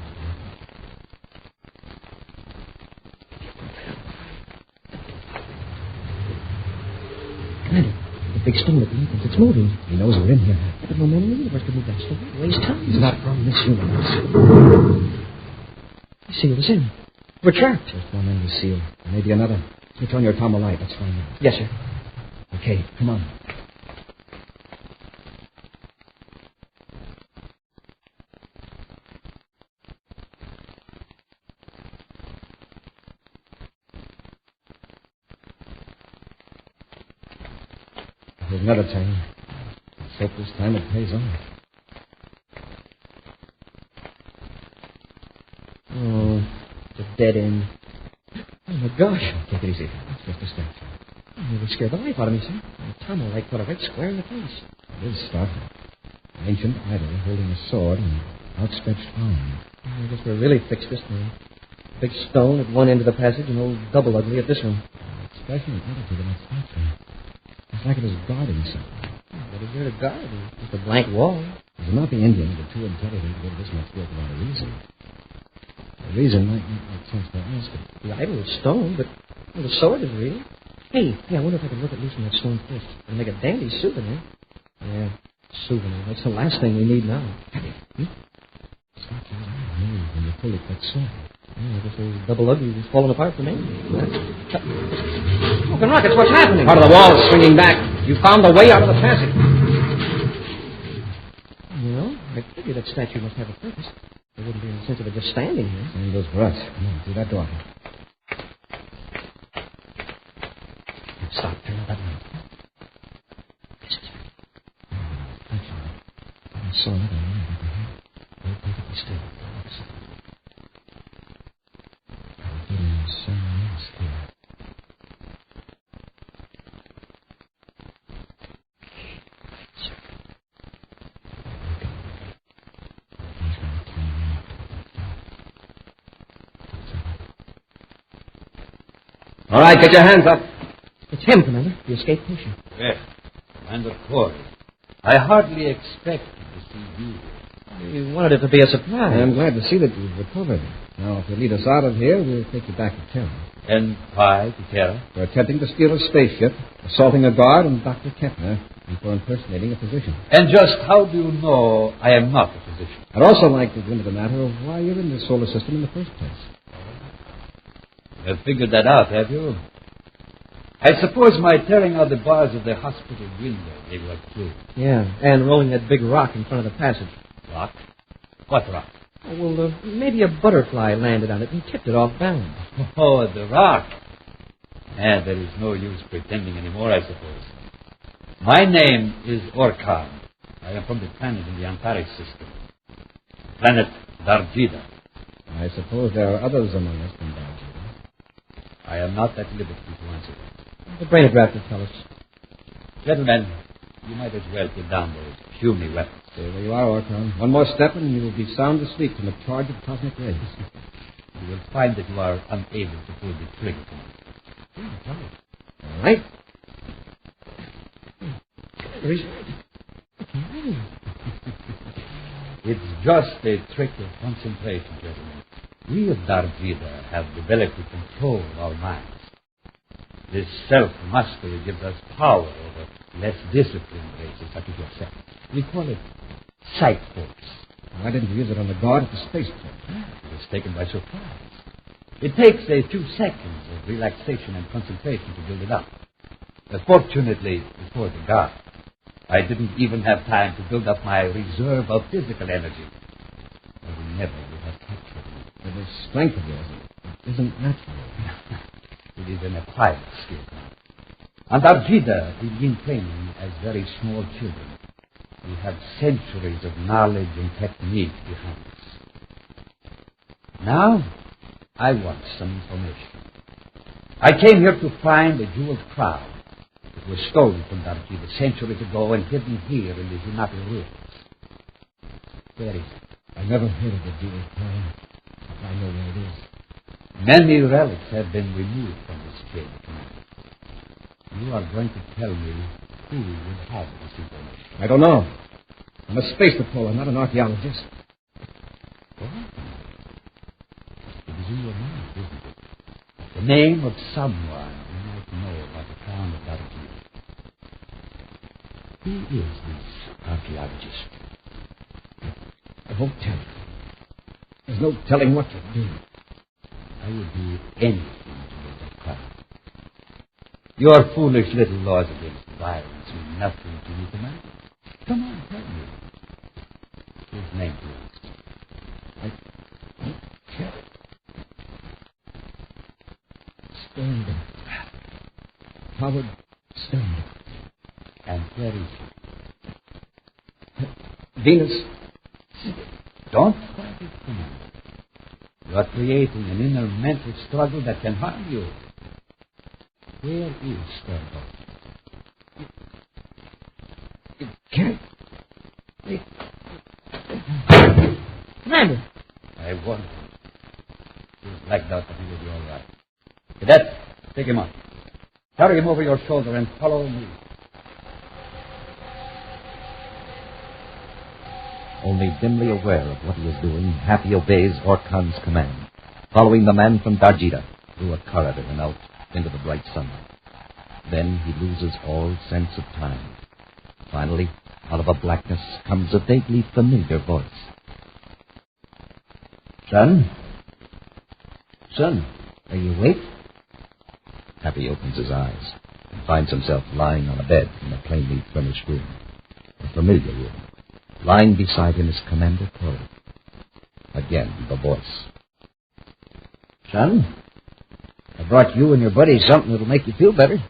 Commander, the big stone at the entrance, it's moving. He knows we're in here. But no man in the universe could move that stone. Waste time. He's not from this universe. The seal is in. We're trapped. Just one end is sealed. There may be another. Switch on your Atomo light. Let's find out. Yes, sir. Okay, come on. There's another time. Let's hope this time it pays off. Oh, it's a dead end. Oh, my gosh. Take it easy. It's just a step. Oh, you scared the life out of me, sir. The Atomo light put a right square in the face. It is startling. An ancient idol holding a sword and outstretched arm. I guess we're really fixed this time. Big stone at one end of the passage and old double ugly at this one. Expression and attitude of that statue. It's like it is guarding something. What is there to guard? Just a blank wall. It not the Indians are too intelligent to go to this much work without a reason. The reason might not make sense to us, but... The idol is stone, but the sword is real. Hey, I wonder if I could look at loose in that stone first. It'll make a dandy souvenir. Yeah, souvenir. That's the last thing we need now. Stop your eye. Move when you pull it that sword. I guess those double uglies is falling apart for me. Smoking rockets, what's happening? Part of the wall is swinging back. You found the way out of the passage. Well, I figure that statue must have a purpose. There wouldn't be any sense of it just standing here. Same goes for us. Come on, through that door. Stop. Turn on that light. This is it. I saw another man at the head. Hold perfectly still. Somewhere else here. All right, get your hands up. It's him, Commander. The escape pusher. Yes, Commander Corey. I hardly expected to see you. We wanted it to be a surprise. I'm glad to see that you've recovered. Now, if you lead us out of here, we'll take you back to terror. And why to terror? For attempting to steal a spaceship, assaulting a guard, and Dr. Kepner, and for impersonating a physician. And just how do you know I am not a physician? I'd also like to go into the matter of why you're in the solar system in the first place. You've figured that out, have you? I suppose my tearing out the bars of the hospital window gave you a clue. Yeah, and rolling that big rock in front of the passage. Rock? What rock? Oh, well, maybe a butterfly landed on it and tipped it off balance. Oh, the rock. And there is no use pretending anymore, I suppose. My name is Orkan. I am from the planet in the Antares system. Planet Dardeda. I suppose there are others among us than Dardeda. I am not at liberty to answer that. The brainograph will tell us. Gentlemen, you might as well put down those puny weapons. Stay where you are, Orkan. One more step and you will be sound asleep from a charge of cosmic rays. You will find that you are unable to pull the trigger tonight. All right. It's just a trick of concentration, gentlemen. We of Dardeda have developed to control our minds. This self-mastery gives us power over less disciplined races such as yourself. We call it sight force. Why didn't you use it on the guard at the spaceport? It was taken by surprise. It takes a few seconds of relaxation and concentration to build it up. Fortunately, before the guard, I didn't even have time to build up my reserve of physical energy. I will never would have captured me. But the strength of yours isn't natural. It is an acquired skill. On Dardeda, we begin training as very small children. We have centuries of knowledge and technique behind us. Now, I want some information. I came here to find a jeweled crown. It was stolen from Dardeda centuries ago and hidden here in the Hinata ruins. Where is it? I never heard of the jeweled crown. I know where it is. Many relics have been removed from this chain of command. You are going to tell me who will have this information. I don't know. I'm a space patroller, not an archaeologist. What? It is in your mind, isn't it? The name of someone you might know about the crown of Dardeda. Who is this archaeologist? I won't tell you. There's no telling what to do. I would do anything to get that crown. Your foolish little laws against violence mean nothing to you tonight. Come on, tell me. His name, please. I don't care. Stone. Howard Stone. And where is he? Venus. Don't fight it, Commander. You are creating an inner mental struggle that can harm you. Where is Sternberg? It can't. Commander! I wonder. He was blacked out, but he will be all right. Cadet, take him up. Carry him over your shoulder and follow me. Only dimly aware of what he is doing, Happy obeys Orkan's command, following the man from Dardeda through a corridor and out into the bright sunlight. Then he loses all sense of time. Finally, out of a blackness comes a vaguely familiar voice. Son? Son, are you awake? Happy opens his eyes and finds himself lying on a bed in a plainly furnished room. A familiar room. Lying beside him is Commander Crow. Again, the voice. Son, I brought you and your buddy something that'll make you feel better. Hey,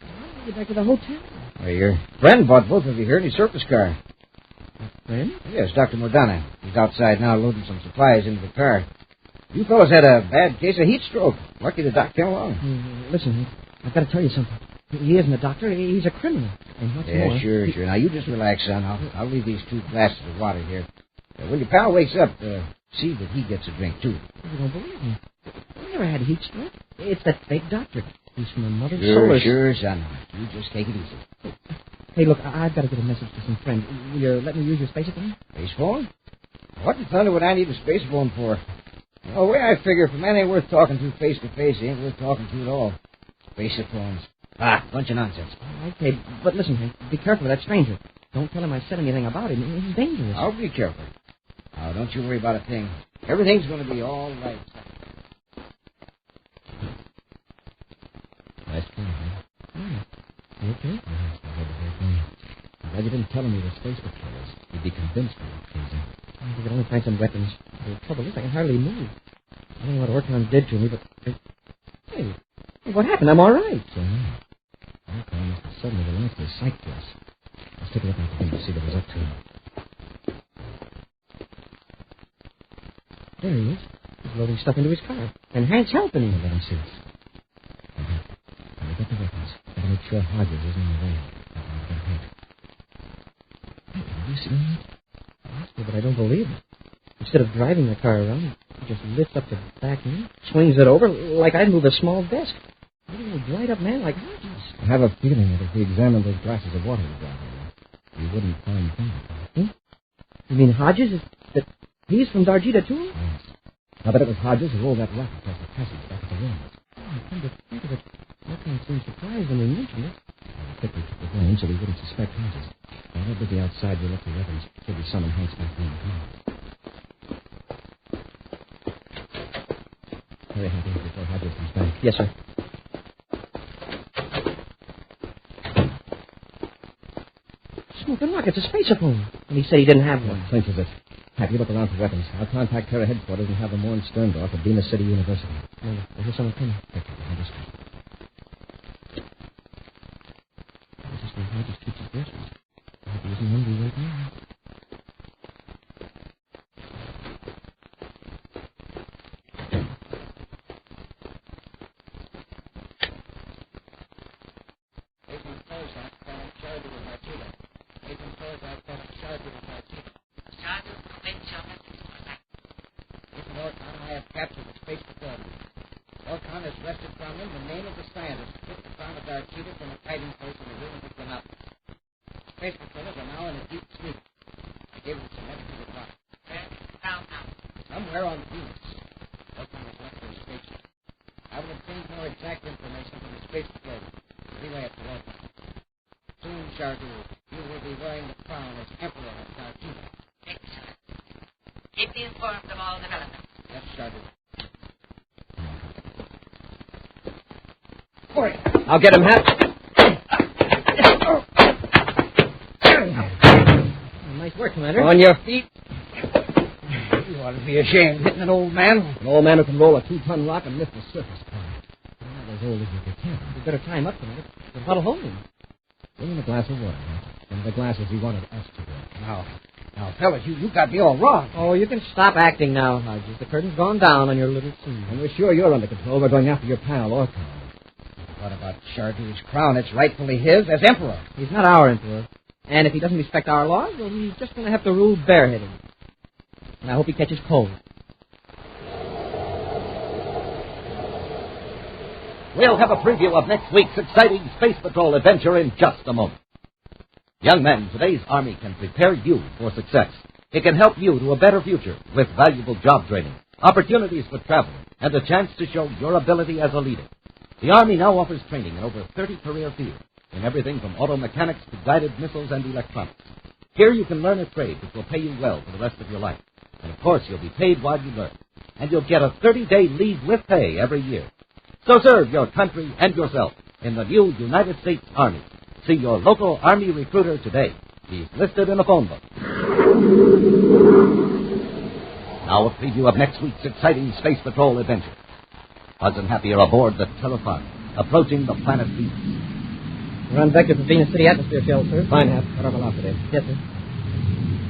how do we get back to the hotel? Well, your friend brought both of you here in his surface car. Friend? Yes, Dr. Modana. He's outside now loading some supplies into the car. You fellows had a bad case of heat stroke. Lucky the doc came along. Listen, I've got to tell you something. He isn't a doctor. He's a criminal. And what's more... Sure. Now, you just relax, son. I'll leave these 2 glasses of water here. When your pal wakes up, see that he gets a drink, too. You don't believe me. I never had a heat stroke. It's that fake doctor. He's from another solar... Sure, son. You just take it easy. Hey, look, I've got to get a message to some friends. Will you let me use your space phone? Space phone? What in thunder would I need a space phone for? The way I figure, if a man ain't worth talking to face to face, he ain't worth talking to at all. Space phones. Bunch of nonsense. Okay, but listen, Hank, be careful of that stranger. Don't tell him I said anything about him. He's dangerous. I'll be careful. Now, don't you worry about a thing. Everything's going to be all right. Nice try, huh? You okay? I'm glad you didn't tell him we were space patrollers. He'd be convinced we were crazy. We could only find some weapons. The trouble is, I can hardly move. I don't know what Orton did to me, but... Hey, what happened? I'm all right. So now, Orton must have suddenly relaxed his sight to us. Let's take a look out the window to see what he's up to. There he is. He's loading stuff into his car. And Hank's helping him. Let him see us. When we get the weapons, gotta make sure Hodges isn't in the way. Hey, have you seen that? Yeah, but I don't believe it. Instead of driving the car around, he just lifts up the back end, swings it over like I'd move a small desk. What a little dried-up man like Hodges. I have a feeling that if we examined those glasses of water we got here, we wouldn't find anything. You mean Hodges is... that he's from Dardeda, too? Yes. I bet it was Hodges who rolled that rock across the passage back at the rooms. Oh, I come to think of it. Orton seemed surprised when he mentioned it. I quickly took the blame so we wouldn't suspect Hodges. While we'll be outside, we'll look for weapons. Till we summon Hank's back in the car. Hurry, Happy, before Hodges comes back. Yes, sir. Smoking rock, it's a spacer phone. And he said he didn't have one. What clinches it? Have you look around for weapons. I'll contact Terra headquarters and have them warn Sterndorf at Venus City University. No, I hear someone coming. Quickly, behind us. This is where Hodges keeps his groceries. I hope he isn't hungry right now. Somewhere on Venus. Orton was left for his spacesuit. I will obtain more exact information from the space patrol. Relay it to Orton. Soon, Shardu, you will be wearing the crown as Emperor of Dardeda. Excellent. Keep me informed of all developments. Yes, Shardu. Hurry. I'll get him, Hap. Nice work, Commander. On your feet. You ought to be ashamed hitting an old man. An old man who can roll a 2-ton rock and lift a surface car. Not as old as you can. You better tie him up, Commander. What'll hold him? Bring him a glass of water, huh? One of the glasses he wanted us to drink. Now, fellas, you got me all wrong. Oh, you can stop acting now, Hodges. The curtain's gone down on your little scene. And we're sure you're under control. We're going after your pal, Orton. What about Shardu's crown? It's rightfully his as Emperor. He's not our Emperor. And if he doesn't respect our laws, well, he's just going to have to rule bareheaded. And I hope he catches cold. We'll have a preview of next week's exciting Space Patrol adventure in just a moment. Young men, today's Army can prepare you for success. It can help you to a better future with valuable job training, opportunities for travel, and a chance to show your ability as a leader. The Army now offers training in over 30 career fields, in everything from auto mechanics to guided missiles and electronics. Here you can learn a trade which will pay you well for the rest of your life. And of course, you'll be paid while you learn. And you'll get a 30-day leave with pay every year. So serve your country and yourself in the new United States Army. See your local Army recruiter today. He's listed in a phone book. Now a preview of next week's exciting Space Patrol adventure. Buzz and Happy are aboard the Telephone, approaching the planet Venus. We're on vector for Venus City atmosphere shell, sir. Fine, Hap. Cut our velocity. Yes, sir.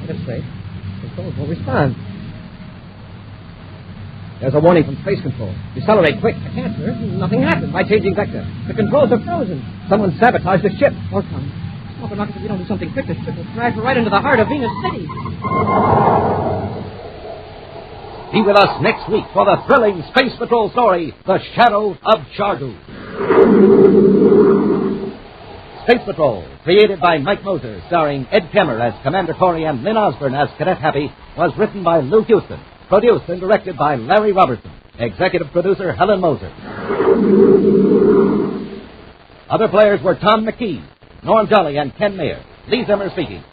Let us say. Controls won't respond. There's a warning from Space Control. Decelerate quick. I can't, sir. Nothing happened. By changing vector. The controls are frozen. Someone sabotaged the ship. Orton. Smoking rockets, if we don't do something quick, the ship will crash right into the heart of Venus City. Be with us next week for the thrilling Space Patrol story, The Shadow of Shardu. Space Patrol, created by Mike Moser, starring Ed Kemmer as Commander Corey and Lynn Osborne as Cadet Happy, was written by Lou Houston, produced and directed by Larry Robertson, executive producer Helen Moser. Other players were Tom McKee, Norm Jolly, and Ken Mayer. Lee Zimmer speaking.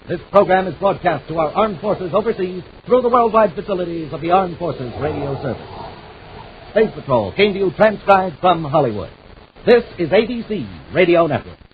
This program is broadcast to our armed forces overseas through the worldwide facilities of the Armed Forces Radio Service. Space Patrol came to you transcribed from Hollywood. This is ABC Radio Network.